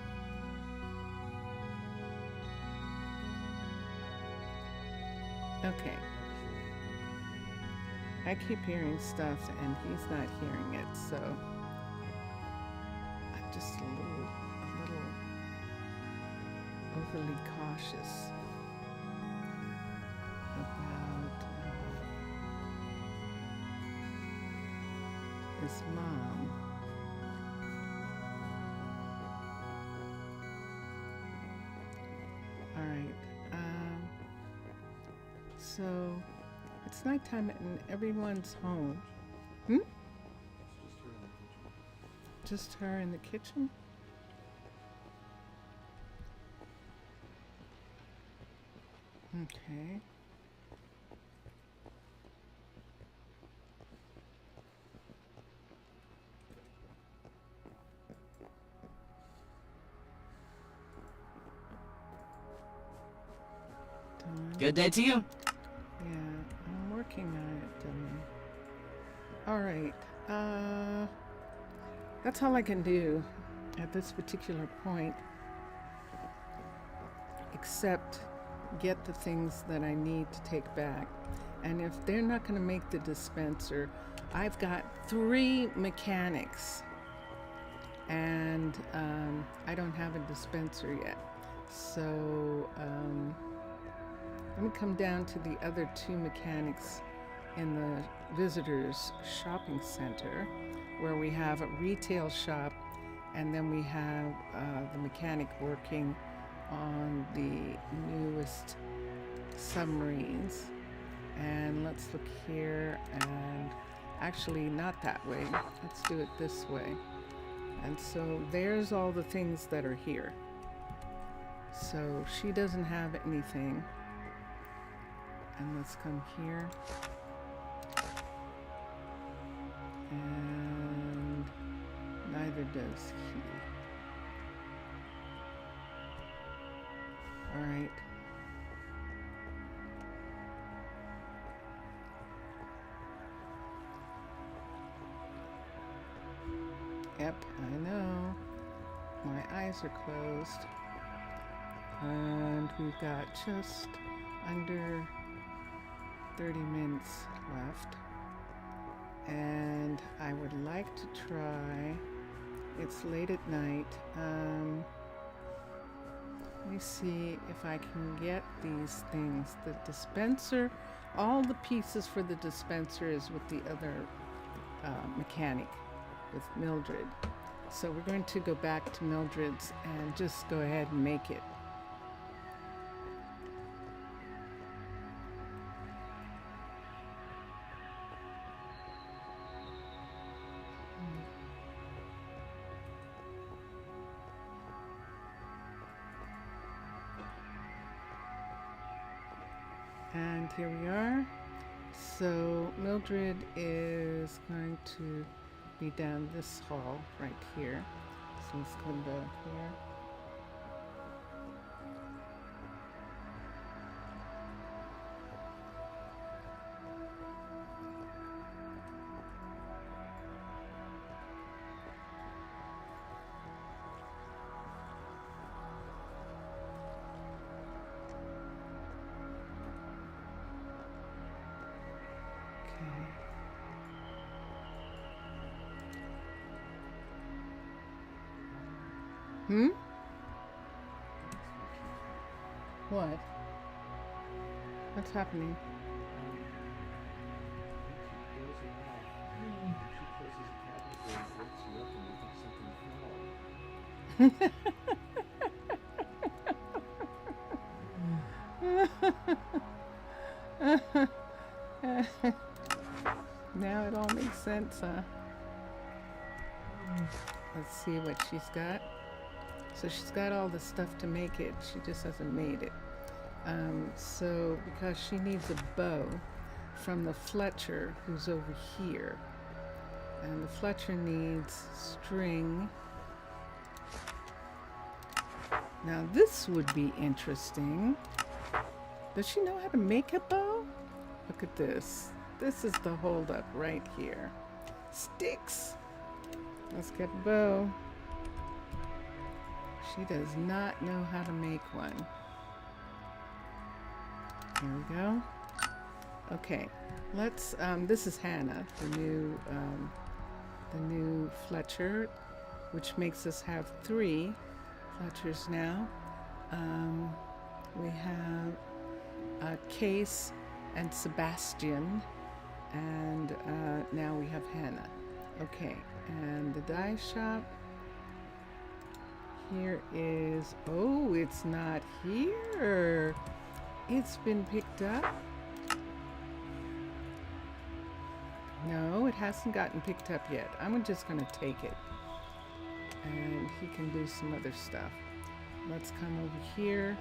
Okay. I keep hearing stuff and he's not hearing it, so I'm just a little overly cautious about his mom. All right. So it's nighttime and everyone's home. Just her in the kitchen? Okay. Good day to you. Yeah, I'm working on it, Dylan. All right. That's all I can do at this particular point, except get the things that I need to take back. And if they're not going to make the dispenser, I've got 3 mechanics, and I don't have a dispenser yet. So I'm going to come down to the other 2 mechanics in the visitors shopping center, where we have a retail shop, and then we have the mechanic working on the newest submarines. And let's look here, and actually not that way. Let's do it this way. And so there's all the things that are here. So she doesn't have anything. And let's come here. And neither does he. All right. Yep, I know. My eyes are closed. And we've got just under 30 minutes left. And I would like to try, it's late at night, let me see if I can get these things. The dispenser, all the pieces for the dispenser is with the other mechanic, with Mildred. So we're going to go back to Mildred's and just go ahead and make it. And here we are. So Mildred is going to be down this hall right here. So let's go down here. What? What's happening? Now it all makes sense, huh? Let's see what she's got. So she's got all the stuff to make it. She just hasn't made it. So because she needs a bow from the Fletcher who's over here. And the Fletcher needs string. Now this would be interesting. Does she know how to make a bow? Look at this. This is the holdup right here. Sticks. Let's get a bow. She does not know how to make one. Here we go. Okay, let's, this is Hannah, the new Fletcher, which makes us have 3 Fletchers now. We have Case and Sebastian, and now we have Hannah. Okay, and the dye shop. Here is, oh, it's not here. It's been picked up. No, it hasn't gotten picked up yet. I'm just gonna take it. And he can do some other stuff. Let's come over here.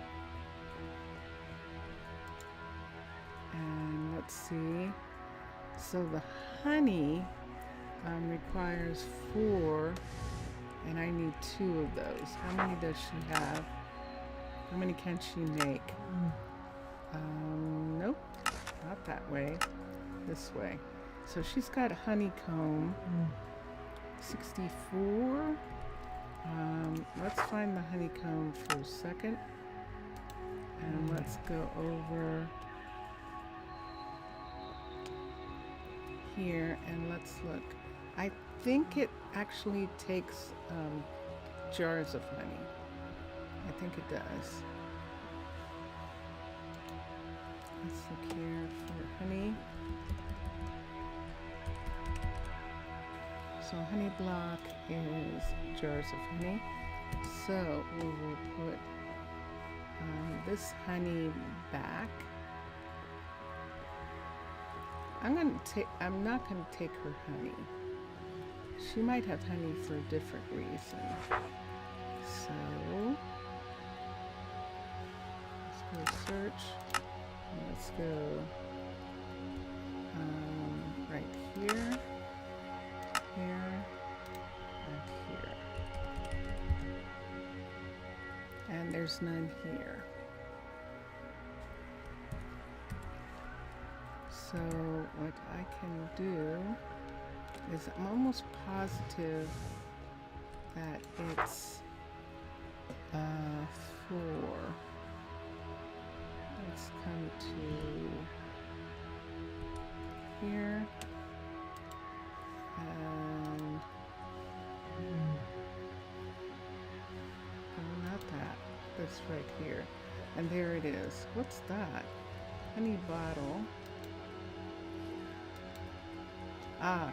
And let's see. So the honey requires 4, and I need 2 of those. How many does she have? How many can she make? Nope, not that way. This way. So she's got a honeycomb. 64. Let's find the honeycomb for a second. And let's go over here and let's look. I think it actually takes jars of honey. I think it does. Let's look here for honey. So honey block is jars of honey. So we will put this honey back. I'm not gonna take her honey. She might have honey for a different reason. So let's go search. And let's go right here, here, and here. And there's none here. So what I can do is I'm almost positive that it's 4. Let's come to here and oh, not that. That's right here. And there it is. What's that? Honey bottle. Ah,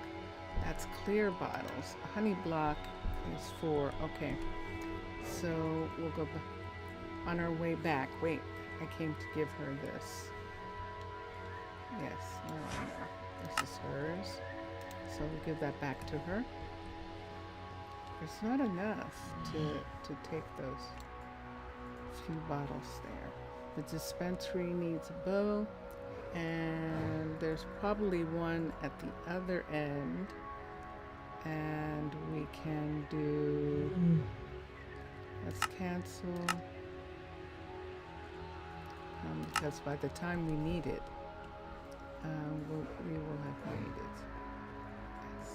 that's clear bottles. A honey block is 4. Okay. So we'll go on our way back. Wait, I came to give her this. Yes, no, this is hers. So we'll give that back to her. There's not enough to take those few bottles there. The dispensary needs a bow, and there's probably one at the other end, and we can do, let's cancel, because by the time we need it, we will have made it. Yes.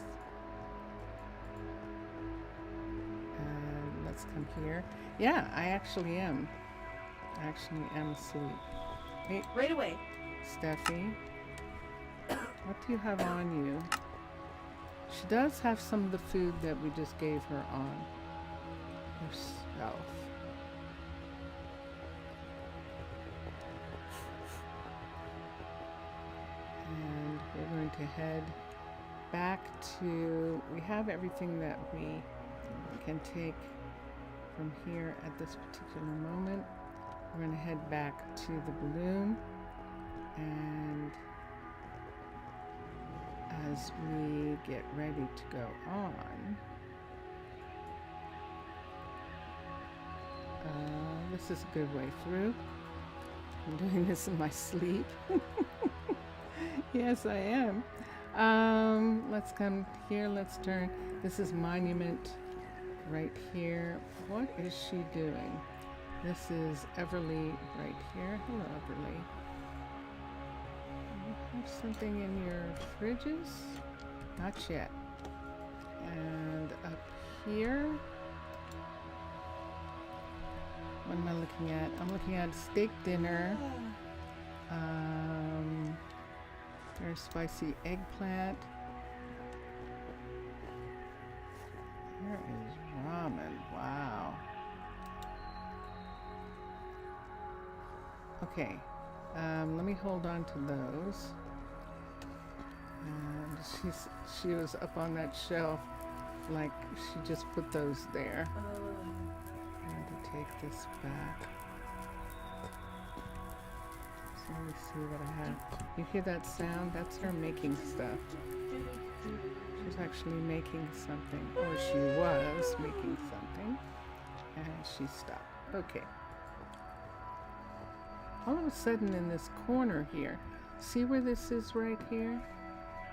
And let's come here. Yeah, I actually am asleep. Hey, Right away. Steffi, what do you have on you? She does have some of the food that we just gave her on herself. And we're going to head back to, we have everything that we can take from here at this particular moment. We're going to head back to the balloon, and as we get ready to go on, this is a good way through. I'm doing this in my sleep. Yes, I am. Let's come here. Let's turn. This is Monument right here. What is she doing? This is Everly right here. Hello, Everly. You have something in your fridges? Not yet. And up here, what am I looking at? I'm looking at steak dinner. There's spicy eggplant. There is ramen. Wow. Okay. Let me hold on to those. And she was up on that shelf, like she just put those there. I'm going to take this back. So let me see what I have. You hear that sound? That's her making stuff. She's actually making something, or she was making something, and she stopped. Okay. All of a sudden in this corner here, see where this is right here?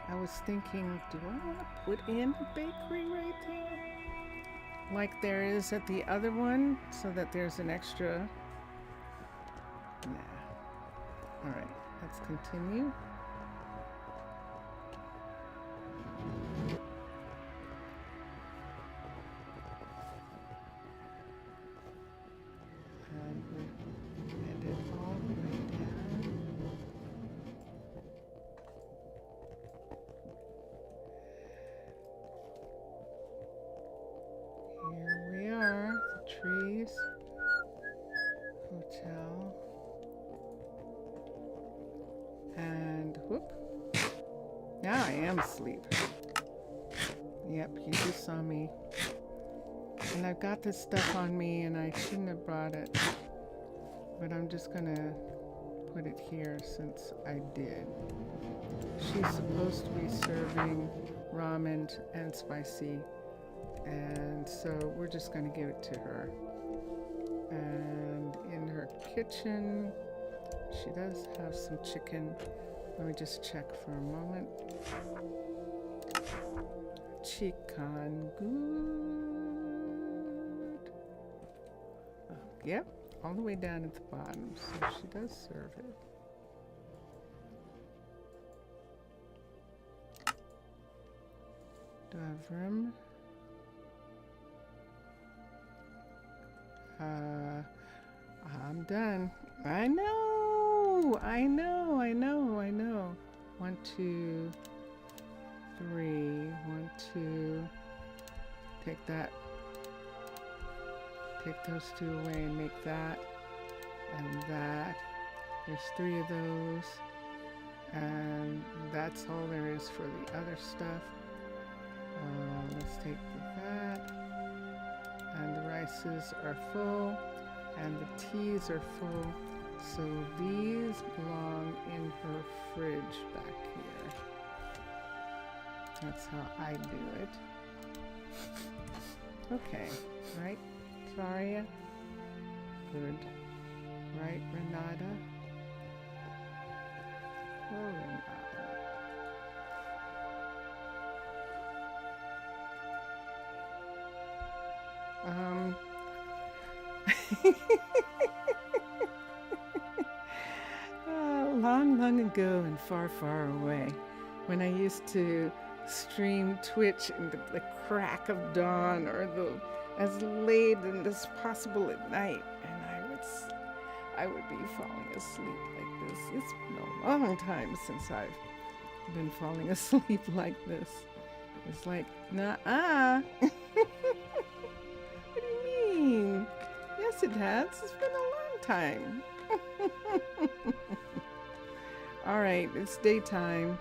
I was thinking, do I want to put in a bakery right there? Like there is at the other one, so that there's an extra. Nah. All right, let's continue. And we bend it all the way down. Here we are, the trees, hotel, and whoop. Now I am asleep. Yep, you just saw me. And I've got this stuff on me and I shouldn't have brought it. But I'm just gonna put it here since I did. She's supposed to be serving ramen and spicy. And so we're just going to give it to her. And in her kitchen, she does have some chicken. Let me just check for a moment. Chicken, good. Oh, yep, all the way down at the bottom. So she does serve it. Do I have room? I'm done. I know. 1, 2, 3. 1, 2. Take that. Take those two away and make that. And that. There's 3 of those. And that's all there is for the other stuff. Let's take that. And the rices are full, and the teas are full, so these belong in her fridge back here. That's how I do it. Okay, right, Saria? Good. Right, Renata? Oh, Renata. Long ago and far, far away, when I used to stream Twitch in the crack of dawn or as late and as possible at night, and I would be falling asleep like this. It's been a long time since I've been falling asleep like this. It's like, nah-uh. What do you mean? Yes, it has. It's been a long time. All right, it's daytime.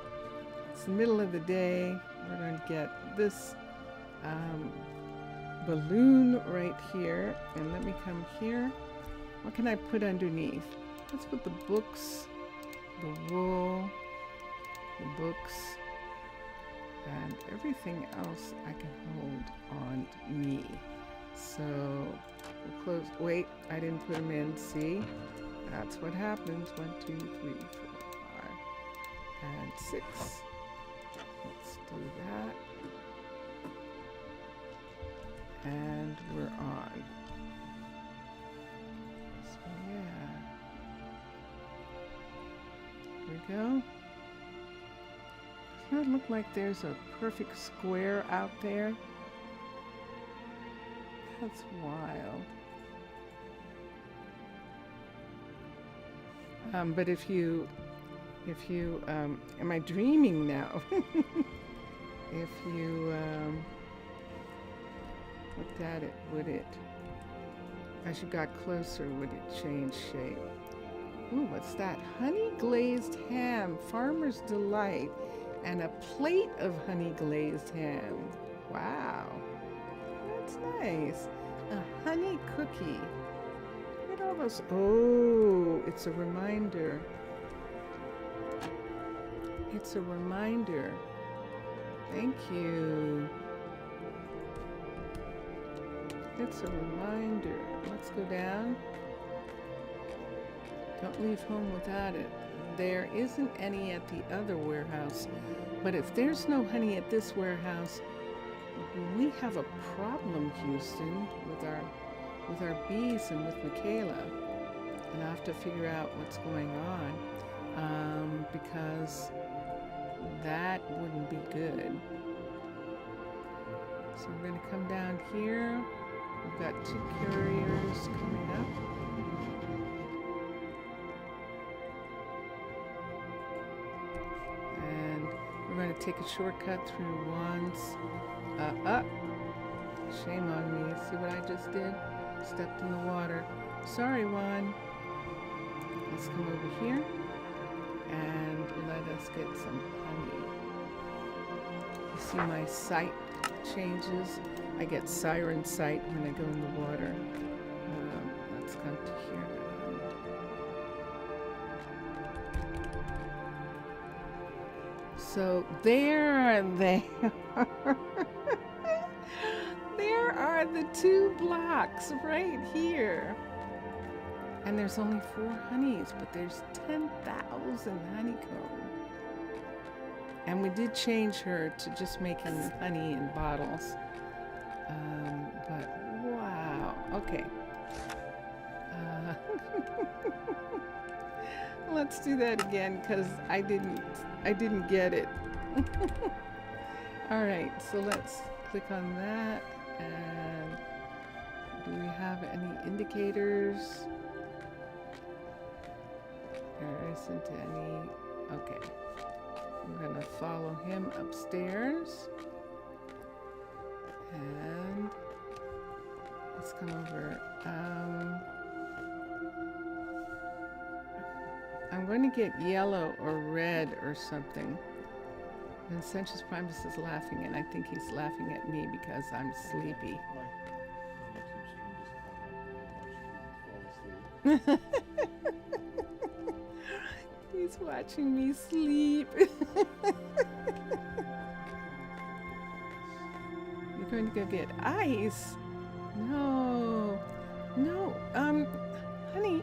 It's the middle of the day. We're going to get this balloon right here. And let me come here. What can I put underneath? Let's put the books, the wool, the books, and everything else I can hold on me. So we'll close. Wait, I didn't put them in. See? That's what happens. 1, 2, 3, 4, 5, and 6. Let's do that. And we're on. So yeah. Here we go. Doesn't it look like there's a perfect square out there? That's wild. But if you, am I dreaming now? If you, looked at it, would it, as you got closer, would it change shape? Ooh, what's that? Honey glazed ham, Farmer's Delight, and a plate of honey glazed ham. Wow, that's nice. A honey cookie. Look at all those. Oh, it's a reminder. It's a reminder. Thank you. It's a reminder. Let's go down. Don't leave home without it. There isn't any at the other warehouse, but if there's no honey at this warehouse, we have a problem, Houston, with our bees and with Michaela. And I have to figure out what's going on, because that wouldn't be good. So we're going to come down here. We've got 2 carriers coming up. And we're going to take a shortcut through Juan's. Shame on me. See what I just did? Stepped in the water. Sorry, Juan. Let's come over here and let us get some honey. You see my sight changes. I get siren sight when I go in the water. Let's come to here. So there they are. There are the 2 blocks right here. And there's only 4 honeys, but there's 10,000 honeycomb. And we did change her to just making honey in bottles. But wow, okay. Let's do that again because I didn't get it. All right, so let's click on that. And do we have any indicators? There isn't any. Okay. I'm gonna follow him upstairs. And let's come over. I'm going to get yellow or red or something. Vincentius Primus is laughing, and I think he's laughing at me because I'm sleepy. He's watching me sleep. You're going to go get ice? No, honey,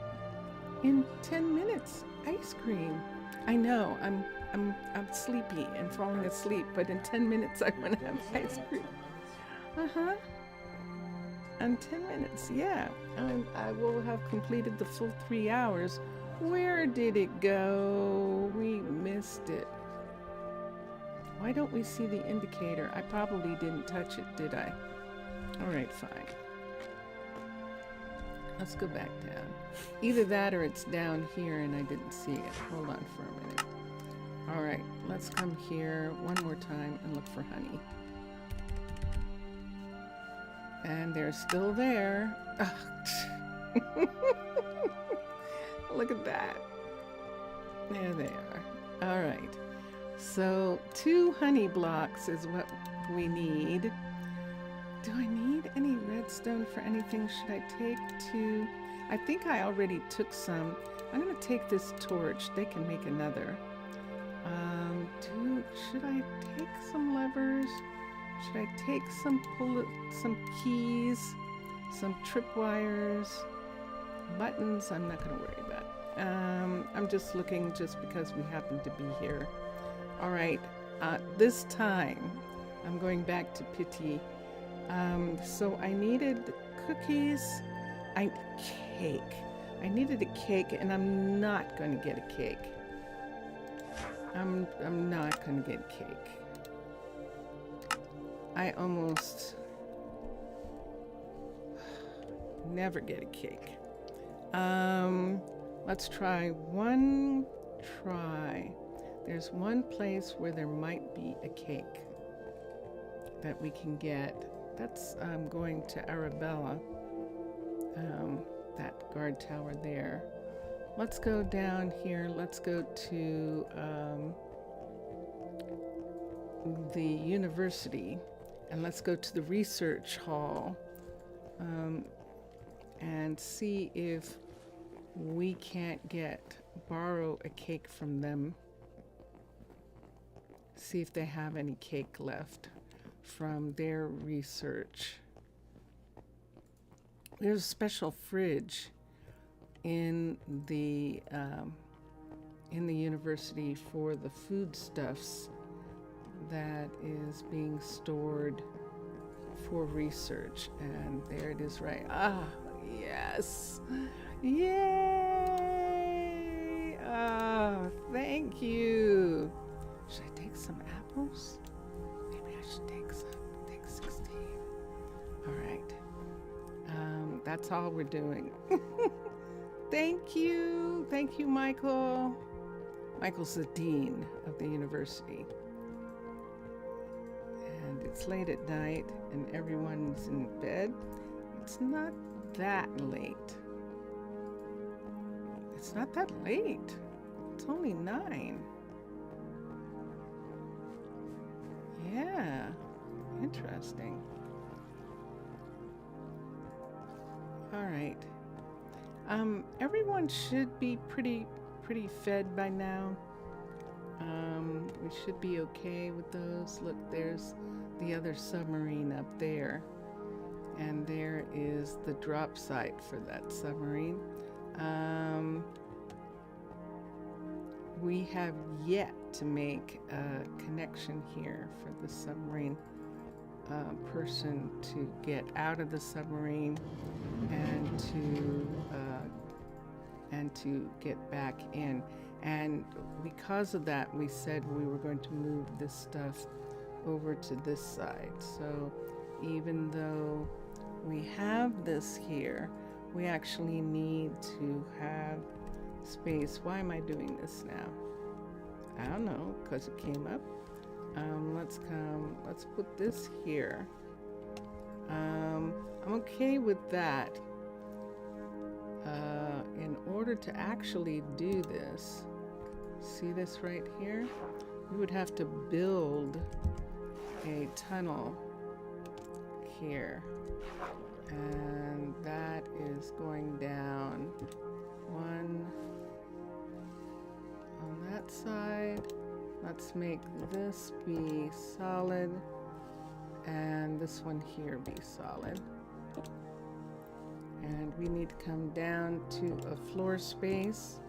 in 10 minutes, ice cream. I know, I'm sleepy and falling asleep, but in 10 minutes I want to have ice cream. In 10 minutes, yeah. I will have completed the full 3 hours. Where did it go? We missed it. Why don't we see the indicator? I probably didn't touch it, did I? All right, fine. Let's go back down. Either that or it's down here and I didn't see it. Hold on for a minute. All right, let's come here one more time and look for honey. And they're still there. Look at that. There they are. All right. So 2 honey blocks is what we need. Do I need any redstone for anything? Should I take 2? I think I already took some. I'm going to take this torch. They can make another. Should I take some levers? Should I take some keys, some tripwires, buttons? I'm not going to worry about. I'm just looking just because we happen to be here. All right. This time, I'm going back to Pity. So I needed cookies. Cake. I needed a cake, and I'm not going to get a cake. I'm not gonna get cake. I almost never get a cake. Let's try one try. There's one place where there might be a cake that we can get. That's going to Arabella, that guard tower there. Let's go down here. Let's go to the university, and let's go to the research hall and see if we can't borrow a cake from them. See if they have any cake left from their research. There's a special fridge in the university for the foodstuffs that is being stored for research, and there it is, right? Ah, yes, yay! Ah, thank you. Should I take some apples? Maybe I should take 16. All right. That's all we're doing. Thank you, Michael. Michael's the dean of the university. And it's late at night and everyone's in bed. It's not that late. It's not that late. It's only 9. Yeah, interesting. All right. Everyone should be pretty fed by now. We should be okay with those. Look, there's the other submarine up there, and there is the drop site for that submarine. We have yet to make a connection here for the submarine person to get out of the submarine and to get back in. And because of that, we said we were going to move this stuff over to this side. So even though we have this here, we actually need to have space. Why am I doing this now? I don't know, because it came up. Let's put this here. I'm okay with that. In order to actually do this, see this right here? We would have to build a tunnel here. And that is going down one on that side. Let's make this be solid and this one here be solid. And we need to come down to a floor space.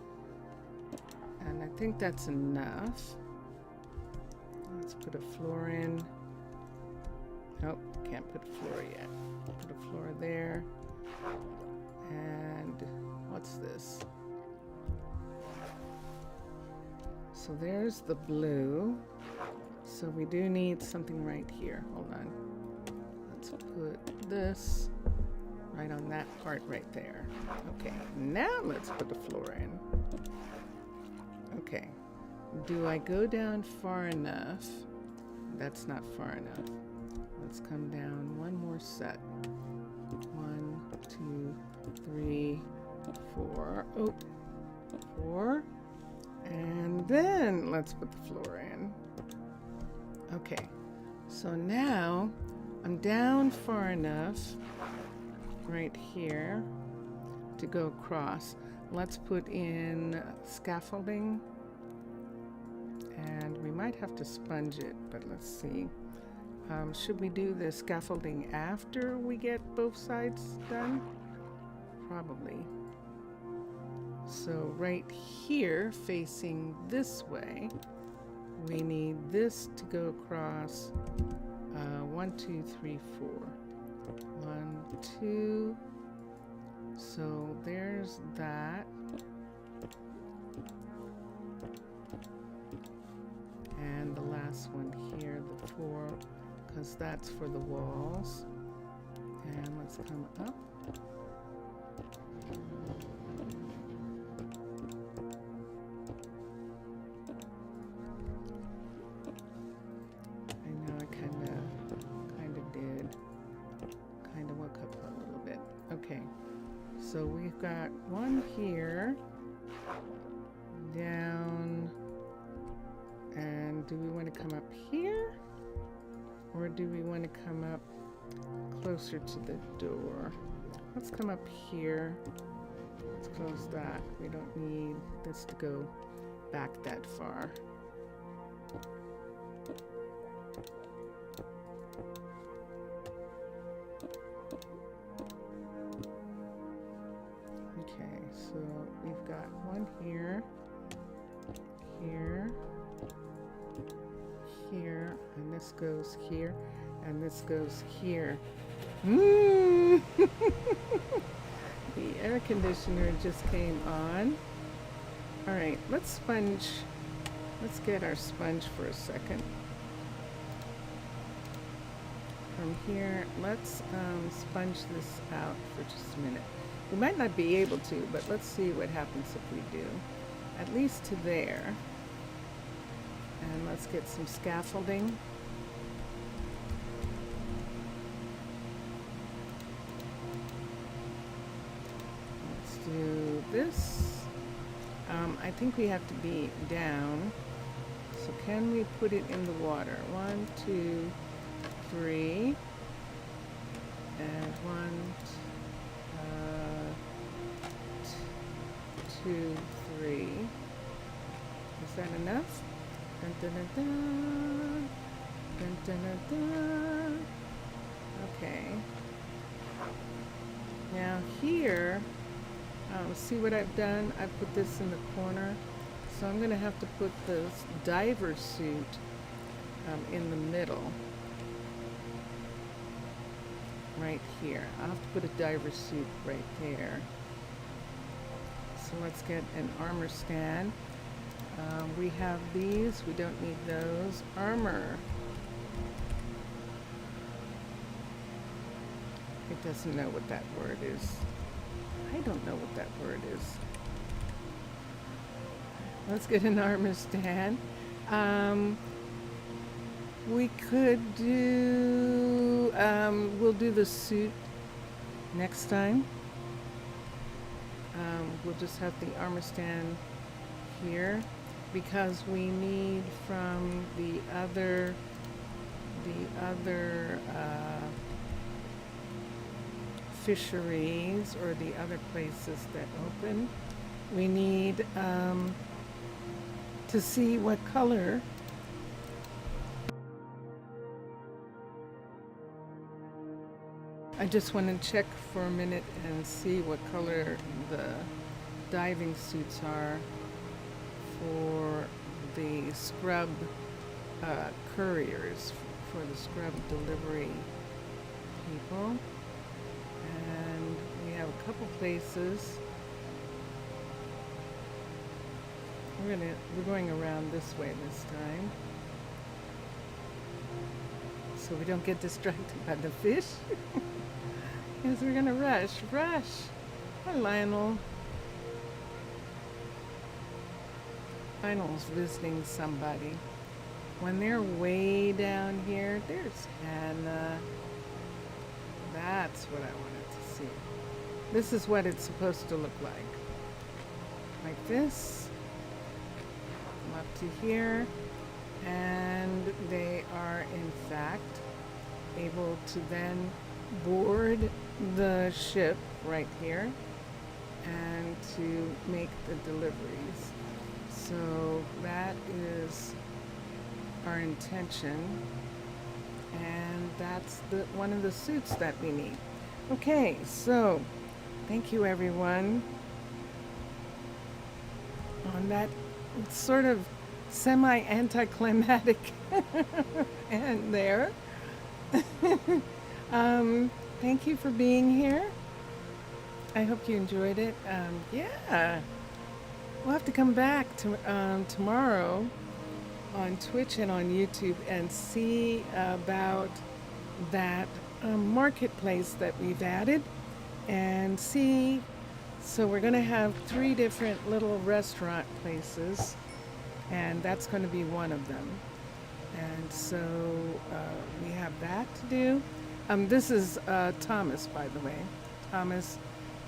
And I think that's enough. Let's put a floor in. Nope, can't put a floor yet. Put a floor there. And what's this? So there's the blue. So we do need something right here. Hold on. Let's put this right on that part right there. Okay, now let's put the floor in. Okay, do I go down far enough? That's not far enough. Let's come down one more set. 1, 2, 3, 4. Oh, 4. And then let's put the floor in. Okay, so now I'm down far enough right here to go across. Let's put in scaffolding, and we might have to sponge it, but let's see. Should we do the scaffolding after we get both sides done? Probably. So right here, facing this way, we need this to go across 1, 2, 3, 4. 1, 2. So there's that. And the last one here, the 4, because that's for the walls. And let's come up. I know I kind of did. Kind of woke up a little bit. Okay, so we've got one here, down, and do we want to come up here? Or do we want to come up closer to the door? Let's come up here. Let's close that. We don't need this to go back that far. Okay, so we've got one here, here, here, and this goes here, and this goes here. The air conditioner just came on. All right, let's sponge. Let's get our sponge for a second. From here, let's sponge this out for just a minute. We might not be able to, but let's see what happens if we do. At least to there. And let's get some scaffolding. Let's do this. I think we have to be down. So can we put it in the water? 1, 2, 3. And 1, 2, 3. Is that enough? Dun, dun, dun, dun. Dun, dun, dun, dun. Okay. Now here, see what I've done? I put this in the corner. So I'm going to have to put this diver suit in the middle. Right here. I'll have to put a diver suit right there. So let's get an armor stand. We have these. We don't need those. Armor. It doesn't know what that word is. I don't know what that word is. Let's get an armor stand. We could do, we'll do the suit next time. We'll just have the armor stand here because we need from the other fisheries or the other places that open. We need to see what color I just want to check for a minute and see what color the diving suits are for the scrub couriers, for the scrub delivery people. And we have a couple places. We're going around this way this time, so we don't get distracted by the fish. Because we're gonna rush. Hi, Lionel. Lionel's visiting somebody. When they're way down here, there's Hannah. That's what I wanted to see. This is what it's supposed to look like. Like this. Come up to here. And they are, in fact, able to then board the ship right here and to make the deliveries. So that is our intention, and that's one of the suits that we need. Okay, so thank you everyone on that sort of semi-anticlimactic end there. Thank you for being here. I hope you enjoyed it. Yeah, we'll have to come back to tomorrow on Twitch and on YouTube and see about that marketplace that we've added and see. So we're going to have 3 different little restaurant places, and that's going to be one of them. And so we have that to do. This is Thomas, by the way. Thomas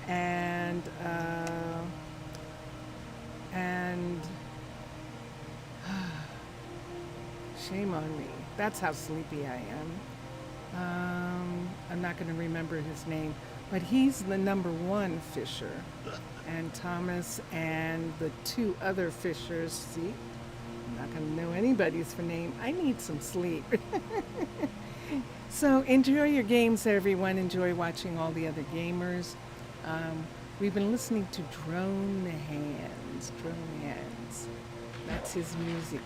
and shame on me. That's how sleepy I am. I'm not going to remember his name, but he's the #1 fisher. And Thomas and the 2 other fishers, see, I'm not going to know anybody's name. I need some sleep. So enjoy your games, everyone. Enjoy watching all the other gamers. We've been listening to Drone Hands. Drone Hands. That's his music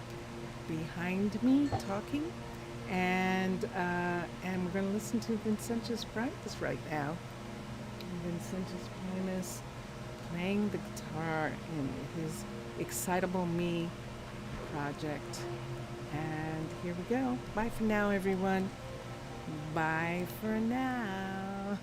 behind me talking. And we're going to listen to Vincentius Primus right now. Vincentius Primus playing the guitar in his Excitable Me project. And here we go. Bye for now, everyone. Bye for now.